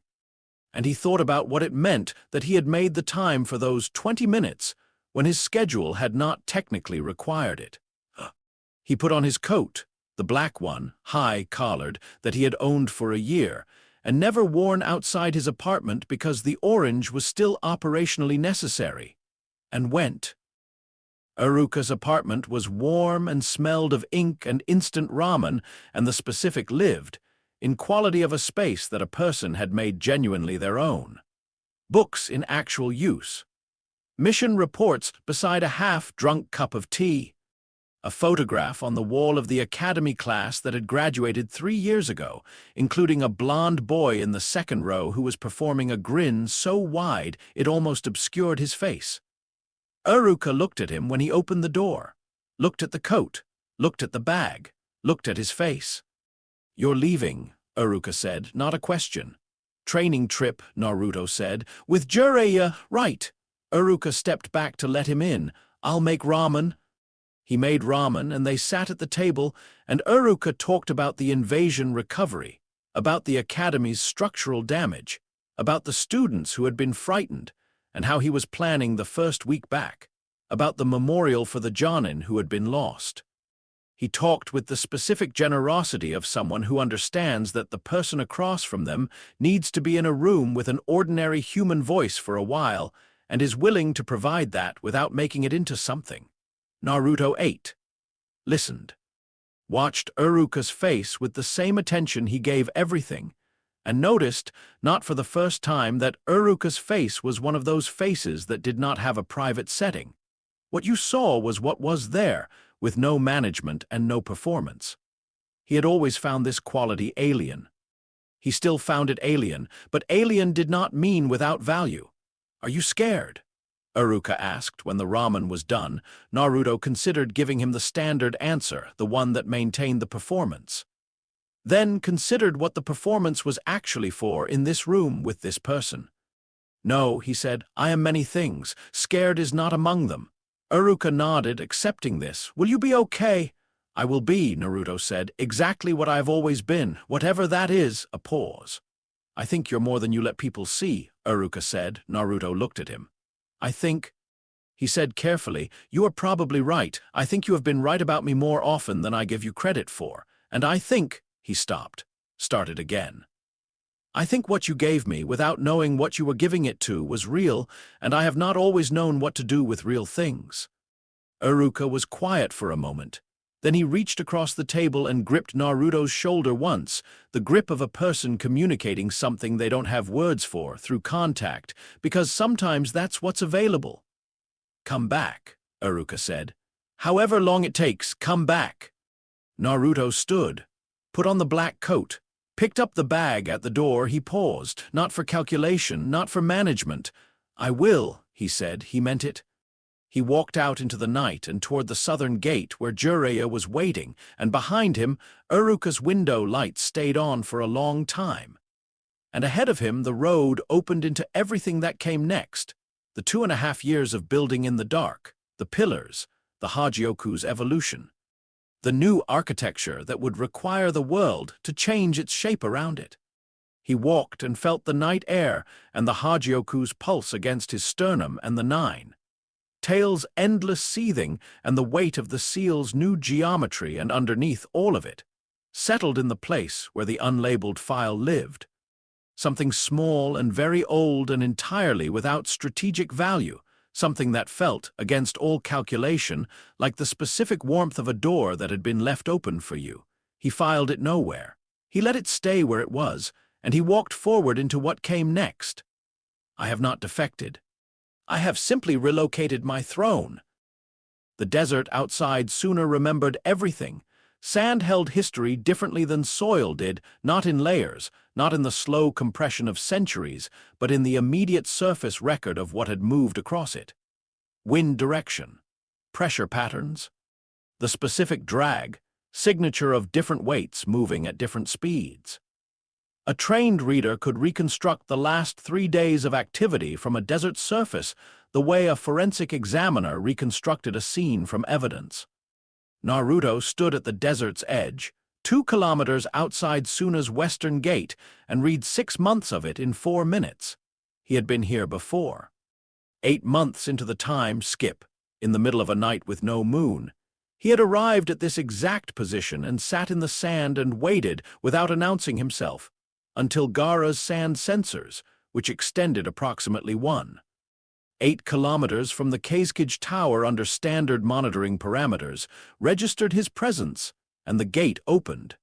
And he thought about what it meant that he had made the time for those 20 minutes when his schedule had not technically required it. He put on his coat, the black one, high-collared, that he had owned for a year, and never worn outside his apartment because the orange was still operationally necessary, and went. Iruka's apartment was warm and smelled of ink and instant ramen, and the specific lived, in quality of a space that a person had made genuinely their own. Books in actual use. Mission reports beside a half-drunk cup of tea. A photograph on the wall of the academy class that had graduated 3 years ago, including a blond boy in the second row who was performing a grin so wide it almost obscured his face. Iruka looked at him when he opened the door, looked at the coat, looked at the bag, looked at his face. You're leaving, Iruka said, not a question. Training trip, Naruto said. With Jiraiya, right. Iruka stepped back to let him in. I'll make ramen. He made ramen, and they sat at the table, and Iruka talked about the invasion recovery, about the academy's structural damage, about the students who had been frightened, and how he was planning the first week back, about the memorial for the Jonin who had been lost. He talked with the specific generosity of someone who understands that the person across from them needs to be in a room with an ordinary human voice for a while, and is willing to provide that without making it into something. Naruto ate, listened, watched Iruka's face with the same attention he gave everything, and noticed, not for the first time, that Iruka's face was one of those faces that did not have a private setting. What you saw was what was there, with no management and no performance. He had always found this quality alien. He still found it alien, but alien did not mean without value. Are you scared? Iruka asked when the ramen was done. Naruto considered giving him the standard answer, the one that maintained the performance. Then considered what the performance was actually for in this room with this person. No, he said, I am many things. Scared is not among them. Iruka nodded, accepting this. Will you be okay? I will be, Naruto said, exactly what I have always been, whatever that is. A pause. I think you're more than you let people see, Iruka said. Naruto looked at him. I think, he said carefully, you are probably right. I think you have been right about me more often than I give you credit for. And I think, he stopped, started again. I think what you gave me, without knowing what you were giving it to, was real, and I have not always known what to do with real things." Iruka was quiet for a moment. Then he reached across the table and gripped Naruto's shoulder once, the grip of a person communicating something they don't have words for, through contact, because sometimes that's what's available. "Come back," Iruka said. "However long it takes, come back." Naruto stood, put on the black coat, picked up the bag at the door. He paused, not for calculation, not for management. "I will," he said. He meant it. He walked out into the night and toward the southern gate where Jiraiya was waiting, and behind him, Iruka's window light stayed on for a long time. And ahead of him, the road opened into everything that came next. The 2.5 years of building in the dark, the pillars, the Hogyoku's evolution. The new architecture that would require the world to change its shape around it. He walked and felt the night air and the Hogyoku's pulse against his sternum and the nine tails' endless seething and the weight of the seal's new geometry, and underneath all of it, settled in the place where the unlabeled file lived. Something small and very old and entirely without strategic value, something that felt, against all calculation, like the specific warmth of a door that had been left open for you. He filed it nowhere. He let it stay where it was, and he walked forward into what came next. "I have not defected. I have simply relocated my throne." The desert outside sooner remembered everything. Sand held history differently than soil did, not in layers, not in the slow compression of centuries, but in the immediate surface record of what had moved across it. Wind direction, pressure patterns, the specific drag, signature of different weights moving at different speeds. A trained reader could reconstruct the last 3 days of activity from a desert surface the way a forensic examiner reconstructed a scene from evidence. Naruto stood at the desert's edge, 2 kilometers outside Suna's western gate, and read 6 months of it in 4 minutes. He had been here before. 8 months into the time skip, in the middle of a night with no moon, he had arrived at this exact position and sat in the sand and waited without announcing himself, until Gaara's sand sensors, which extended approximately 8 kilometers from the Kazekage Tower under standard monitoring parameters, registered his presence, and the gate opened.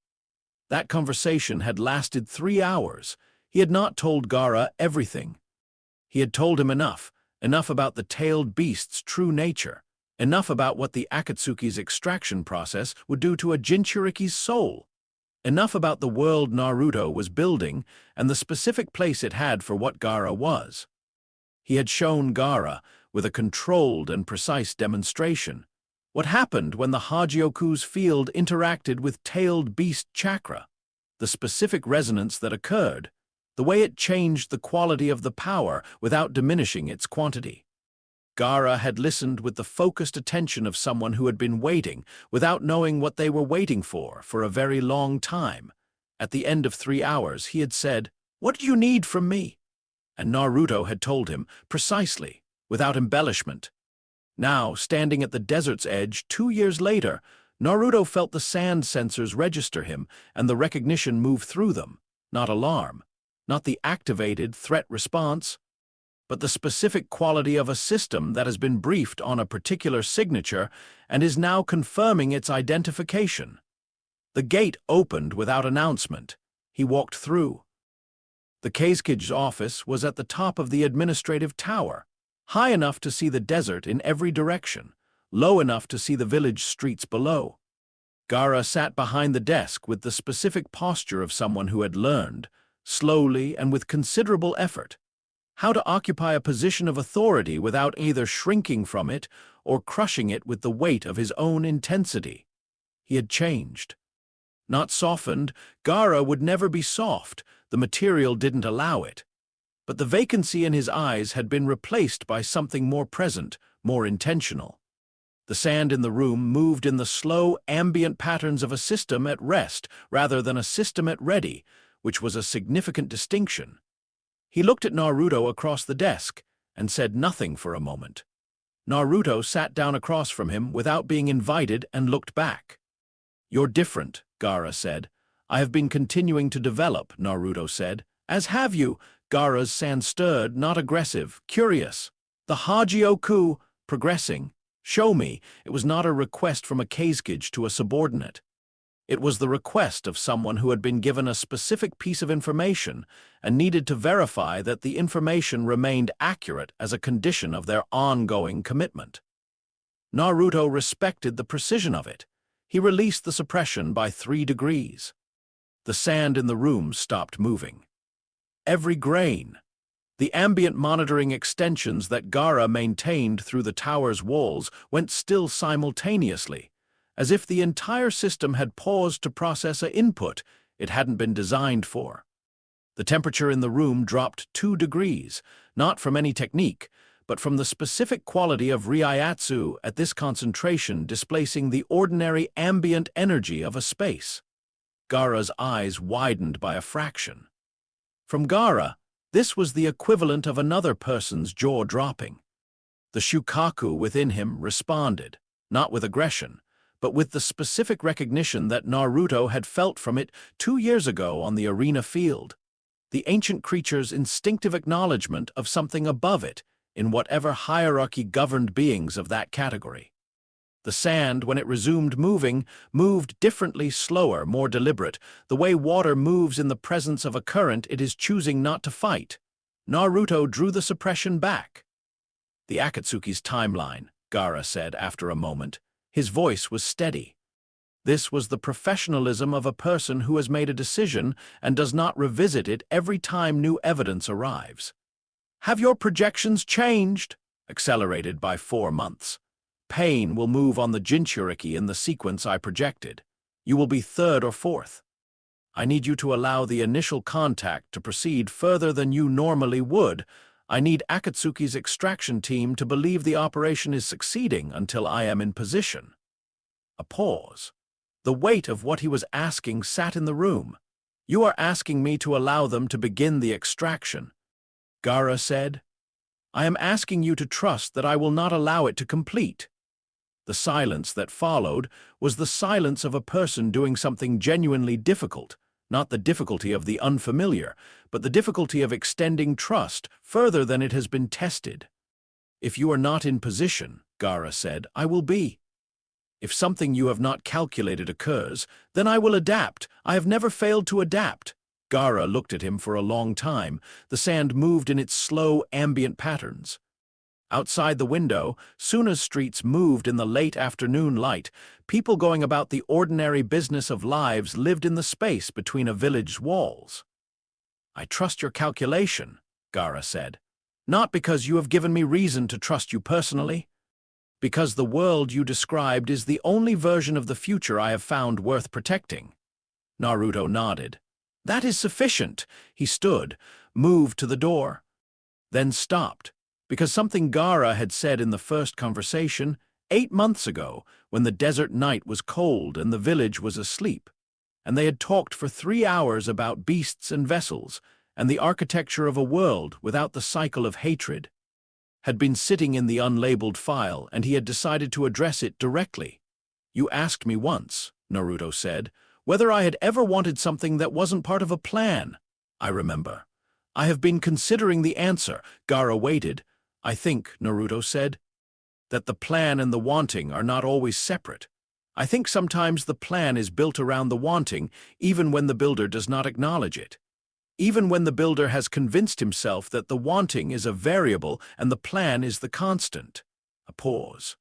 That conversation had lasted 3 hours. He had not told Gaara everything. He had told him enough about the tailed beast's true nature, enough about what the Akatsuki's extraction process would do to a Jinchuriki's soul. Enough about the world Naruto was building and the specific place it had for what Gaara was. He had shown Gaara, with a controlled and precise demonstration, what happened when the Hogyoku's field interacted with tailed beast chakra, the specific resonance that occurred, the way it changed the quality of the power without diminishing its quantity. Gaara had listened with the focused attention of someone who had been waiting, without knowing what they were waiting for a very long time. At the end of 3 hours, he had said, "What do you need from me?" And Naruto had told him, precisely, without embellishment. Now, standing at the desert's edge 2 years later, Naruto felt the sand sensors register him and the recognition move through them, not alarm, not the activated threat response, but the specific quality of a system that has been briefed on a particular signature and is now confirming its identification. The gate opened without announcement. He walked through. The Kazekage's office was at the top of the administrative tower, high enough to see the desert in every direction, low enough to see the village streets below. Gaara sat behind the desk with the specific posture of someone who had learned, slowly and with considerable effort, how to occupy a position of authority without either shrinking from it or crushing it with the weight of his own intensity. He had changed. Not softened. Gaara would never be soft. The material didn't allow it. But the vacancy in his eyes had been replaced by something more present, more intentional. The sand in the room moved in the slow, ambient patterns of a system at rest rather than a system at ready, which was a significant distinction. He looked at Naruto across the desk and said nothing for a moment. Naruto sat down across from him without being invited and looked back. "You're different," Gaara said. "I have been continuing to develop," Naruto said, As have you. Gaara's sand stirred, not aggressive, curious. The Hogyoku, progressing. Show me. It was not a request from a Kazekage to a subordinate. It was the request of someone who had been given a specific piece of information and needed to verify that the information remained accurate as a condition of their ongoing commitment. Naruto respected the precision of it. He released the suppression by 3 degrees. The sand in the room stopped moving. Every grain. The ambient monitoring extensions that Gaara maintained through the tower's walls went still simultaneously, as if the entire system had paused to process an input it hadn't been designed for. The temperature in the room dropped 2 degrees, not from any technique, but from the specific quality of Reiatsu at this concentration displacing the ordinary ambient energy of a space. Gaara's eyes widened by a fraction. From Gaara, this was the equivalent of another person's jaw dropping. The Shukaku within him responded, not with aggression, but with the specific recognition that Naruto had felt from it 2 years ago on the arena field. The ancient creature's instinctive acknowledgement of something above it in whatever hierarchy governed beings of that category. The sand, when it resumed moving, moved differently, slower, more deliberate, the way water moves in the presence of a current it is choosing not to fight. Naruto drew the suppression back. The Akatsuki's timeline, Gaara said after a moment. His voice was steady. This was the professionalism of a person who has made a decision and does not revisit it every time new evidence arrives. Have your projections changed? Accelerated by 4 months. Pain will move on the Jinchuriki in the sequence I projected. You will be 3rd or 4th. I need you to allow the initial contact to proceed further than you normally would. I need Akatsuki's extraction team to believe the operation is succeeding until I am in position. A pause. The weight of what he was asking sat in the room. You are asking me to allow them to begin the extraction. Gaara said, I am asking you to trust that I will not allow it to complete. The silence that followed was the silence of a person doing something genuinely difficult, not the difficulty of the unfamiliar, but the difficulty of extending trust further than it has been tested. If you are not in position, Gaara said, I will be. If something you have not calculated occurs, then I will adapt. I have never failed to adapt. Gaara looked at him for a long time. The sand moved in its slow, ambient patterns. Outside the window, Suna's streets moved in the late afternoon light. People going about the ordinary business of lives lived in the space between a village's walls. I trust your calculation, Gaara said. Not because you have given me reason to trust you personally. Because the world you described is the only version of the future I have found worth protecting. Naruto nodded. That is sufficient. He stood, moved to the door, then stopped. Because something Gaara had said in the first conversation, 8 months ago, when the desert night was cold and the village was asleep, and they had talked for 3 hours about beasts and vessels, and the architecture of a world without the cycle of hatred, had been sitting in the unlabeled file, and he had decided to address it directly. You asked me once, Naruto said, whether I had ever wanted something that wasn't part of a plan. I remember. I have been considering the answer. Gaara waited. I think, Naruto said, that the plan and the wanting are not always separate. I think sometimes the plan is built around the wanting, even when the builder does not acknowledge it. Even when the builder has convinced himself that the wanting is a variable and the plan is the constant. A pause.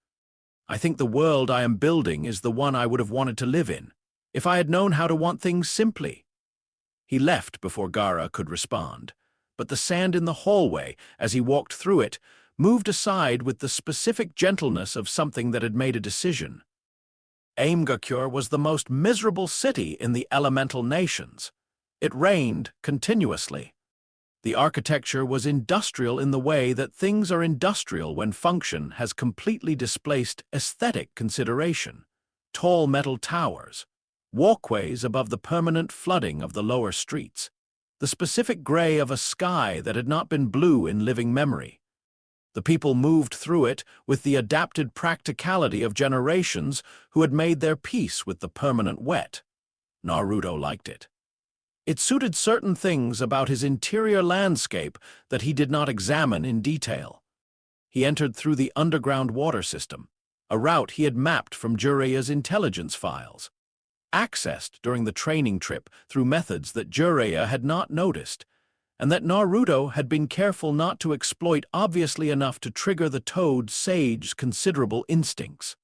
I think the world I am building is the one I would have wanted to live in, if I had known how to want things simply. He left before Gaara could respond. But the sand in the hallway, as he walked through it, moved aside with the specific gentleness of something that had made a decision. Aimgakure was the most miserable city in the elemental nations. It rained continuously. The architecture was industrial in the way that things are industrial when function has completely displaced aesthetic consideration. Tall metal towers, walkways above the permanent flooding of the lower streets, the specific gray of a sky that had not been blue in living memory. The people moved through it with the adapted practicality of generations who had made their peace with the permanent wet. Naruto liked it. It suited certain things about his interior landscape that he did not examine in detail. He entered through the underground water system, a route he had mapped from Jiraiya's intelligence files, accessed during the training trip through methods that Jiraiya had not noticed, and that Naruto had been careful not to exploit obviously enough to trigger the Toad Sage's considerable instincts.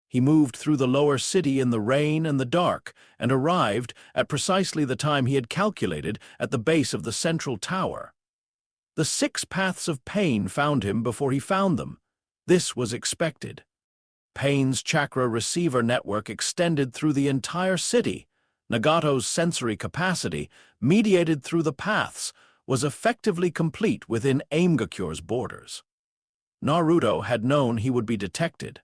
He moved through the lower city in the rain and the dark, and arrived, at precisely the time he had calculated, at the base of the central tower. The 6 paths of pain found him before he found them. This was expected. Pain's chakra receiver network extended through the entire city. Nagato's sensory capacity, mediated through the paths, was effectively complete within Aimgakure's borders. Naruto had known he would be detected.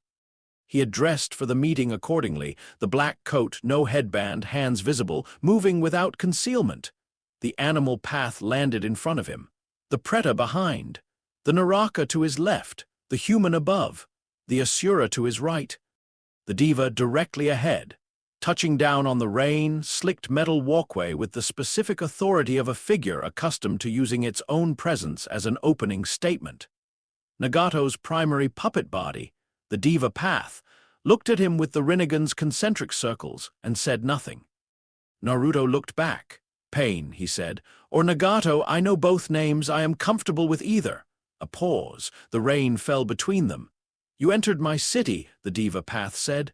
He had dressed for the meeting accordingly, the black coat, no headband, hands visible, moving without concealment. The animal path landed in front of him, the Preta behind, the Naraka to his left, the human above, the Asura to his right, the Diva directly ahead, touching down on the rain-slicked metal walkway with the specific authority of a figure accustomed to using its own presence as an opening statement. Nagato's primary puppet body, the Diva path, looked at him with the Rinnegan's concentric circles and said nothing. Naruto looked back. "Pain," he said, "or Nagato, I know both names, I am comfortable with either." A pause. The rain fell between them. "You entered my city," the Diva path said.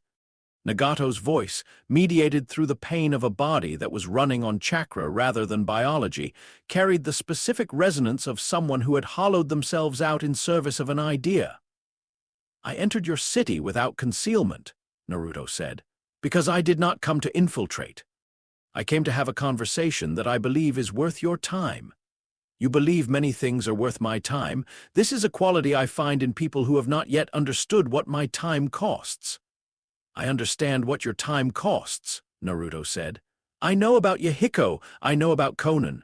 Nagato's voice, mediated through the pain of a body that was running on chakra rather than biology, carried the specific resonance of someone who had hollowed themselves out in service of an idea. "I entered your city without concealment," Naruto said, "because I did not come to infiltrate. I came to have a conversation that I believe is worth your time. You believe many things are worth my time. This is a quality I find in people who have not yet understood what my time costs." "I understand what your time costs," Naruto said. "I know about Yahiko, I know about Chunin.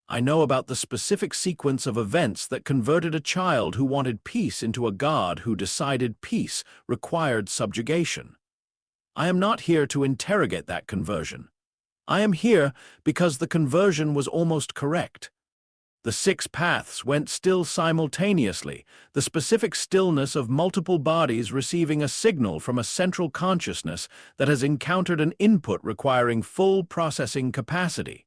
I know about the specific sequence of events that converted a child who wanted peace into a god who decided peace required subjugation. I am not here to interrogate that conversion. I am here because the conversion was almost correct. The 6 paths went still simultaneously, the specific stillness of multiple bodies receiving a signal from a central consciousness that has encountered an input requiring full processing capacity.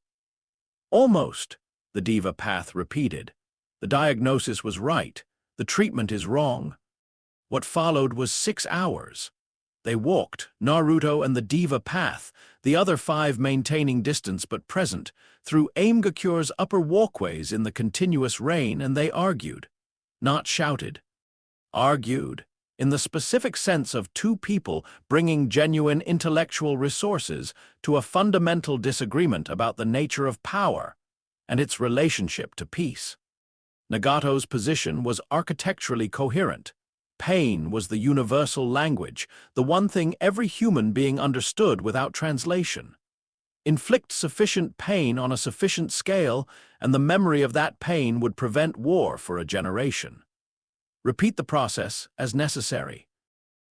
Almost, the Diva path repeated. The diagnosis was right. The treatment is wrong. What followed was 6 hours. They walked, Naruto and the Diva path, the other 5 maintaining distance but present, through Aimgakure's upper walkways in the continuous rain, and they argued. Not shouted. Argued, in the specific sense of 2 people bringing genuine intellectual resources to a fundamental disagreement about the nature of power and its relationship to peace. Nagato's position was architecturally coherent. Pain was the universal language, the one thing every human being understood without translation. Inflict sufficient pain on a sufficient scale, and the memory of that pain would prevent war for a generation. Repeat the process as necessary.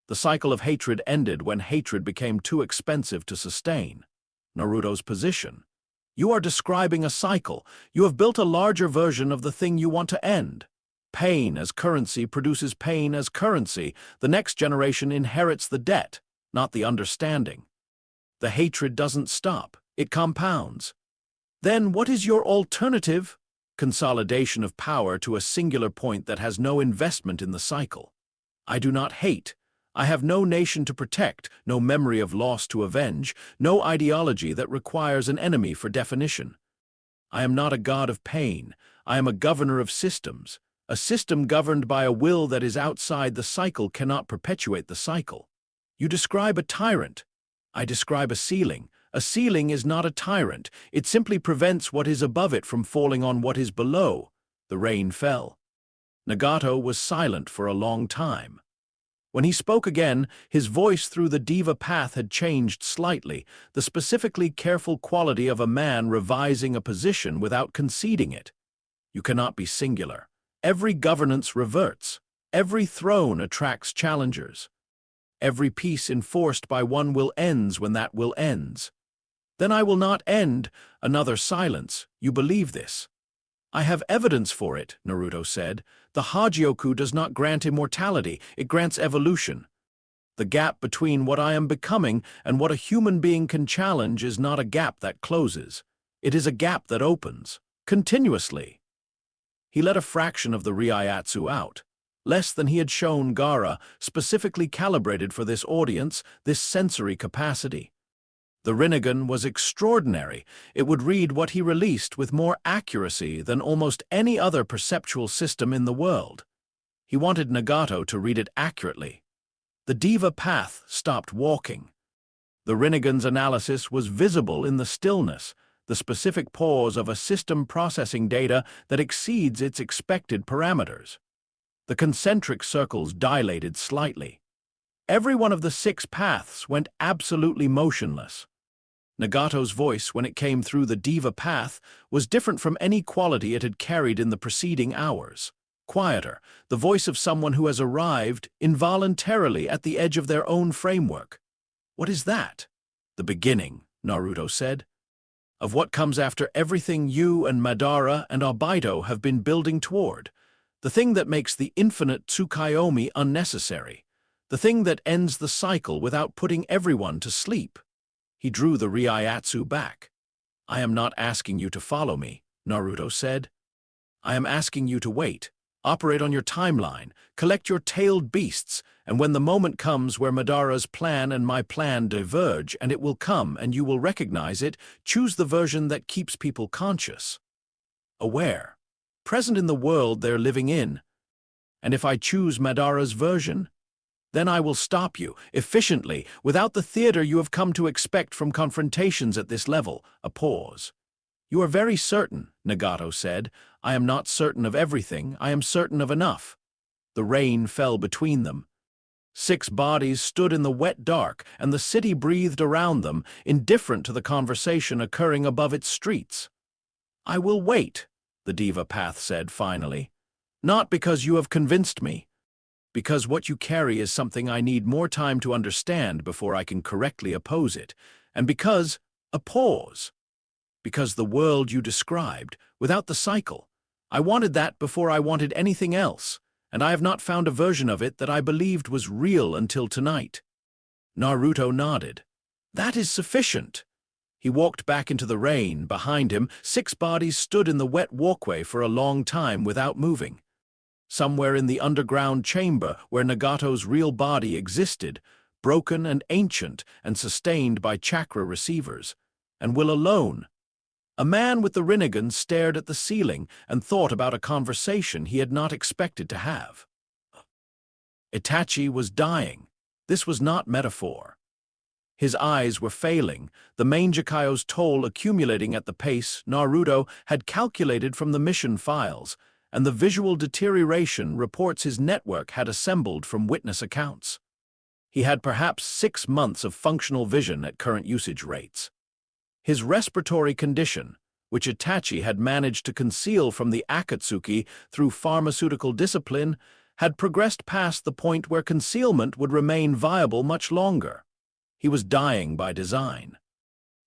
The cycle of hatred ended when hatred became too expensive to sustain. Naruto's position. You are describing a cycle. You have built a larger version of the thing you want to end. Pain as currency produces pain as currency. The next generation inherits the debt, not the understanding. The hatred doesn't stop. It compounds. Then what is your alternative? Consolidation of power to a singular point that has no investment in the cycle. I do not hate. I have no nation to protect, no memory of loss to avenge, no ideology that requires an enemy for definition. I am not a god of pain. I am a governor of systems. A system governed by a will that is outside the cycle cannot perpetuate the cycle. You describe a tyrant. I describe a ceiling. A ceiling is not a tyrant. It simply prevents what is above it from falling on what is below. The rain fell. Nagato was silent for a long time. When he spoke again, his voice through the Diva path had changed slightly, the specifically careful quality of a man revising a position without conceding it. You cannot be singular. Every governance reverts. Every throne attracts challengers. Every peace enforced by one will ends when that will ends. Then I will not end. Another silence. You believe this? I have evidence for it, Naruto said. The Hogyoku does not grant immortality, it grants evolution. The gap between what I am becoming and what a human being can challenge is not a gap that closes. It is a gap that opens, continuously. He let a fraction of the Reiatsu out, less than he had shown Gaara, specifically calibrated for this audience, this sensory capacity. The Rinnegan was extraordinary. It would read what he released with more accuracy than almost any other perceptual system in the world. He wanted Nagato to read it accurately. The Diva path stopped walking. The Rinnegan's analysis was visible in the stillness, the specific pause of a system processing data that exceeds its expected parameters. The concentric circles dilated slightly. Every one of the 6 paths went absolutely motionless. Nagato's voice, when it came through the Diva path, was different from any quality it had carried in the preceding hours. Quieter, the voice of someone who has arrived involuntarily at the edge of their own framework. What is that? The beginning, Naruto said, of what comes after everything you and Madara and Obito have been building toward. The thing that makes the infinite Tsukuyomi unnecessary. The thing that ends the cycle without putting everyone to sleep. He drew the Reiatsu back. I am not asking you to follow me, Naruto said. I am asking you to wait. Operate on your timeline, collect your tailed beasts, and when the moment comes where Madara's plan and my plan diverge, and it will come and you will recognize it, choose the version that keeps people conscious, aware, present in the world they're living in. And if I choose Madara's version, then I will stop you, efficiently, without the theater you have come to expect from confrontations at this level. A pause. You are very certain, Nagato said. I am not certain of everything, I am certain of enough. The rain fell between them. 6 bodies stood in the wet dark, and the city breathed around them, indifferent to the conversation occurring above its streets. I will wait, the Diva path said finally. Not because you have convinced me. Because what you carry is something I need more time to understand before I can correctly oppose it, and because, a pause. Because the world you described, without the cycle, I wanted that before I wanted anything else, and I have not found a version of it that I believed was real until tonight. Naruto nodded. That is sufficient. He walked back into the rain. Behind him, 6 bodies stood in the wet walkway for a long time without moving. Somewhere in the underground chamber where Nagato's real body existed, broken and ancient and sustained by chakra receivers, and will alone. A man with the Rinnegan stared at the ceiling and thought about a conversation he had not expected to have. Itachi was dying. This was not metaphor. His eyes were failing, the Mangekyo's toll accumulating at the pace Naruto had calculated from the mission files, and the visual deterioration reports his network had assembled from witness accounts. He had perhaps 6 months of functional vision at current usage rates. His respiratory condition, which Itachi had managed to conceal from the Akatsuki through pharmaceutical discipline, had progressed past the point where concealment would remain viable much longer. He was dying by design.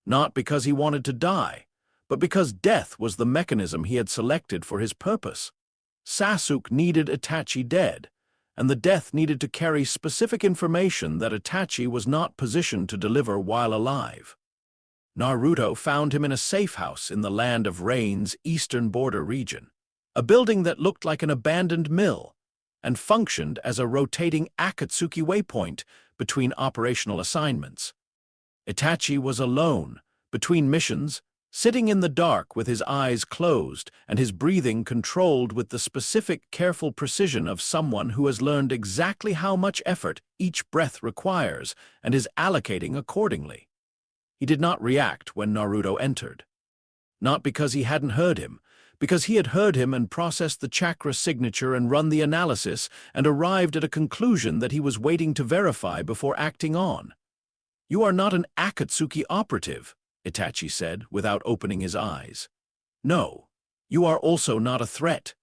Not because he wanted to die, but because death was the mechanism he had selected for his purpose. Sasuke needed Itachi dead, and the death needed to carry specific information that Itachi was not positioned to deliver while alive. Naruto found him in a safe house in the Land of Rain's eastern border region, a building that looked like an abandoned mill and functioned as a rotating Akatsuki waypoint between operational assignments. Itachi was alone, between missions, sitting in the dark with his eyes closed and his breathing controlled with the specific, careful precision of someone who has learned exactly how much effort each breath requires and is allocating accordingly. He did not react when Naruto entered. Not because he hadn't heard him, because he had heard him and processed the chakra signature and run the analysis and arrived at a conclusion that he was waiting to verify before acting on. You are not an Akatsuki operative, Itachi said, without opening his eyes. No, you are also not a threat.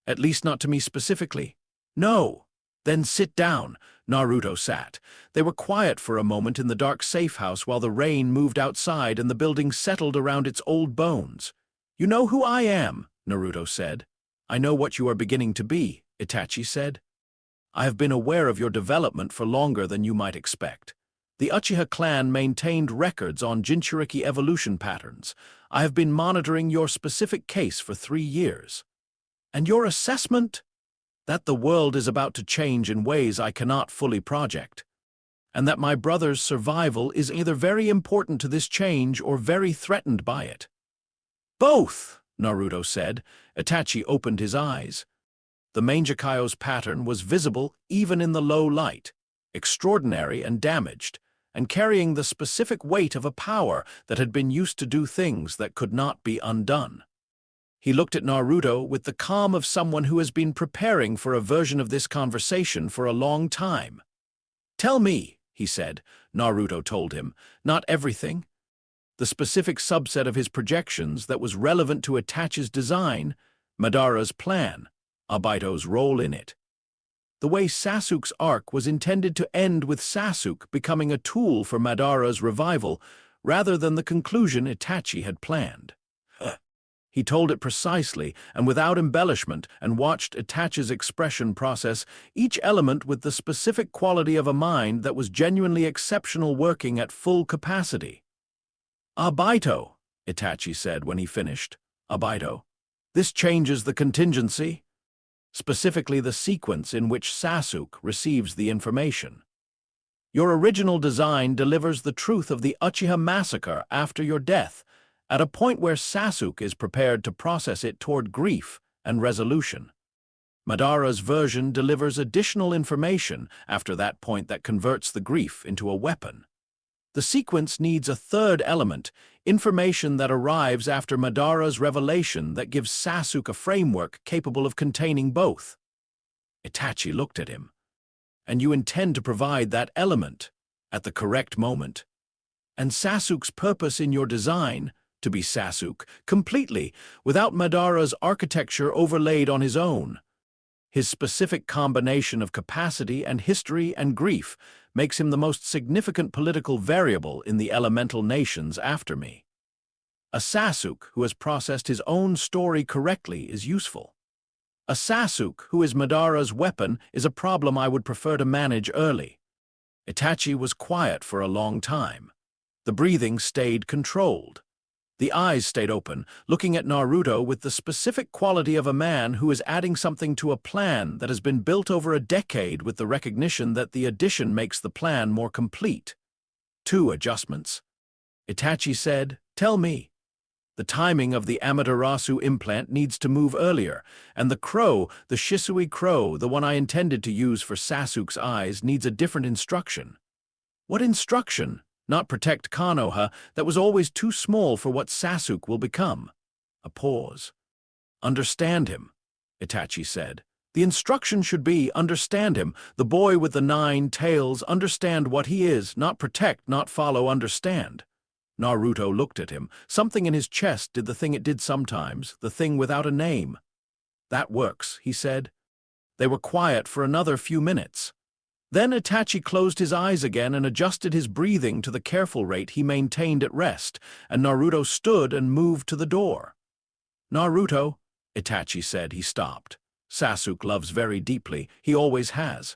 At least not to me specifically. No. Then sit down. Naruto sat. They were quiet for a moment in the dark safe house while the rain moved outside and the building settled around its old bones. "You know who I am," Naruto said. "I know what you are beginning to be," Itachi said. "I have been aware of your development for longer than you might expect. The Uchiha clan maintained records on Jinchuriki evolution patterns. I have been monitoring your specific case for 3 years. And your assessment? That the world is about to change in ways I cannot fully project. And that my brother's survival is either very important to this change or very threatened by it." "Both," Naruto said. Itachi opened his eyes. The Mangekyo's pattern was visible even in the low light, extraordinary and damaged, and carrying the specific weight of a power that had been used to do things that could not be undone. He looked at Naruto with the calm of someone who has been preparing for a version of this conversation for a long time. "Tell me," he said. Naruto told him, "not everything. The specific subset of his projections that was relevant to Itachi's design, Madara's plan, Obito's role in it. The way Sasuke's arc was intended to end with Sasuke becoming a tool for Madara's revival rather than the conclusion Itachi had planned." He told it precisely and without embellishment and watched Itachi's expression process each element with the specific quality of a mind that was genuinely exceptional working at full capacity. "Obito," Itachi said when he finished. "Obito. This changes the contingency, specifically the sequence in which Sasuke receives the information. Your original design delivers the truth of the Uchiha massacre after your death, at a point where Sasuke is prepared to process it toward grief and resolution. Madara's version delivers additional information after that point that converts the grief into a weapon. The sequence needs a third element, information that arrives after Madara's revelation that gives Sasuke a framework capable of containing both." Itachi looked at him. "And you intend to provide that element at the correct moment. And Sasuke's purpose in your design, to be Sasuke, completely, without Madara's architecture overlaid on his own. His specific combination of capacity and history and grief makes him the most significant political variable in the elemental nations after me. A Sasuke who has processed his own story correctly is useful. A Sasuke who is Madara's weapon is a problem I would prefer to manage early." Itachi was quiet for a long time. The breathing stayed controlled. The eyes stayed open, looking at Naruto with the specific quality of a man who is adding something to a plan that has been built over a decade with the recognition that the addition makes the plan more complete. 2 adjustments. Itachi said, "Tell me." "The timing of the Amaterasu implant needs to move earlier, and the crow, the Shisui crow, the one I intended to use for Sasuke's eyes, needs a different instruction." "What instruction?" "Not protect Konoha, that was always too small for what Sasuke will become." A pause. "Understand him," Itachi said. "The instruction should be, understand him, the boy with the 9 tails, understand what he is, not protect, not follow, understand." Naruto looked at him. Something in his chest did the thing it did sometimes, the thing without a name. "That works," he said. They were quiet for another few minutes. Then Itachi closed his eyes again and adjusted his breathing to the careful rate he maintained at rest, and Naruto stood and moved to the door. "Naruto," Itachi said. He stopped. "Sasuke loves very deeply. He always has.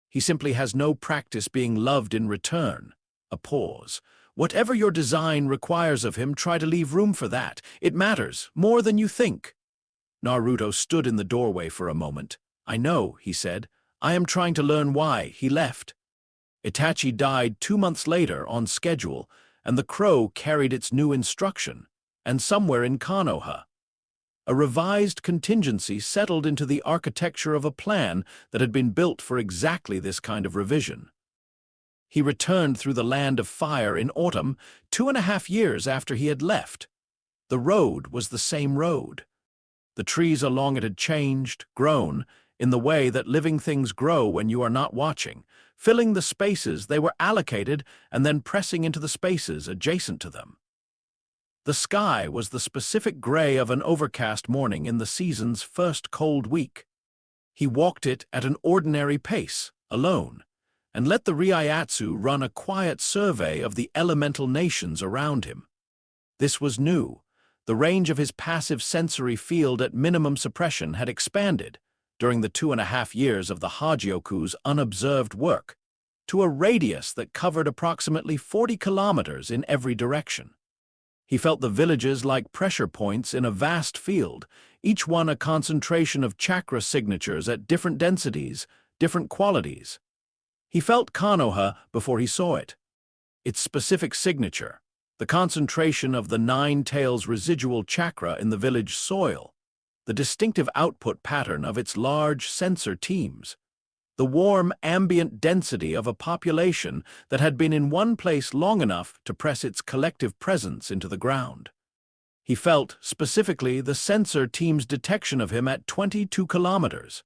He simply has no practice being loved in return." A pause. "Whatever your design requires of him, try to leave room for that. It matters, more than you think." Naruto stood in the doorway for a moment. "I know," he said. "I am trying to learn why he left." Itachi died 2 months later on schedule, and the crow carried its new instruction, and somewhere in Konoha. A revised contingency settled into the architecture of a plan that had been built for exactly this kind of revision. He returned through the land of fire in autumn, 2.5 years after he had left. The road was the same road. The trees along it had changed, grown, in the way that living things grow when you are not watching, filling the spaces they were allocated and then pressing into the spaces adjacent to them. The sky was the specific gray of an overcast morning in the season's first cold week. He walked it at an ordinary pace, alone. and let the Ryatsu run a quiet survey of the elemental nations around him. This was new. The range of his passive sensory field at minimum suppression had expanded during the 2.5 years of the Hogyoku's unobserved work to a radius that covered approximately 40 kilometers in every direction. He felt the villages like pressure points in a vast field, each one a concentration of chakra signatures at different densities, different qualities. He felt Konoha before he saw it. Its specific signature, the concentration of the 9 tails residual chakra in the village soil, the distinctive output pattern of its large sensor teams, the warm ambient density of a population that had been in one place long enough to press its collective presence into the ground. He felt, specifically, the sensor team's detection of him at 22 kilometers.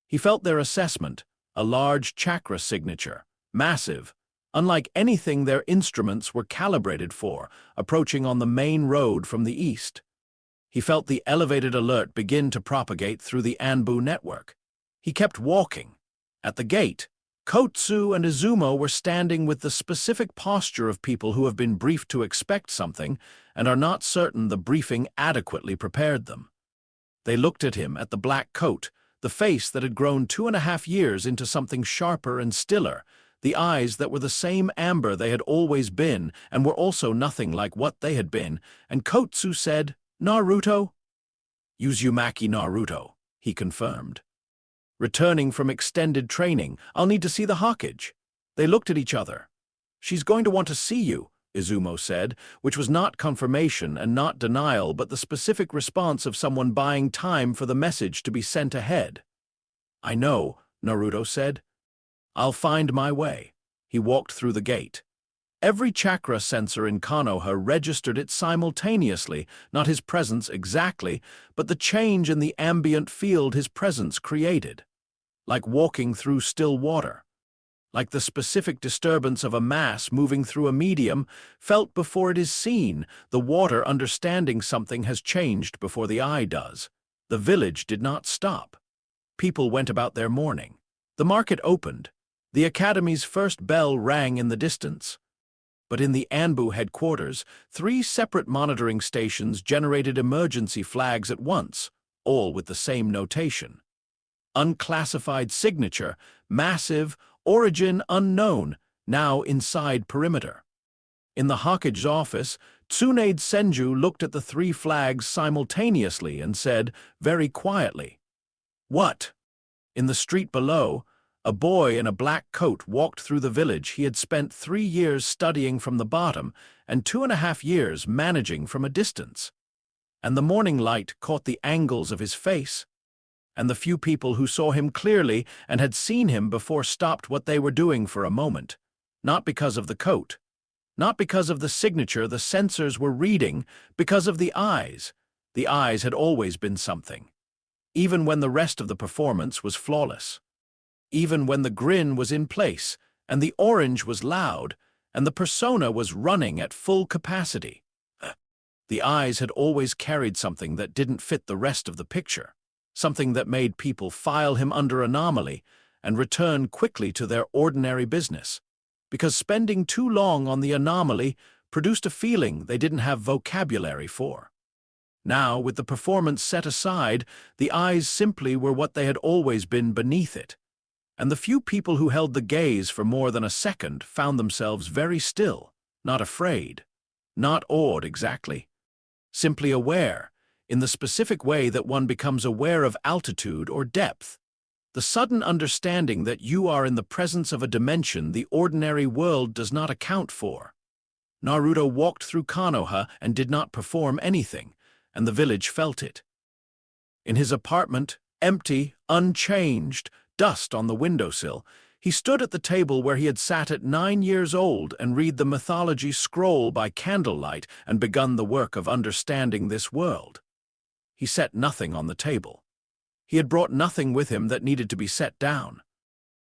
He felt their assessment, a large chakra signature, massive, unlike anything their instruments were calibrated for, approaching on the main road from the east. He felt the elevated alert begin to propagate through the Anbu network. He kept walking. At the gate, Kotsu and Izumo were standing with the specific posture of people who have been briefed to expect something and are not certain the briefing adequately prepared them. They looked at him, at the black coat, the face that had grown 2.5 years into something sharper and stiller, the eyes that were the same amber they had always been and were also nothing like what they had been, and Kotsu said, "Naruto?" "Uzumaki Naruto," he confirmed. "Returning from extended training, I'll need to see the Hokage." They looked at each other. "She's going to want to see you," Izumo said, which was not confirmation and not denial, but the specific response of someone buying time for the message to be sent ahead. "I know," Naruto said. "I'll find my way." He walked through the gate. Every chakra sensor in Konoha registered it simultaneously, not his presence exactly, but the change in the ambient field his presence created. Like walking through still water. Like the specific disturbance of a mass moving through a medium, felt before it is seen, the water understanding something has changed before the eye does. The village did not stop. People went about their morning. The market opened. The academy's first bell rang in the distance. But in the Anbu headquarters, 3 separate monitoring stations generated emergency flags at once, all with the same notation. Unclassified signature, massive, origin unknown, now inside perimeter. In the Hokage's office, Tsunade Senju looked at the 3 flags simultaneously and said, very quietly, "What?" In the street below, a boy in a black coat walked through the village he had spent 3 years studying from the bottom and 2.5 years managing from a distance. And the morning light caught the angles of his face, and the few people who saw him clearly and had seen him before stopped what they were doing for a moment, not because of the coat, not because of the signature the sensors were reading, because of the eyes. The eyes had always been something, even when the rest of the performance was flawless. Even when the grin was in place, and the orange was loud, and the persona was running at full capacity. The eyes had always carried something that didn't fit the rest of the picture, something that made people file him under anomaly and return quickly to their ordinary business, because spending too long on the anomaly produced a feeling they didn't have vocabulary for. Now, with the performance set aside, the eyes simply were what they had always been beneath it. And the few people who held the gaze for more than a second found themselves very still, not afraid, not awed exactly, simply aware, in the specific way that one becomes aware of altitude or depth, the sudden understanding that you are in the presence of a dimension the ordinary world does not account for. Naruto walked through Konoha and did not perform anything, and the village felt it. In his apartment, empty, unchanged, dust on the windowsill, he stood at the table where he had sat at 9 years old and read the mythology scroll by candlelight and begun the work of understanding this world. He set nothing on the table. He had brought nothing with him that needed to be set down.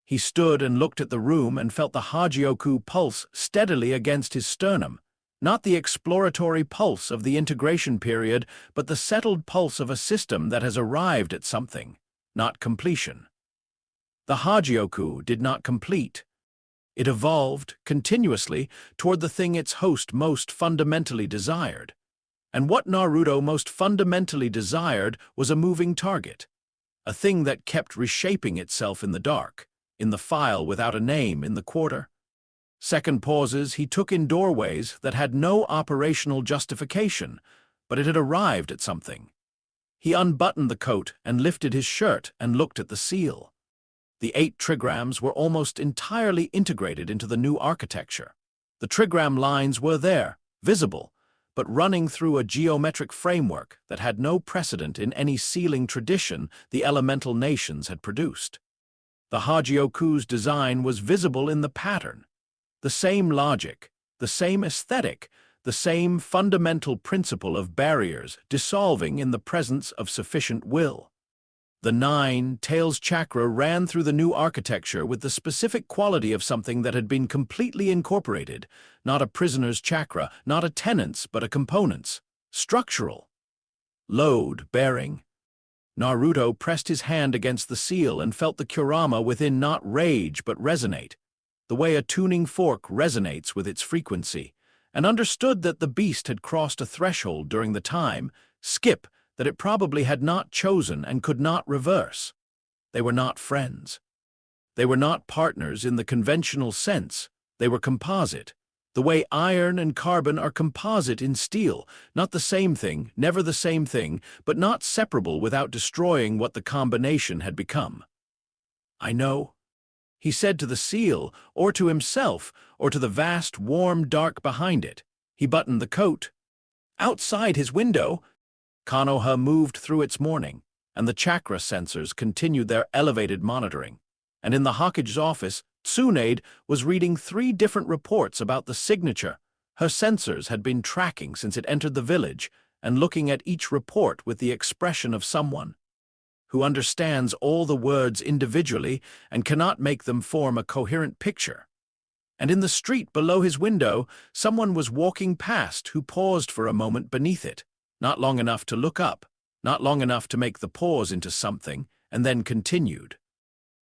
He stood and looked at the room and felt the Hogyoku pulse steadily against his sternum, not the exploratory pulse of the integration period, but the settled pulse of a system that has arrived at something, not completion. The Hogyoku did not complete. It evolved, continuously, toward the thing its host most fundamentally desired. And what Naruto most fundamentally desired was a moving target, a thing that kept reshaping itself in the dark, in the file without a name in the quarter. Second pauses he took in doorways that had no operational justification, but it had arrived at something. He unbuttoned the coat and lifted his shirt and looked at the seal. The 8 trigrams were almost entirely integrated into the new architecture. The trigram lines were there, visible, but running through a geometric framework that had no precedent in any sealing tradition the elemental nations had produced. The Hogyoku's design was visible in the pattern. The same logic, the same aesthetic, the same fundamental principle of barriers dissolving in the presence of sufficient will. The 9 tails chakra ran through the new architecture with the specific quality of something that had been completely incorporated, not a prisoner's chakra, not a tenant's, but a component's. Structural. Load, bearing. Naruto pressed his hand against the seal and felt the Kurama within not rage but resonate, the way a tuning fork resonates with its frequency, and understood that the beast had crossed a threshold during the time, skip, that it probably had not chosen and could not reverse. They were not friends. They were not partners in the conventional sense. They were composite, the way iron and carbon are composite in steel, not the same thing, never the same thing, but not separable without destroying what the combination had become. "I know," he said to the seal, or to himself, or to the vast, warm dark behind it. He buttoned the coat. Outside his window, Konoha moved through its morning, and the chakra sensors continued their elevated monitoring. And in the Hokage's office, Tsunade was reading 3 different reports about the signature her sensors had been tracking since it entered the village, and looking at each report with the expression of someone who understands all the words individually and cannot make them form a coherent picture. And in the street below his window, someone was walking past who paused for a moment beneath it, not long enough to look up, not long enough to make the pause into something, and then continued.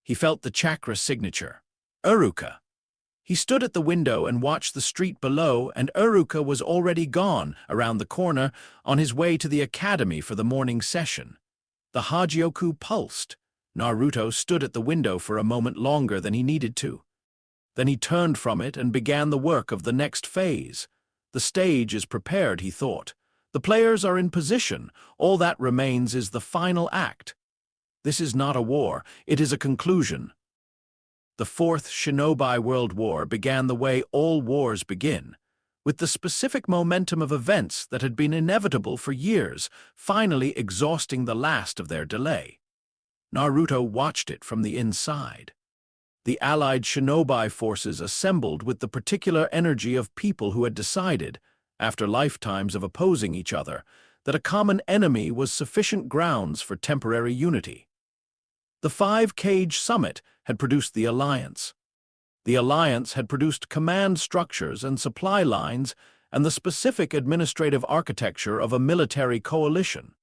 He felt the chakra signature. Uruka. He stood at the window and watched the street below, and Uruka was already gone, around the corner, on his way to the academy for the morning session. The Hogyoku pulsed. Naruto stood at the window for a moment longer than he needed to. Then he turned from it and began the work of the next phase. The stage is prepared, he thought. The players are in position. All that remains is the final act. This is not a war, it is a conclusion. The 4th Shinobi World War began the way all wars begin, with the specific momentum of events that had been inevitable for years, finally exhausting the last of their delay. Naruto watched it from the inside. The allied Shinobi forces assembled with the particular energy of people who had decided, after lifetimes of opposing each other, that a common enemy was sufficient grounds for temporary unity. The 5-Cage Summit had produced the Alliance. The Alliance had produced command structures and supply lines and the specific administrative architecture of a military coalition,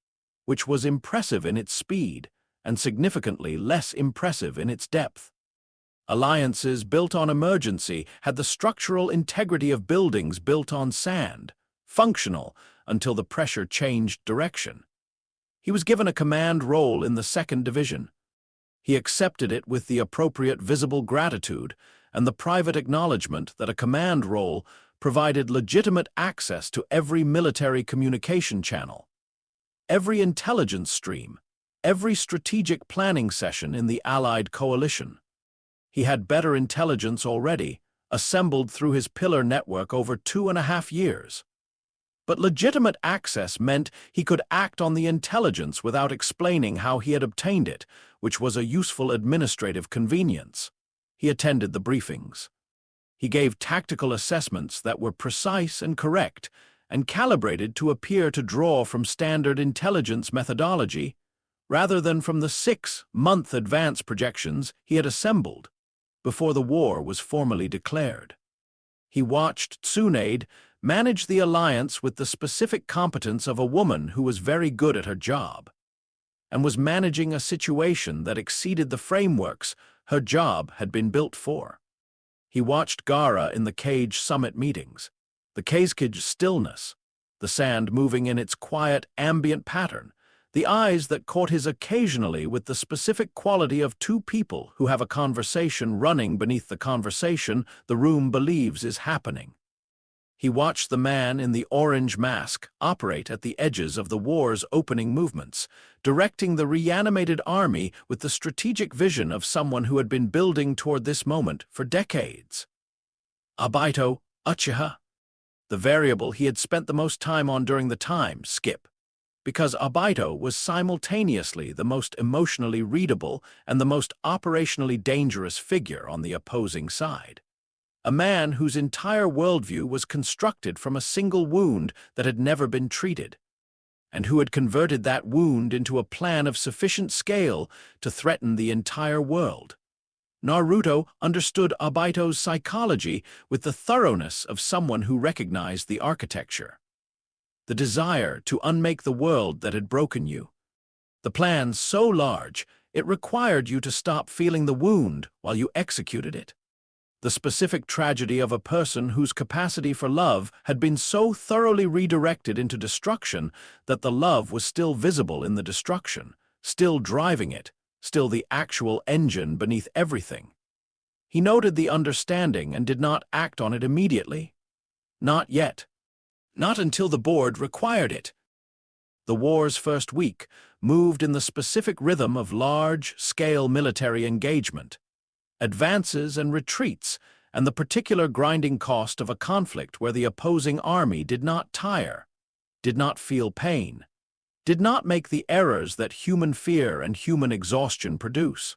which was impressive in its speed and significantly less impressive in its depth. Alliances built on emergency had the structural integrity of buildings built on sand, functional until the pressure changed direction. He was given a command role in the 2nd Division. He accepted it with the appropriate visible gratitude and the private acknowledgement that a command role provided legitimate access to every military communication channel, every intelligence stream, every strategic planning session in the Allied coalition. He had better intelligence already, assembled through his pillar network over 2.5 years. But legitimate access meant he could act on the intelligence without explaining how he had obtained it, which was a useful administrative convenience. He attended the briefings. He gave tactical assessments that were precise and correct, and calibrated to appear to draw from standard intelligence methodology, rather than from the 6-month advance projections he had assembled before the war was formally declared. He watched Tsunade manage the alliance with the specific competence of a woman who was very good at her job, and was managing a situation that exceeded the frameworks her job had been built for. He watched Gaara in the cage summit meetings, the cage stillness, the sand moving in its quiet, ambient pattern, the eyes that caught his occasionally with the specific quality of two people who have a conversation running beneath the conversation the room believes is happening. He watched the man in the orange mask operate at the edges of the war's opening movements, directing the reanimated army with the strategic vision of someone who had been building toward this moment for decades. Obito, Uchiha, the variable he had spent the most time on during the time skip, because Obito was simultaneously the most emotionally readable and the most operationally dangerous figure on the opposing side. A man whose entire worldview was constructed from a single wound that had never been treated, and who had converted that wound into a plan of sufficient scale to threaten the entire world. Naruto understood Obito's psychology with the thoroughness of someone who recognized the architecture. The desire to unmake the world that had broken you. The plan so large, it required you to stop feeling the wound while you executed it. The specific tragedy of a person whose capacity for love had been so thoroughly redirected into destruction that the love was still visible in the destruction, still driving it, still the actual engine beneath everything. He noted the understanding and did not act on it immediately. Not yet. Not until the board required it. The war's first week moved in the specific rhythm of large-scale military engagement. Advances and retreats, and the particular grinding cost of a conflict where the opposing army did not tire, did not feel pain, did not make the errors that human fear and human exhaustion produce.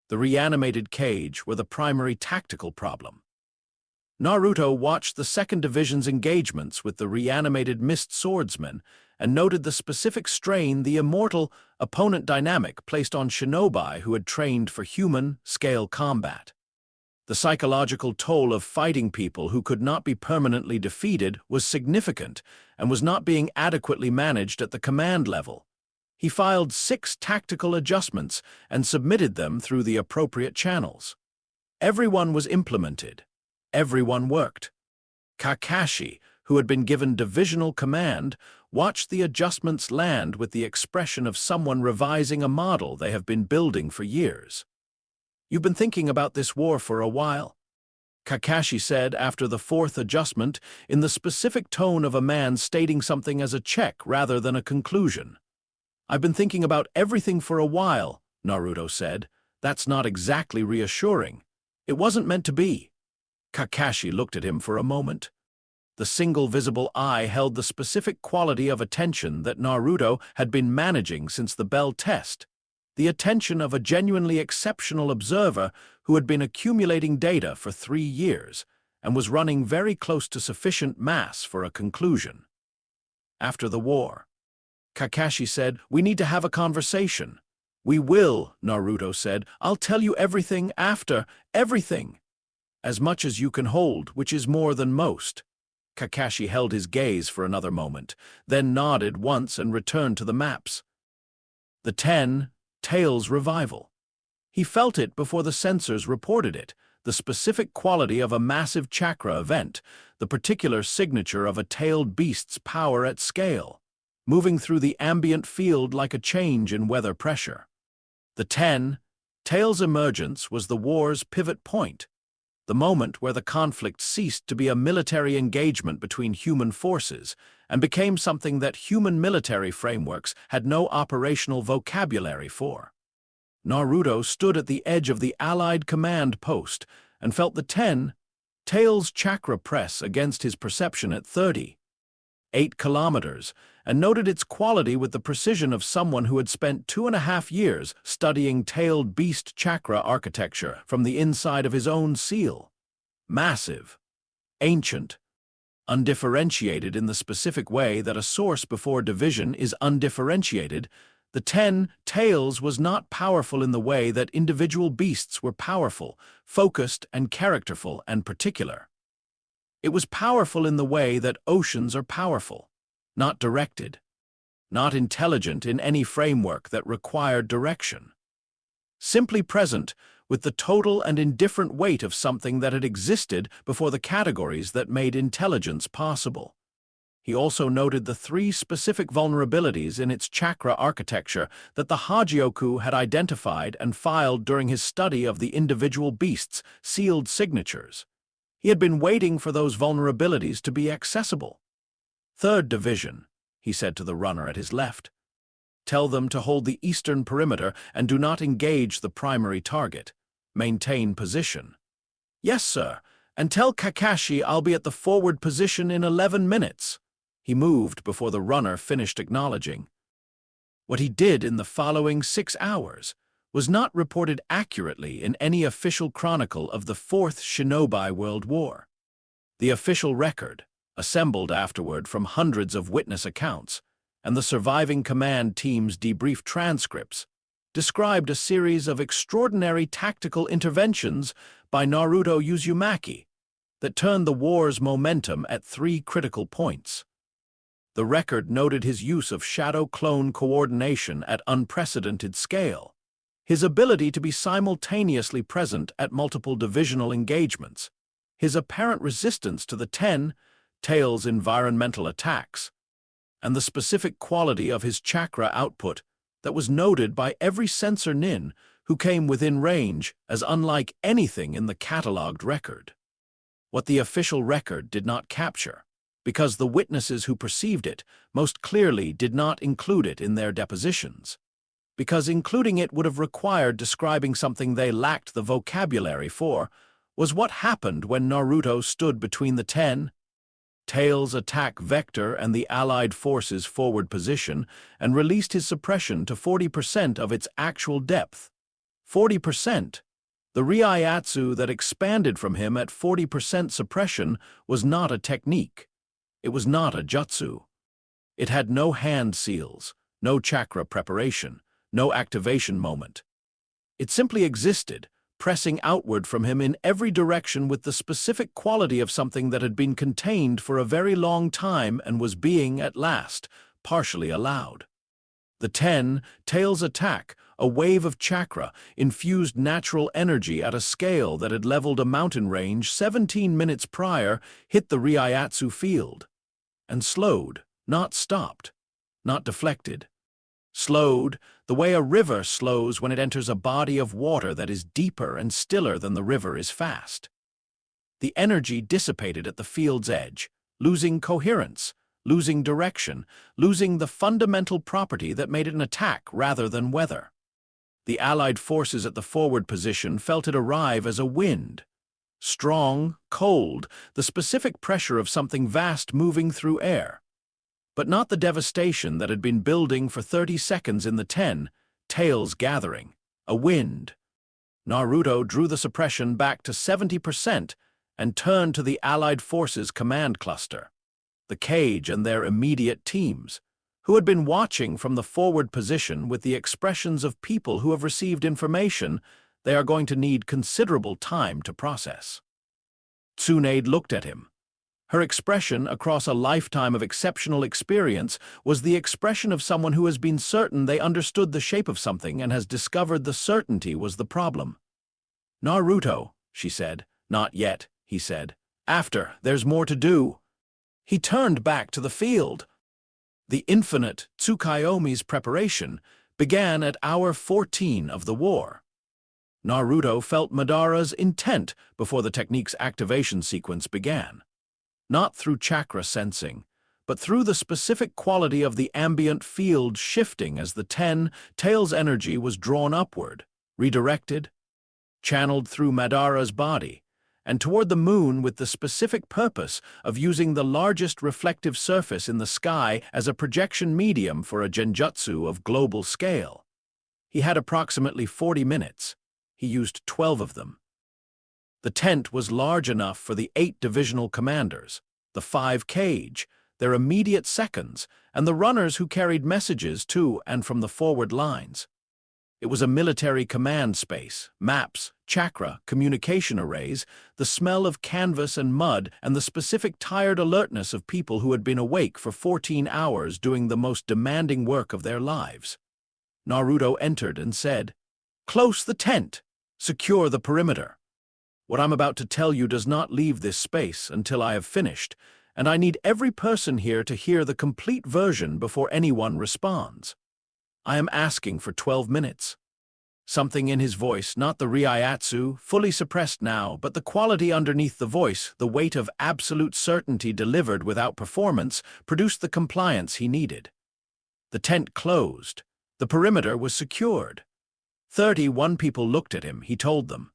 The reanimated cage were the primary tactical problem. Naruto watched the 2nd Division's engagements with the reanimated Mist Swordsmen and noted the specific strain the immortal opponent dynamic placed on Shinobi who had trained for human-scale combat. The psychological toll of fighting people who could not be permanently defeated was significant and was not being adequately managed at the command level. He filed 6 tactical adjustments and submitted them through the appropriate channels. Everyone was implemented. Everyone worked. Kakashi, who had been given divisional command, watched the adjustments land with the expression of someone revising a model they have been building for years. "You've been thinking about this war for a while," Kakashi said after the 4th adjustment in the specific tone of a man stating something as a check rather than a conclusion. "I've been thinking about everything for a while," Naruto said. "That's not exactly reassuring. It wasn't meant to be." Kakashi looked at him for a moment. The single visible eye held the specific quality of attention that Naruto had been managing since the Bell test, the attention of a genuinely exceptional observer who had been accumulating data for 3 years and was running very close to sufficient mass for a conclusion. After the war, Kakashi said, "We need to have a conversation." "We will," Naruto said. "I'll tell you everything after, everything. As much as you can hold, which is more than most." Kakashi held his gaze for another moment, then nodded once and returned to the maps. The 10, Tails revival. He felt it before the sensors reported it, the specific quality of a massive chakra event, the particular signature of a tailed beast's power at scale, moving through the ambient field like a change in weather pressure. The 10, Tails' emergence was the war's pivot point, the moment where the conflict ceased to be a military engagement between human forces and became something that human military frameworks had no operational vocabulary for. Naruto stood at the edge of the Allied command post and felt the 10, Tails' chakra press against his perception at 38 kilometers, and noted its quality with the precision of someone who had spent 2.5 years studying tailed beast chakra architecture from the inside of his own seal. Massive, ancient, undifferentiated in the specific way that a source before division is undifferentiated, the 10, Tails was not powerful in the way that individual beasts were powerful, focused and characterful and particular. It was powerful in the way that oceans are powerful, not directed, not intelligent in any framework that required direction. simply present, with the total and indifferent weight of something that had existed before the categories that made intelligence possible. He also noted the 3 specific vulnerabilities in its chakra architecture that the Hogyoku had identified and filed during his study of the individual beasts' sealed signatures. He had been waiting for those vulnerabilities to be accessible. "Third division," he said to the runner at his left. "Tell them to hold the eastern perimeter and do not engage the primary target. Maintain position." "Yes, sir, and tell Kakashi I'll be at the forward position in 11 minutes. He moved before the runner finished acknowledging. What he did in the following 6 hours was not reported accurately in any official chronicle of the Fourth Shinobi World War. The official record, assembled afterward from hundreds of witness accounts, and the surviving command team's debrief transcripts, described a series of extraordinary tactical interventions by Naruto Uzumaki that turned the war's momentum at 3 critical points. The record noted his use of shadow-clone coordination at unprecedented scale, his ability to be simultaneously present at multiple divisional engagements, his apparent resistance to the 10 Tails environmental attacks, and the specific quality of his chakra output that was noted by every sensor nin who came within range as unlike anything in the catalogued record. What the official record did not capture, because the witnesses who perceived it most clearly did not include it in their depositions, because including it would have required describing something they lacked the vocabulary for, was what happened when Naruto stood between the 10 Tails attack vector and the Allied forces' forward position and released his suppression to 40% of its actual depth. 40%. The Reiatsu that expanded from him at 40% suppression was not a technique. It was not a jutsu. It had no hand seals, no chakra preparation, no activation moment. It simply existed, pressing outward from him in every direction with the specific quality of something that had been contained for a very long time and was being, at last, partially allowed. The 10 Tails attack, a wave of chakra, infused natural energy at a scale that had leveled a mountain range 17 minutes prior, hit the Reiatsu field, and slowed, not stopped, not deflected. Slowed, the way a river slows when it enters a body of water that is deeper and stiller than the river is fast. The energy dissipated at the field's edge, losing coherence, losing direction, losing the fundamental property that made it an attack rather than weather. The Allied forces at the forward position felt it arrive as a wind. Strong, cold, the specific pressure of something vast moving through air. But not the devastation that had been building for 30 seconds in the 10 Tails gathering. A wind. Naruto drew the suppression back to 70% and turned to the Allied forces' command cluster, the cage and their immediate teams, who had been watching from the forward position with the expressions of people who have received information they are going to need considerable time to process. Tsunade looked at him. Her expression across a lifetime of exceptional experience was the expression of someone who has been certain they understood the shape of something and has discovered the certainty was the problem. "Naruto," she said. "Not yet," he said. "After, there's more to do." He turned back to the field. The infinite Tsukuyomi's preparation began at hour 14 of the war. Naruto felt Madara's intent before the technique's activation sequence began. Not through chakra sensing, but through the specific quality of the ambient field shifting as the 10 Tails energy was drawn upward, redirected, channeled through Madara's body, and toward the moon with the specific purpose of using the largest reflective surface in the sky as a projection medium for a genjutsu of global scale. He had approximately 40 minutes. He used 12 of them. The tent was large enough for the 8 divisional commanders, the 5 cage, their immediate seconds, and the runners who carried messages to and from the forward lines. It was a military command space, maps, chakra, communication arrays, the smell of canvas and mud, and the specific tired alertness of people who had been awake for 14 hours doing the most demanding work of their lives. Naruto entered and said, Close the tent. Secure the perimeter. What I'm about to tell you does not leave this space until I have finished, and I need every person here to hear the complete version before anyone responds. I am asking for 12 minutes. Something in his voice, not the Ryatsu, fully suppressed now, but the quality underneath the voice, the weight of absolute certainty delivered without performance, produced the compliance he needed. The tent closed. The perimeter was secured. 31 people looked at him, he told them.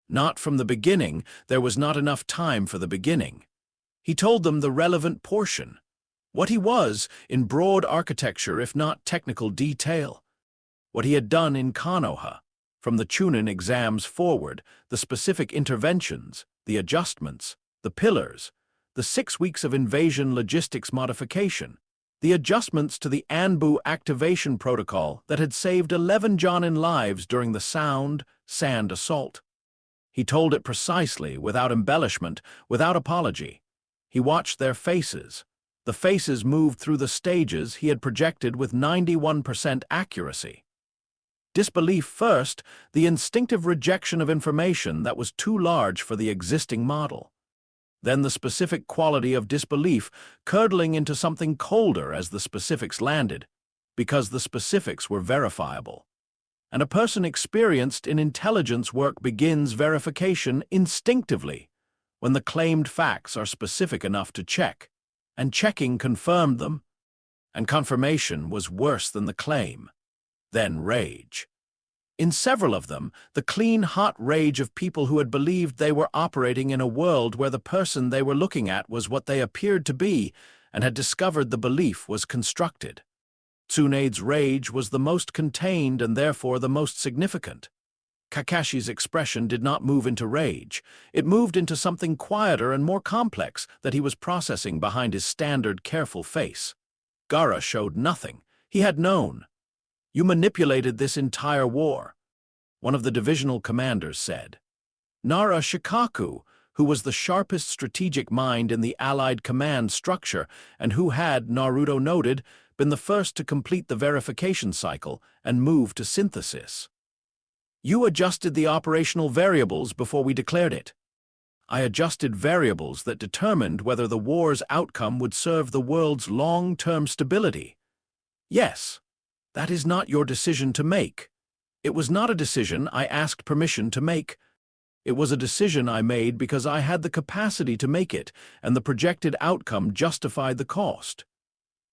Not from the beginning, there was not enough time for the beginning. He told them the relevant portion. What he was, in broad architecture if not technical detail. What he had done in Konoha, from the Chunin Exams forward, the specific interventions, the adjustments, the pillars, the 6 weeks of invasion logistics modification, the adjustments to the Anbu activation protocol that had saved 11 Jonin lives during the sand assault. He told it precisely, without embellishment, without apology. He watched their faces. The faces moved through the stages he had projected with 91% accuracy. Disbelief first, the instinctive rejection of information that was too large for the existing model. Then the specific quality of disbelief curdling into something colder as the specifics landed, because the specifics were verifiable. And a person experienced in intelligence work begins verification instinctively when the claimed facts are specific enough to check, and checking confirmed them, and confirmation was worse than the claim. Then rage. In several of them, the clean, hot rage of people who had believed they were operating in a world where the person they were looking at was what they appeared to be and had discovered the belief was constructed. Tsunade's rage was the most contained and therefore the most significant. Kakashi's expression did not move into rage. It moved into something quieter and more complex that he was processing behind his standard careful face. Gaara showed nothing. He had known. You manipulated this entire war, one of the divisional commanders said. Nara Shikaku, who was the sharpest strategic mind in the Allied command structure and who had, Naruto noted, been the first to complete the verification cycle and move to synthesis. You adjusted the operational variables before we declared it. I adjusted variables that determined whether the war's outcome would serve the world's long-term stability. Yes, that is not your decision to make. It was not a decision I asked permission to make. It was a decision I made because I had the capacity to make it, and the projected outcome justified the cost.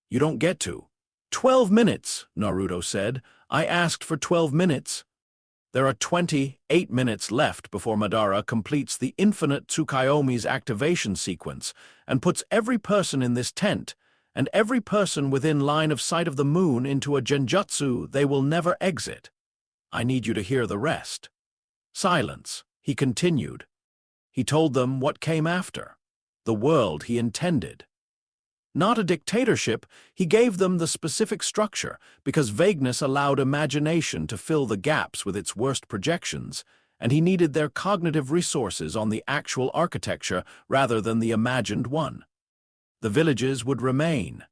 You don't get to. 12 minutes, Naruto said. I asked for 12 minutes. There are 28 minutes left before Madara completes the infinite Tsukuyomi's activation sequence and puts every person in this tent and every person within line of sight of the moon into a genjutsu they will never exit. I need you to hear the rest. Silence, he continued. He told them what came after, the world he intended. Not a dictatorship, he gave them the specific structure because vagueness allowed imagination to fill the gaps with its worst projections, and he needed their cognitive resources on the actual architecture rather than the imagined one. The villages would remain.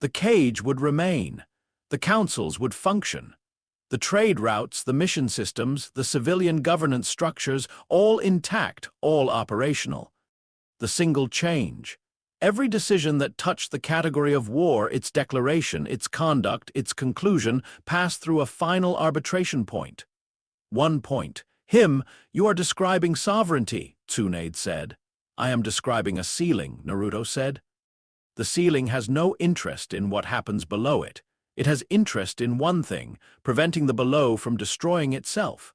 The cage would remain. The councils would function. The trade routes, the mission systems, the civilian governance structures, all intact, all operational. The single change. Every decision that touched the category of war, its declaration, its conduct, its conclusion, passed through a final arbitration point. One point. Him, you are describing sovereignty, Tsunade said. I am describing a ceiling, Naruto said. The ceiling has no interest in what happens below it. It has interest in one thing, preventing the below from destroying itself.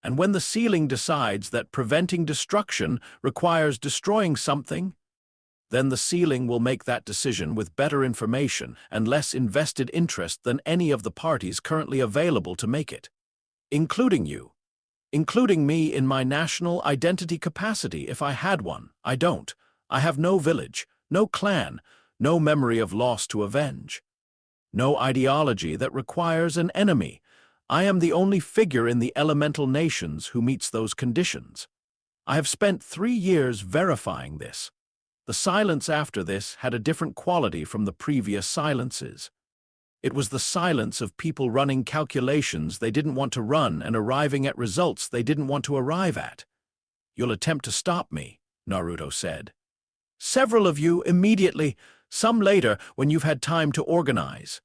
And when the ceiling decides that preventing destruction requires destroying something, then the ceiling will make that decision with better information and less invested interest than any of the parties currently available to make it. Including you. Including me in my national identity capacity if I had one. I don't. I have no village, no clan, no memory of loss to avenge. No ideology that requires an enemy. I am the only figure in the elemental nations who meets those conditions. I have spent 3 years verifying this. The silence after this had a different quality from the previous silences. It was the silence of people running calculations they didn't want to run and arriving at results they didn't want to arrive at. "You'll attempt to stop me," Naruto said. "Several of you immediately, some later when you've had time to organize.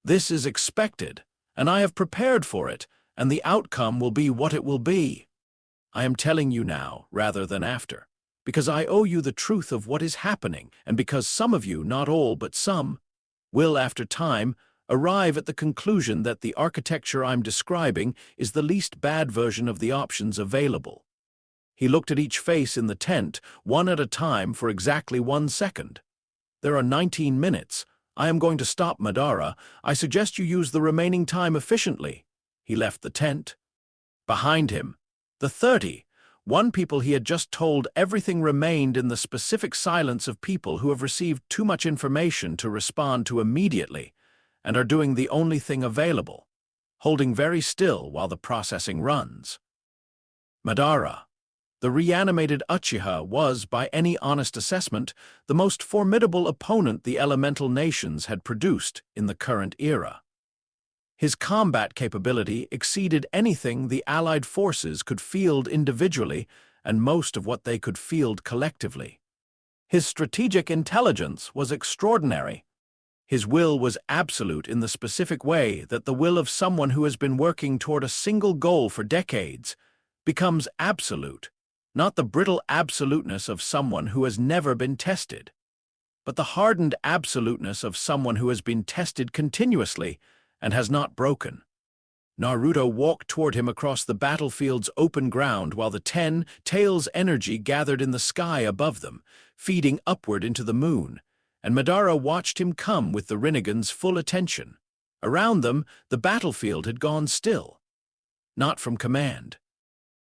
This is expected, and I have prepared for it, and the outcome will be what it will be. I am telling you now, rather than after, because I owe you the truth of what is happening, and because some of you, not all but some, will, after time, arrive at the conclusion that the architecture I'm describing is the least bad version of the options available." He looked at each face in the tent, one at a time for exactly 1 second. "There are 19 minutes. I am going to stop Madara. I suggest you use the remaining time efficiently." He left the tent. Behind him, the 31 people he had just told everything remained in the specific silence of people who have received too much information to respond to immediately and are doing the only thing available, holding very still while the processing runs. Madara, the reanimated Uchiha, was, by any honest assessment, the most formidable opponent the elemental nations had produced in the current era. His combat capability exceeded anything the allied forces could field individually and most of what they could field collectively. His strategic intelligence was extraordinary. His will was absolute in the specific way that the will of someone who has been working toward a single goal for decades becomes absolute, not the brittle absoluteness of someone who has never been tested, but the hardened absoluteness of someone who has been tested continuously and has not broken. Naruto walked toward him across the battlefield's open ground while the 10 tails' energy gathered in the sky above them, feeding upward into the moon, and Madara watched him come with the Rinnegan's full attention. Around them, the battlefield had gone still. Not from command.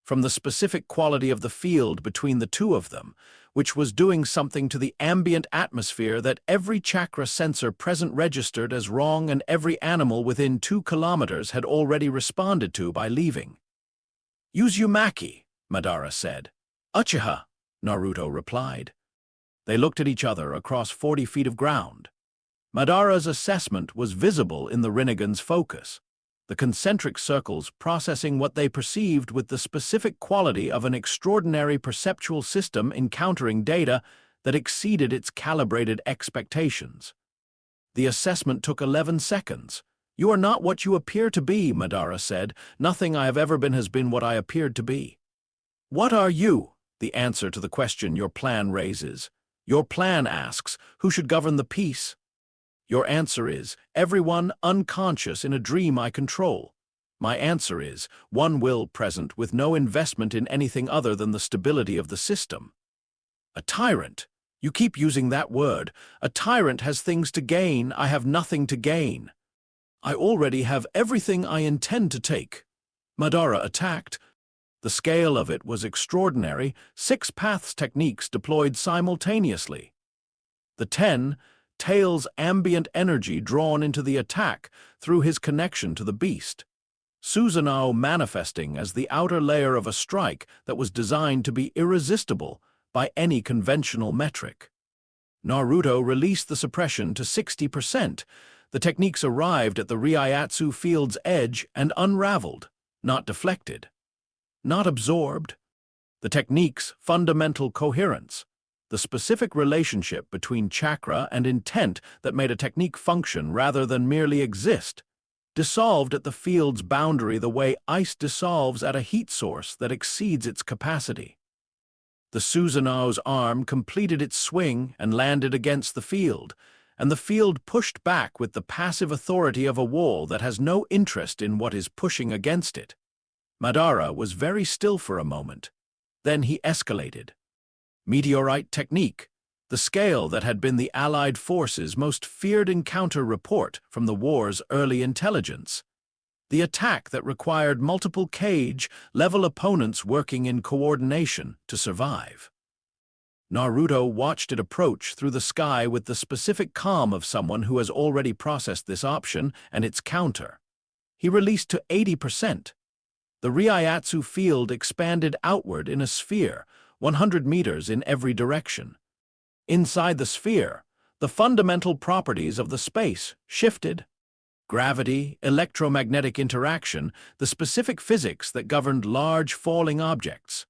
From the specific quality of the field between the two of them, which was doing something to the ambient atmosphere that every chakra sensor present registered as wrong and every animal within 2 kilometers had already responded to by leaving. "Use Uzumaki," Madara said. "Uchiha," Naruto replied. They looked at each other across 40 feet of ground. Madara's assessment was visible in the Rinnegan's focus, the concentric circles processing what they perceived with the specific quality of an extraordinary perceptual system encountering data that exceeded its calibrated expectations. The assessment took 11 seconds. "You are not what you appear to be," Madara said. "Nothing I have ever been has been what I appeared to be." "What are you?" The answer to the question your plan raises. Your plan asks, who should govern the peace? Your answer is, everyone unconscious in a dream I control. My answer is, one will present with no investment in anything other than the stability of the system. A tyrant. You keep using that word. A tyrant has things to gain. I have nothing to gain. I already have everything I intend to take. Madara attacked. The scale of it was extraordinary. 6 paths techniques deployed simultaneously. The 10 tails ambient energy drawn into the attack through his connection to the beast. Susanoo manifesting as the outer layer of a strike that was designed to be irresistible by any conventional metric. Naruto released the suppression to 60%. The techniques arrived at the Reiatsu field's edge and unraveled, not deflected, not absorbed. The technique's fundamental coherence, the specific relationship between chakra and intent that made a technique function rather than merely exist, dissolved at the field's boundary the way ice dissolves at a heat source that exceeds its capacity. The Susanoo's arm completed its swing and landed against the field, and the field pushed back with the passive authority of a wall that has no interest in what is pushing against it. Madara was very still for a moment. Then he escalated. Meteorite technique, the scale that had been the Allied forces' most feared encounter report from the war's early intelligence. The attack that required multiple cage-level opponents working in coordination to survive. Naruto watched it approach through the sky with the specific calm of someone who has already processed this option and its counter. He released to 80%. The Reiatsu field expanded outward in a sphere, 100 meters in every direction. Inside the sphere, the fundamental properties of the space shifted. Gravity, electromagnetic interaction, the specific physics that governed large falling objects.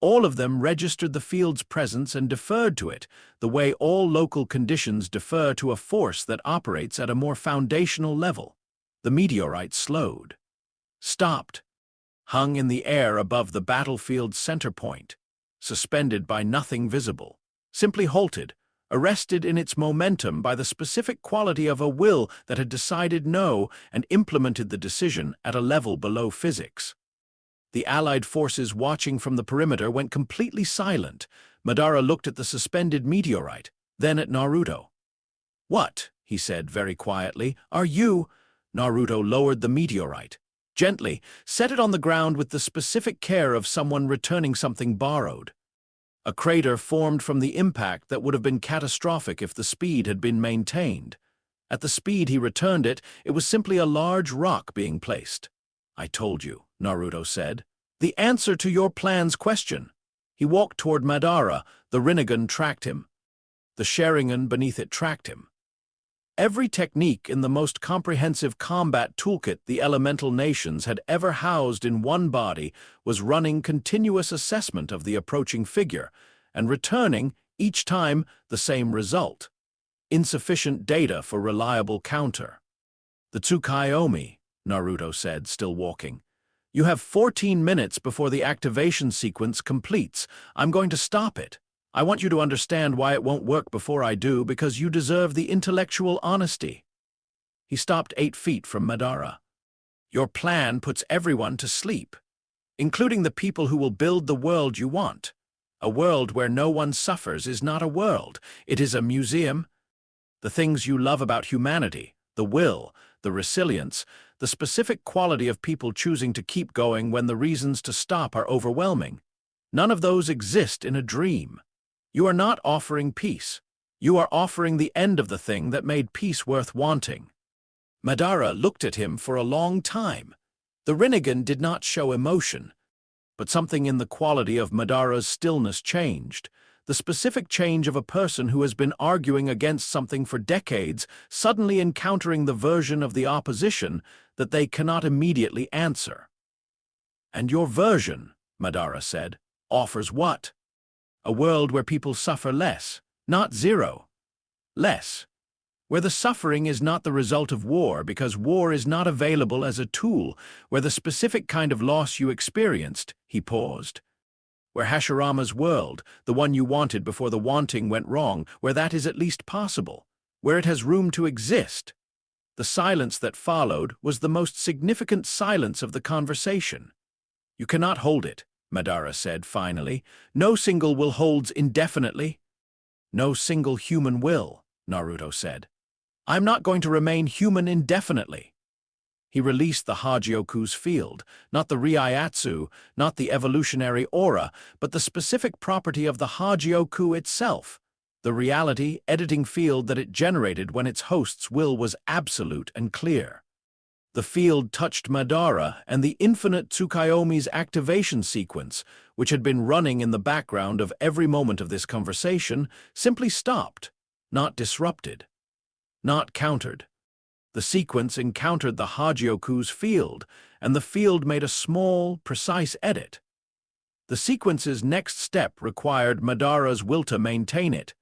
All of them registered the field's presence and deferred to it, the way all local conditions defer to a force that operates at a more foundational level. The meteorite slowed, stopped, hung in the air above the battlefield's center point, suspended by nothing visible, simply halted, arrested in its momentum by the specific quality of a will that had decided no and implemented the decision at a level below physics. The Allied forces watching from the perimeter went completely silent. Madara looked at the suspended meteorite, then at Naruto. "What?" he said very quietly. "Are you—" Naruto lowered the meteorite. Gently, set it on the ground with the specific care of someone returning something borrowed. A crater formed from the impact that would have been catastrophic if the speed had been maintained. At the speed he returned it, it was simply a large rock being placed. "I told you," Naruto said. "The answer to your plan's question." He walked toward Madara. The Rinnegan tracked him. The Sharingan beneath it tracked him. Every technique in the most comprehensive combat toolkit the elemental nations had ever housed in one body was running continuous assessment of the approaching figure, and returning, each time, the same result. Insufficient data for reliable counter. "The Tsukuyomi," Naruto said, still walking. "You have 14 minutes before the activation sequence completes. I'm going to stop it. I want you to understand why it won't work before I do, because you deserve the intellectual honesty." He stopped 8 feet from Madara. "Your plan puts everyone to sleep, including the people who will build the world you want. A world where no one suffers is not a world. It is a museum. The things you love about humanity, the will, the resilience, the specific quality of people choosing to keep going when the reasons to stop are overwhelming, none of those exist in a dream. You are not offering peace. You are offering the end of the thing that made peace worth wanting." Madara looked at him for a long time. The Rinnegan did not show emotion, but something in the quality of Madara's stillness changed, the specific change of a person who has been arguing against something for decades, suddenly encountering the version of the opposition that they cannot immediately answer. "And your version," Madara said, "offers what? A world where people suffer less, not zero. Less. Where the suffering is not the result of war because war is not available as a tool, where the specific kind of loss you experienced," he paused. "Where Hashirama's world, the one you wanted before the wanting went wrong, where that is at least possible, where it has room to exist." The silence that followed was the most significant silence of the conversation. "You cannot hold it," Madara said finally. "No single will holds indefinitely." "No single human will," Naruto said. "I'm not going to remain human indefinitely." He released the Hogyoku's field, not the Reiatsu, not the evolutionary aura, but the specific property of the Hogyoku itself, the reality editing field that it generated when its host's will was absolute and clear. The field touched Madara, and the infinite Tsukuyomi's activation sequence, which had been running in the background of every moment of this conversation, simply stopped, not disrupted, not countered. The sequence encountered the Hogyoku's field, and the field made a small, precise edit. The sequence's next step required Madara's will to maintain it,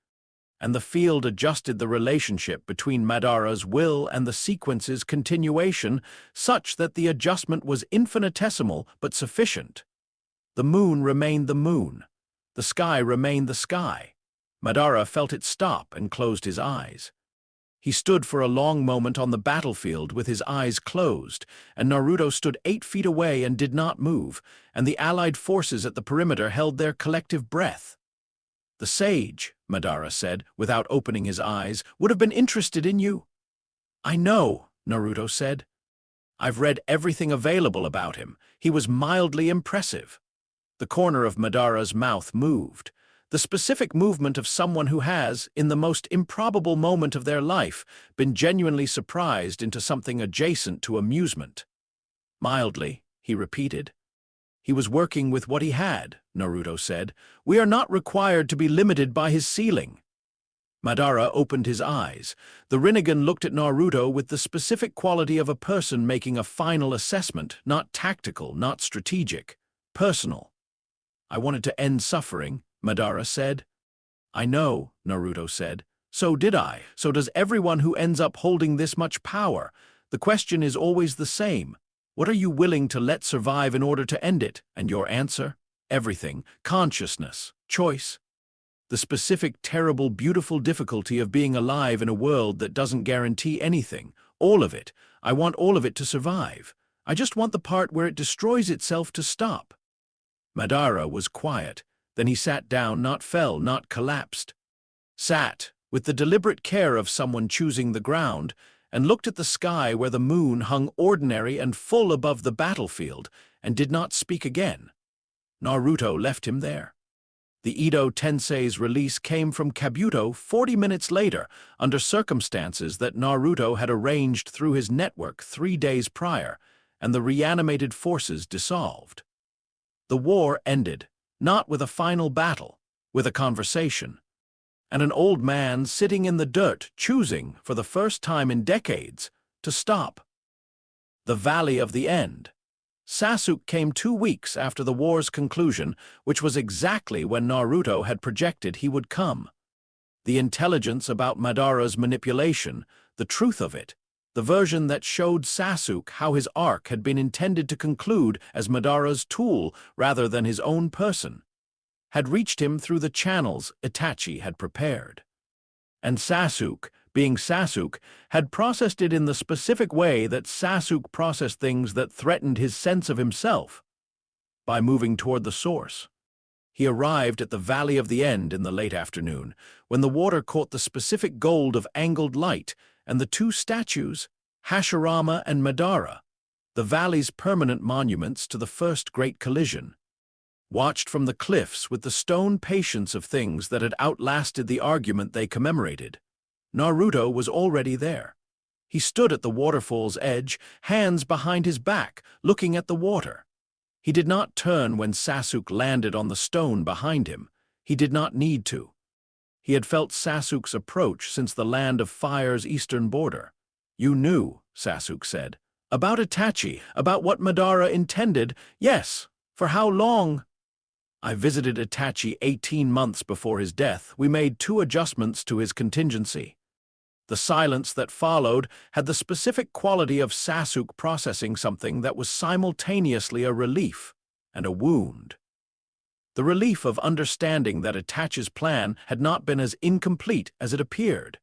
and the field adjusted the relationship between Madara's will and the sequence's continuation such that the adjustment was infinitesimal but sufficient. The moon remained the moon. The sky remained the sky. Madara felt it stop and closed his eyes. He stood for a long moment on the battlefield with his eyes closed, and Naruto stood 8 feet away and did not move, and the allied forces at the perimeter held their collective breath. "The sage," Madara said, without opening his eyes, "would have been interested in you." "I know," Naruto said. "I've read everything available about him. He was mildly impressive." The corner of Madara's mouth moved, the specific movement of someone who has, in the most improbable moment of their life, been genuinely surprised into something adjacent to amusement. "Mildly," he repeated. "He was working with what he had," Naruto said. "We are not required to be limited by his ceiling." Madara opened his eyes. The Rinnegan looked at Naruto with the specific quality of a person making a final assessment, not tactical, not strategic, personal. I wanted to end suffering, Madara said. I know, Naruto said. So did I. So does everyone who ends up holding this much power. The question is always the same. What are you willing to let survive in order to end it? And your answer? Everything. Consciousness. Choice. The specific, terrible, beautiful difficulty of being alive in a world that doesn't guarantee anything. All of it. I want all of it to survive. I just want the part where it destroys itself to stop. Madara was quiet. Then he sat down, not fell, not collapsed. Sat, with the deliberate care of someone choosing the ground, and looked at the sky where the moon hung ordinary and full above the battlefield, and did not speak again. Naruto left him there. The Edo Tensei's release came from Kabuto 40 minutes later, under circumstances that Naruto had arranged through his network 3 days prior, and the reanimated forces dissolved. The war ended, not with a final battle, with a conversation, and an old man sitting in the dirt choosing, for the first time in decades, to stop. The Valley of the End. Sasuke came 2 weeks after the war's conclusion, which was exactly when Naruto had projected he would come. The intelligence about Madara's manipulation, the truth of it, the version that showed Sasuke how his arc had been intended to conclude as Madara's tool rather than his own person, had reached him through the channels Itachi had prepared. And Sasuke, being Sasuke, had processed it in the specific way that Sasuke processed things that threatened his sense of himself, by moving toward the source. He arrived at the Valley of the End in the late afternoon, when the water caught the specific gold of angled light, and the 2 statues, Hashirama and Madara, the valley's permanent monuments to the first great collision, watched from the cliffs with the stone patience of things that had outlasted the argument they commemorated. Naruto was already there. He stood at the waterfall's edge, hands behind his back, looking at the water. He did not turn when Sasuke landed on the stone behind him. He did not need to. He had felt Sasuke's approach since the Land of Fire's eastern border. You knew, Sasuke said. About Itachi, about what Madara intended. Yes. For how long? I visited Itachi 18 months before his death. We made 2 adjustments to his contingency. The silence that followed had the specific quality of Sasuke processing something that was simultaneously a relief and a wound. The relief of understanding that Itachi's plan had not been as incomplete as it appeared,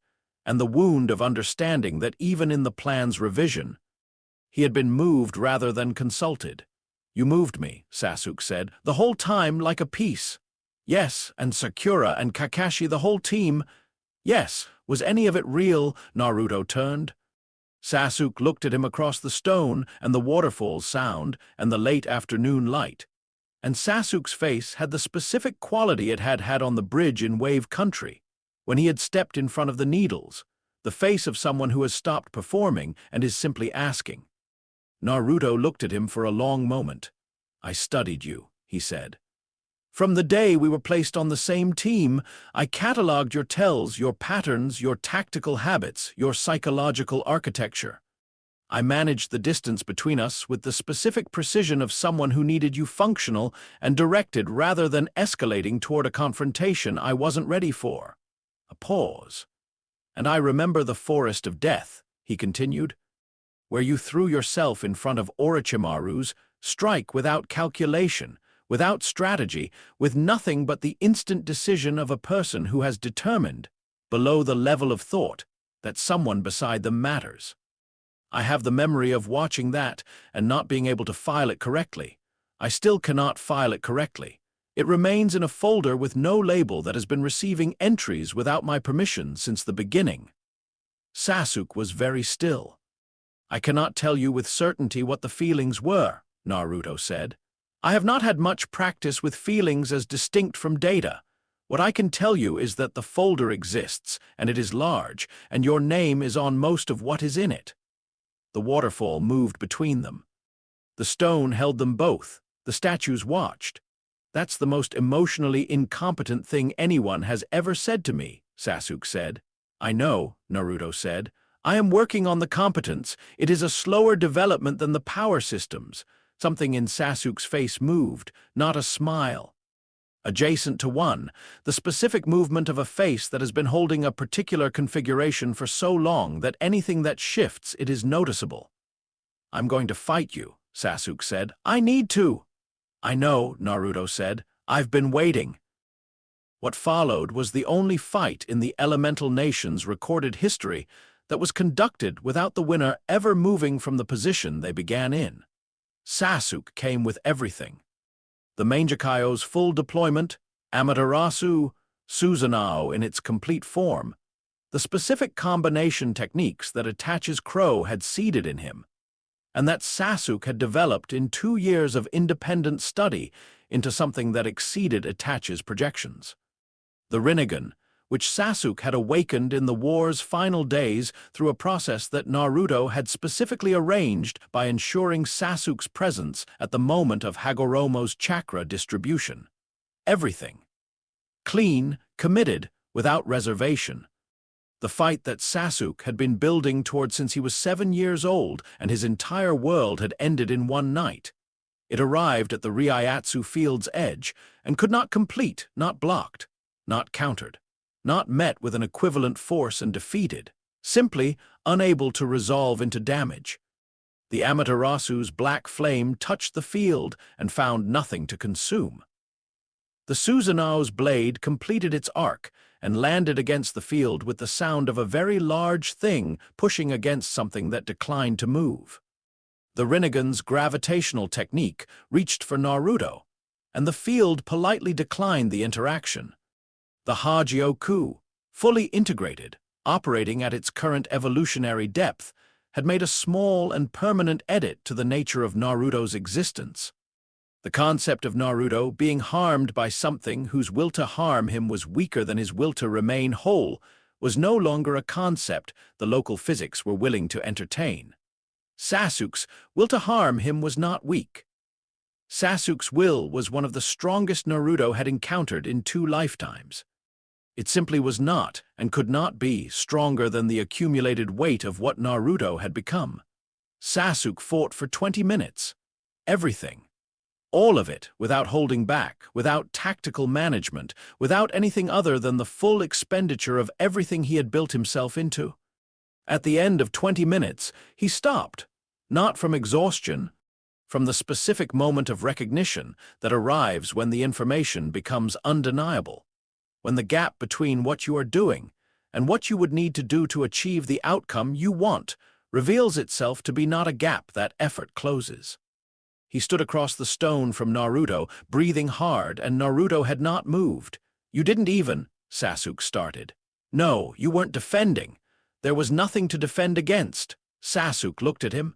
and the wound of understanding that even in the plan's revision, he had been moved rather than consulted. You moved me, Sasuke said, the whole time like a piece. Yes, and Sakura and Kakashi, the whole team. Yes, was any of it real? Naruto turned. Sasuke looked at him across the stone and the waterfall's sound and the late afternoon light. And Sasuke's face had the specific quality it had had on the bridge in Wave Country, when he had stepped in front of the needles, the face of someone who has stopped performing and is simply asking. Naruto looked at him for a long moment. I studied you, he said. From the day we were placed on the same team, I catalogued your tells, your patterns, your tactical habits, your psychological architecture. I managed the distance between us with the specific precision of someone who needed you functional and directed rather than escalating toward a confrontation I wasn't ready for. A pause. And I remember the forest of death, he continued, where you threw yourself in front of Orochimaru's strike without calculation, without strategy, with nothing but the instant decision of a person who has determined, below the level of thought, that someone beside them matters. I have the memory of watching that and not being able to file it correctly. I still cannot file it correctly. It remains in a folder with no label that has been receiving entries without my permission since the beginning. Sasuke was very still. I cannot tell you with certainty what the feelings were, Naruto said. I have not had much practice with feelings as distinct from data. What I can tell you is that the folder exists, and it is large, and your name is on most of what is in it. The waterfall moved between them. The stone held them both. The statues watched. That's the most emotionally incompetent thing anyone has ever said to me, Sasuke said. I know, Naruto said. I am working on the competence. It is a slower development than the power systems. Something in Sasuke's face moved, not a smile. Adjacent to one, the specific movement of a face that has been holding a particular configuration for so long that anything that shifts, it is noticeable. I'm going to fight you, Sasuke said. I need to. I know, Naruto said. I've been waiting. What followed was the only fight in the elemental nation's recorded history that was conducted without the winner ever moving from the position they began in. Sasuke came with everything. The Mangekyo's full deployment, Amaterasu, Susanoo in its complete form, the specific combination techniques that Itachi's crow had seeded in him, and that Sasuke had developed in 2 years of independent study into something that exceeded Itachi's projections. The Rinnegan, which Sasuke had awakened in the war's final days through a process that Naruto had specifically arranged by ensuring Sasuke's presence at the moment of Hagoromo's chakra distribution. Everything. Clean, committed, without reservation. The fight that Sasuke had been building toward since he was 7 years old and his entire world had ended in one night. It arrived at the Reiatsu field's edge and could not complete, not blocked, not countered, not met with an equivalent force and defeated, simply unable to resolve into damage. The Amaterasu's black flame touched the field and found nothing to consume. The Susanoo's blade completed its arc and landed against the field with the sound of a very large thing pushing against something that declined to move. The Rinnegan's gravitational technique reached for Naruto, and the field politely declined the interaction. The Hogyoku, fully integrated, operating at its current evolutionary depth, had made a small and permanent edit to the nature of Naruto's existence. The concept of Naruto being harmed by something whose will to harm him was weaker than his will to remain whole was no longer a concept the local physics were willing to entertain. Sasuke's will to harm him was not weak. Sasuke's will was one of the strongest Naruto had encountered in 2 lifetimes. It simply was not, and could not be, stronger than the accumulated weight of what Naruto had become. Sasuke fought for 20 minutes. Everything. All of it, without holding back, without tactical management, without anything other than the full expenditure of everything he had built himself into. At the end of 20 minutes, he stopped, not from exhaustion, from the specific moment of recognition that arrives when the information becomes undeniable. When the gap between what you are doing and what you would need to do to achieve the outcome you want reveals itself to be not a gap that effort closes. He stood across the stone from Naruto, breathing hard, and Naruto had not moved. You didn't even, Sasuke started. No, you weren't defending. There was nothing to defend against. Sasuke looked at him.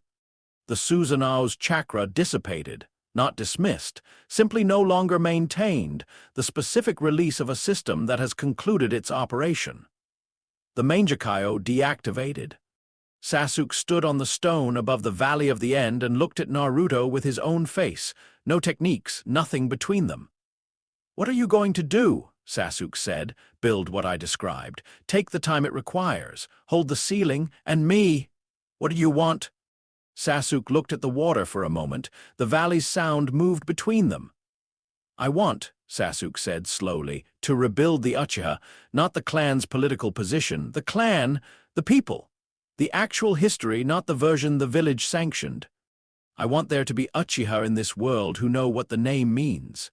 The Susanoo's chakra dissipated. Not dismissed, simply no longer maintained, the specific release of a system that has concluded its operation. The Mangekyo deactivated. Sasuke stood on the stone above the Valley of the End and looked at Naruto with his own face, no techniques, nothing between them. What are you going to do? Sasuke said. Build what I described. Take the time it requires. Hold the ceiling, and me. What do you want? Sasuke looked at the water for a moment. The valley's sound moved between them. I want, Sasuke said slowly, to rebuild the Uchiha, not the clan's political position, the clan, the people. The actual history, not the version the village sanctioned. I want there to be Uchiha in this world who know what the name means.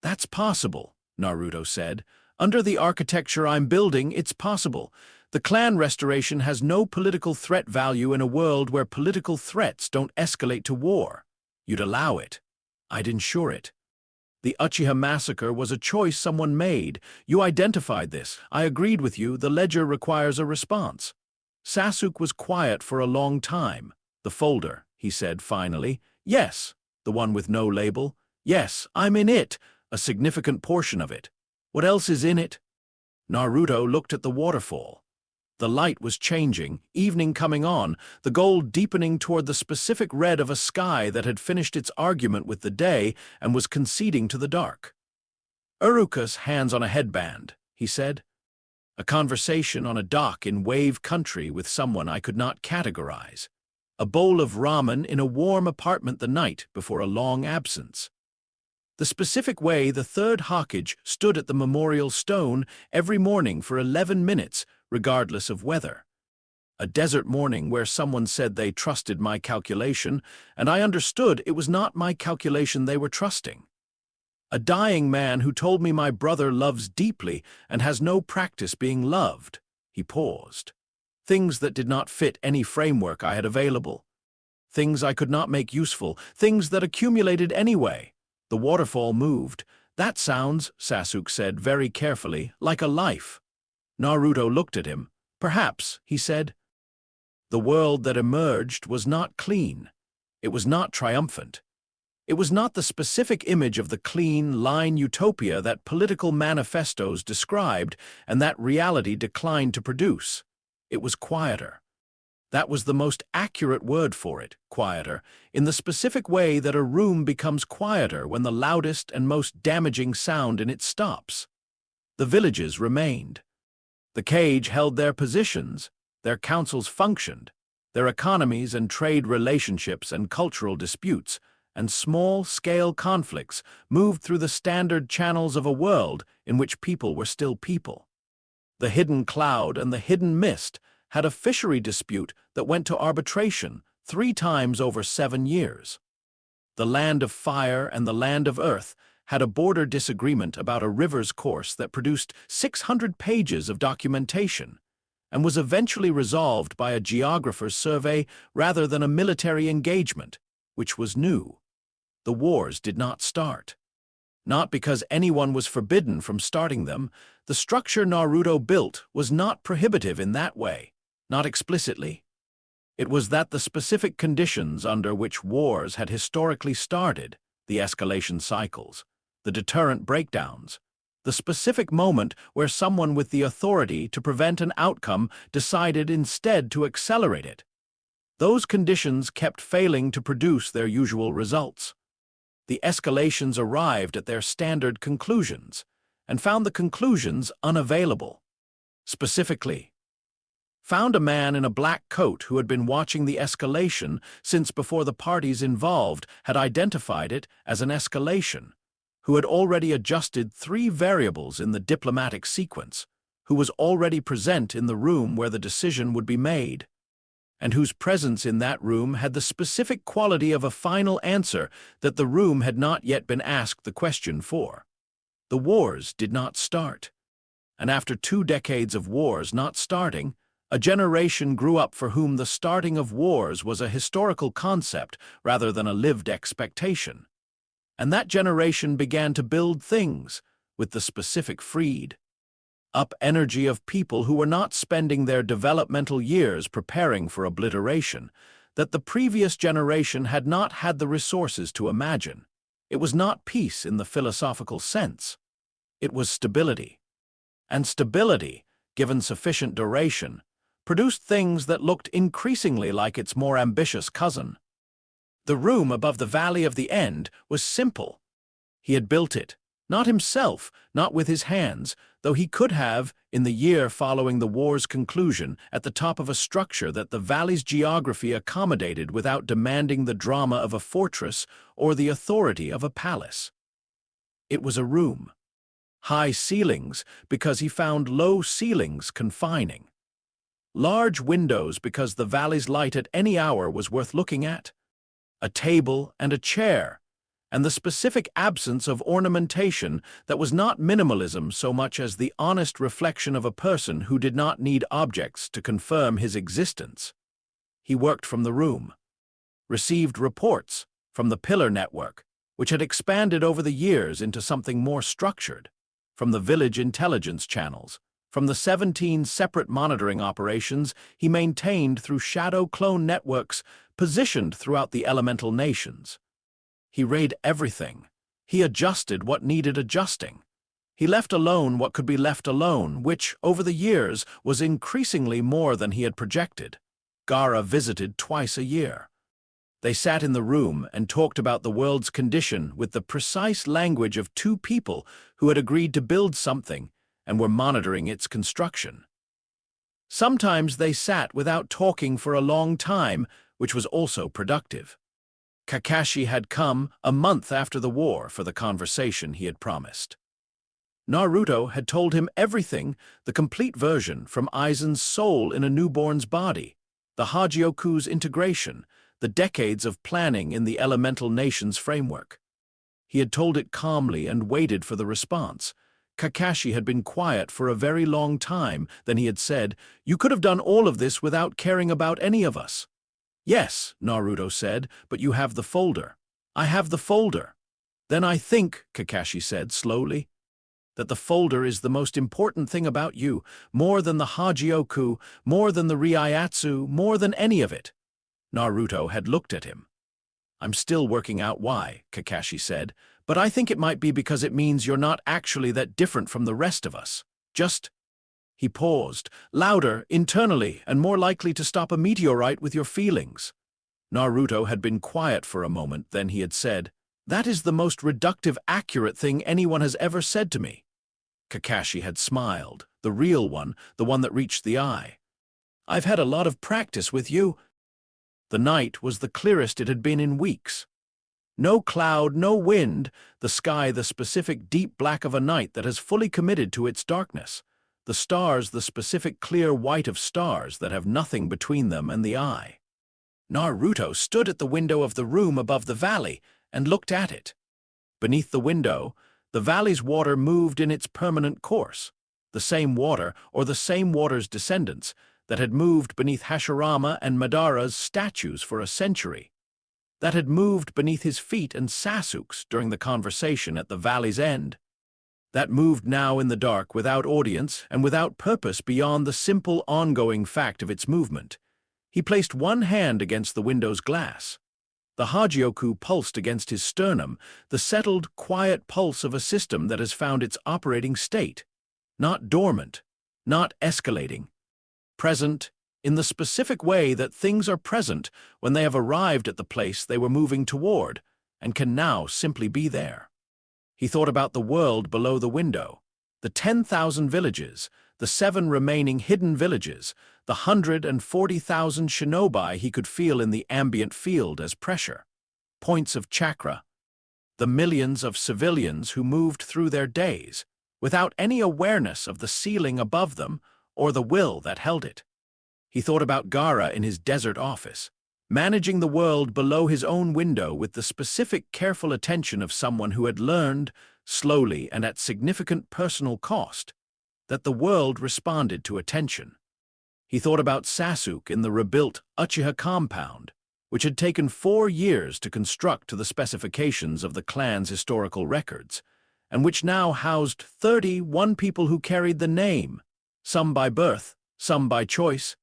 That's possible, Naruto said. Under the architecture I'm building, it's possible. The clan restoration has no political threat value in a world where political threats don't escalate to war. You'd allow it. I'd ensure it. The Uchiha massacre was a choice someone made. You identified this. I agreed with you. The ledger requires a response. Sasuke was quiet for a long time. The folder, he said finally. Yes. The one with no label. Yes, I'm in it. A significant portion of it. What else is in it? Naruto looked at the waterfall. The light was changing, evening coming on, the gold deepening toward the specific red of a sky that had finished its argument with the day and was conceding to the dark. Uruka's hands on a headband, he said. A conversation on a dock in wave country with someone I could not categorize. A bowl of ramen in a warm apartment the night before a long absence. The specific way the third Hokage stood at the memorial stone every morning for 11 minutes, regardless of weather. A desert morning where someone said they trusted my calculation, and I understood it was not my calculation they were trusting. A dying man who told me my brother loves deeply and has no practice being loved. He paused. Things that did not fit any framework I had available. Things I could not make useful, things that accumulated anyway. The waterfall moved. That sounds, Sasuke said very carefully, like a life. Naruto looked at him. Perhaps, he said. The world that emerged was not clean. It was not triumphant. It was not the specific image of the clean, line utopia that political manifestos described and that reality declined to produce. It was quieter. That was the most accurate word for it, quieter, in the specific way that a room becomes quieter when the loudest and most damaging sound in it stops. The villages remained. The cage held their positions, their councils functioned, their economies and trade relationships and cultural disputes, and small-scale conflicts moved through the standard channels of a world in which people were still people. The hidden cloud and the hidden mist had a fishery dispute that went to arbitration 3 times over 7 years. The land of fire and the land of earth had a border disagreement about a river's course that produced 600 pages of documentation and was eventually resolved by a geographer's survey rather than a military engagement, which was new. The wars did not start. Not because anyone was forbidden from starting them. The structure Naruto built was not prohibitive in that way, not explicitly. It was that the specific conditions under which wars had historically started, the escalation cycles, the deterrent breakdowns, the specific moment where someone with the authority to prevent an outcome decided instead to accelerate it. Those conditions kept failing to produce their usual results. The escalations arrived at their standard conclusions and found the conclusions unavailable. Specifically, found a man in a black coat who had been watching the escalation since before the parties involved had identified it as an escalation, who had already adjusted 3 variables in the diplomatic sequence, who was already present in the room where the decision would be made, and whose presence in that room had the specific quality of a final answer that the room had not yet been asked the question for. The wars did not start. And after 2 decades of wars not starting, a generation grew up for whom the starting of wars was a historical concept rather than a lived expectation. And that generation began to build things, with the specific freed up energy of people who were not spending their developmental years preparing for obliteration, that the previous generation had not had the resources to imagine. It was not peace in the philosophical sense. It was stability. And stability, given sufficient duration, produced things that looked increasingly like its more ambitious cousin. The room above the Valley of the End was simple. He had built it, not himself, not with his hands, though he could have, in the year following the war's conclusion, at the top of a structure that the valley's geography accommodated without demanding the drama of a fortress or the authority of a palace. It was a room. High ceilings because he found low ceilings confining. Large windows because the valley's light at any hour was worth looking at. A table and a chair, and the specific absence of ornamentation that was not minimalism so much as the honest reflection of a person who did not need objects to confirm his existence. He worked from the room, received reports from the pillar network, which had expanded over the years into something more structured, from the village intelligence channels, from the 17 separate monitoring operations he maintained through shadow clone networks positioned throughout the elemental nations. He read everything. He adjusted what needed adjusting. He left alone what could be left alone, which, over the years, was increasingly more than he had projected. Gaara visited twice a year. They sat in the room and talked about the world's condition with the precise language of 2 people who had agreed to build something and were monitoring its construction. Sometimes they sat without talking for a long time, which was also productive. Kakashi had come a month after the war for the conversation he had promised. Naruto had told him everything, the complete version from Aizen's soul in a newborn's body, the Hogyoku's integration, the decades of planning in the elemental nation's framework. He had told it calmly and waited for the response. Kakashi had been quiet for a very long time. Then he had said, "You could have done all of this without caring about any of us." "Yes," Naruto said, "but you have the folder." "I have the folder." "Then I think," Kakashi said slowly, "that the folder is the most important thing about you, more than the Hogyoku, more than the Reiatsu, more than any of it." Naruto had looked at him. "I'm still working out why," Kakashi said, "but I think it might be because it means you're not actually that different from the rest of us. Just—" He paused, louder, internally, and more likely to stop a meteorite with your feelings. Naruto had been quiet for a moment, then he had said, "That is the most reductive, accurate thing anyone has ever said to me." Kakashi had smiled, the real one, the one that reached the eye. "I've had a lot of practice with you." The night was the clearest it had been in weeks. No cloud, no wind, the sky the specific deep black of a night that has fully committed to its darkness. The stars the specific clear white of stars that have nothing between them and the eye. Naruto stood at the window of the room above the valley and looked at it. Beneath the window, the valley's water moved in its permanent course, the same water, or the same water's descendants, that had moved beneath Hashirama and Madara's statues for a century, that had moved beneath his feet and Sasuke's during the conversation at the valley's end, that moved now in the dark without audience and without purpose beyond the simple ongoing fact of its movement. He placed one hand against the window's glass. The Hogyoku pulsed against his sternum, the settled, quiet pulse of a system that has found its operating state, not dormant, not escalating, present in the specific way that things are present when they have arrived at the place they were moving toward and can now simply be there. He thought about the world below the window, the 10,000 villages, the 7 remaining hidden villages, the 140,000 shinobi he could feel in the ambient field as pressure, points of chakra, the millions of civilians who moved through their days without any awareness of the ceiling above them or the will that held it. He thought about Gaara in his desert office, managing the world below his own window with the specific careful attention of someone who had learned, slowly and at significant personal cost, that the world responded to attention. He thought about Sasuke in the rebuilt Uchiha compound, which had taken 4 years to construct to the specifications of the clan's historical records, and which now housed 31 people who carried the name, some by birth, some by choice,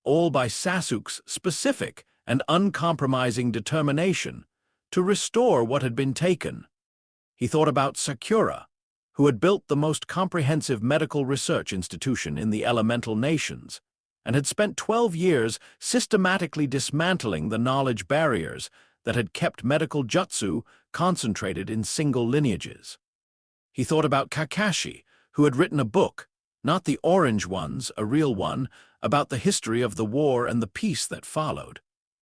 all by Sasuke's specific and uncompromising determination to restore what had been taken. He thought about Sakura, who had built the most comprehensive medical research institution in the elemental nations, and had spent 12 years systematically dismantling the knowledge barriers that had kept medical jutsu concentrated in single lineages. He thought about Kakashi, who had written a book, not the orange ones, a real one, about the history of the war and the peace that followed,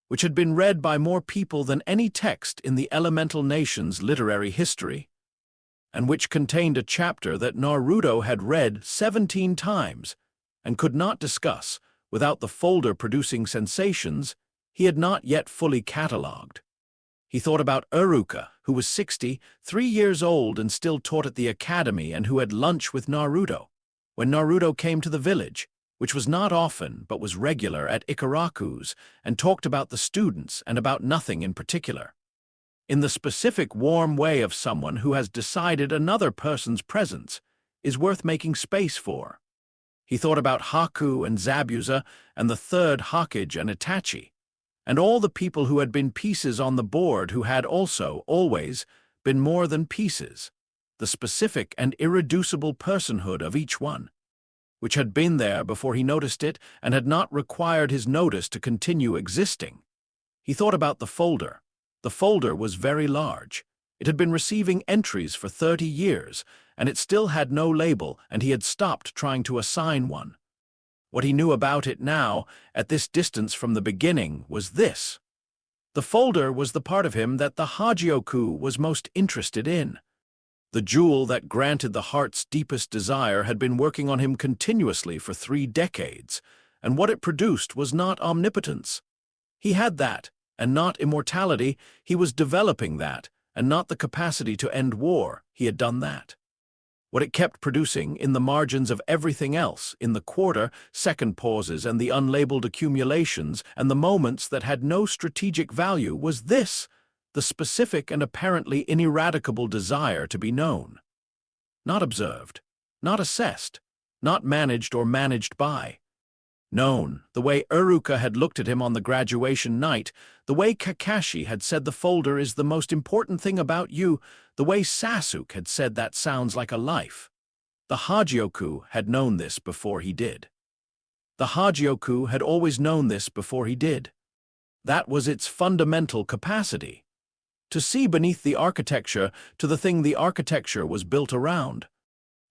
which had been read by more people than any text in the elemental nation's literary history, and which contained a chapter that Naruto had read 17 times and could not discuss without the folder producing sensations he had not yet fully catalogued. He thought about Iruka, who was 63 years old and still taught at the academy and who had lunch with Naruto when Naruto came to the village, which was not often but was regular at Ikaraku's, and talked about the students and about nothing in particular, in the specific warm way of someone who has decided another person's presence is worth making space for. He thought about Haku and Zabuza and the third Hokage and Itachi, and all the people who had been pieces on the board who had also, always, been more than pieces, the specific and irreducible personhood of each one, which had been there before he noticed it and had not required his notice to continue existing. He thought about the folder. The folder was very large. It had been receiving entries for 30 years, and it still had no label, and he had stopped trying to assign one. What he knew about it now, at this distance from the beginning, was this. The folder was the part of him that the Hogyoku was most interested in. The jewel that granted the heart's deepest desire had been working on him continuously for 3 decades, and what it produced was not omnipotence. He had that, and not immortality. He was developing that, and not the capacity to end war. He had done that. What it kept producing, in the margins of everything else, in the quarter, second pauses and the unlabeled accumulations and the moments that had no strategic value, was this, the specific and apparently ineradicable desire to be known. Not observed, not assessed, not managed or managed by. Known, the way Iruka had looked at him on the graduation night, the way Kakashi had said the folder is the most important thing about you, the way Sasuke had said that sounds like a life. The Hogyoku had known this before he did. The Hogyoku had always known this before he did. That was its fundamental capacity. To see beneath the architecture to the thing the architecture was built around.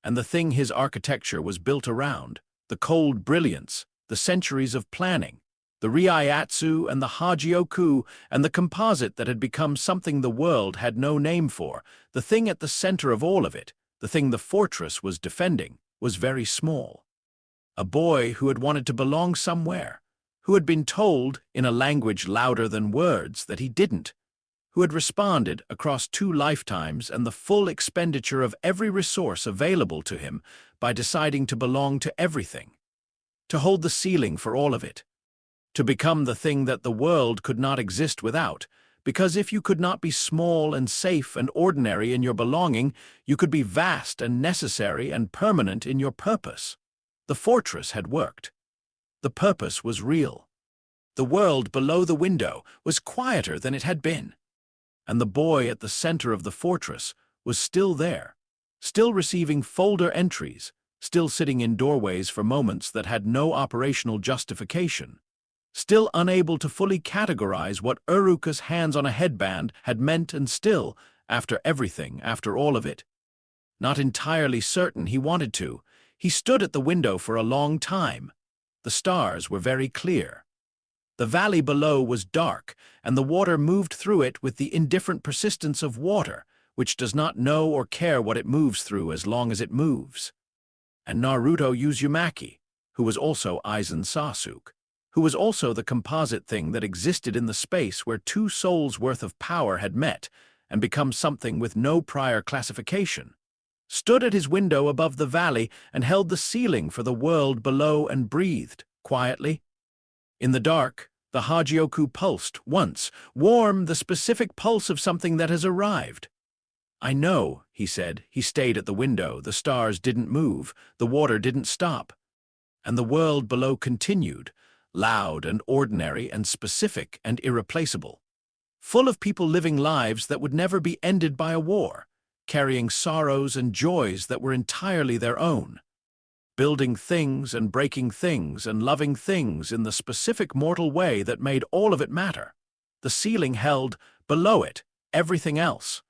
And the thing his architecture was built around, the cold brilliance, the centuries of planning, the Reiatsu and the Hogyoku and the composite that had become something the world had no name for, the thing at the center of all of it, the thing the fortress was defending, was very small. A boy who had wanted to belong somewhere, who had been told, in a language louder than words, that he didn't, who had responded across 2 lifetimes and the full expenditure of every resource available to him by deciding to belong to everything. To hold the ceiling for all of it, to become the thing that the world could not exist without, because if you could not be small and safe and ordinary in your belonging, you could be vast and necessary and permanent in your purpose. The fortress had worked. The purpose was real. The world below the window was quieter than it had been, and the boy at the center of the fortress was still there, still receiving folder entries, still sitting in doorways for moments that had no operational justification, still unable to fully categorize what Iruka's hands on a headband had meant, and still, after everything, after all of it, not entirely certain he wanted to. He stood at the window for a long time. The stars were very clear. The valley below was dark, and the water moved through it with the indifferent persistence of water, which does not know or care what it moves through as long as it moves. And Naruto Uzumaki, who was also Aizen Sasuke, who was also the composite thing that existed in the space where 2 souls' worth of power had met and become something with no prior classification, stood at his window above the valley and held the ceiling for the world below and breathed, quietly. In the dark, the Hogyoku pulsed, once, warm, the specific pulse of something that has arrived. I know, he said. He stayed at the window. The stars didn't move. The water didn't stop. And the world below continued, loud and ordinary and specific and irreplaceable, full of people living lives that would never be ended by a war, carrying sorrows and joys that were entirely their own, building things and breaking things and loving things in the specific mortal way that made all of it matter. The ceiling held, below it, everything else.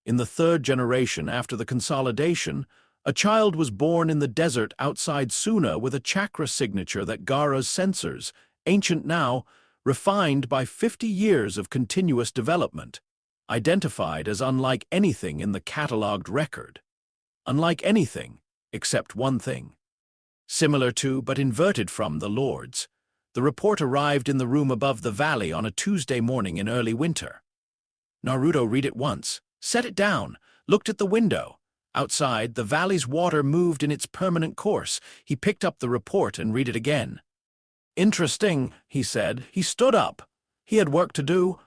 In the 3rd generation after the consolidation, a child was born in the desert outside Suna with a chakra signature that Gaara's sensors, ancient now, refined by 50 years of continuous development, identified as unlike anything in the catalogued record. Unlike anything, except one thing. Similar to, but inverted from, the Lord's. The report arrived in the room above the valley on a Tuesday morning in early winter. Naruto read it once, set it down, looked at the window. Outside, the valley's water moved in its permanent course. He picked up the report and read it again. Interesting, he said. He stood up. He had work to do,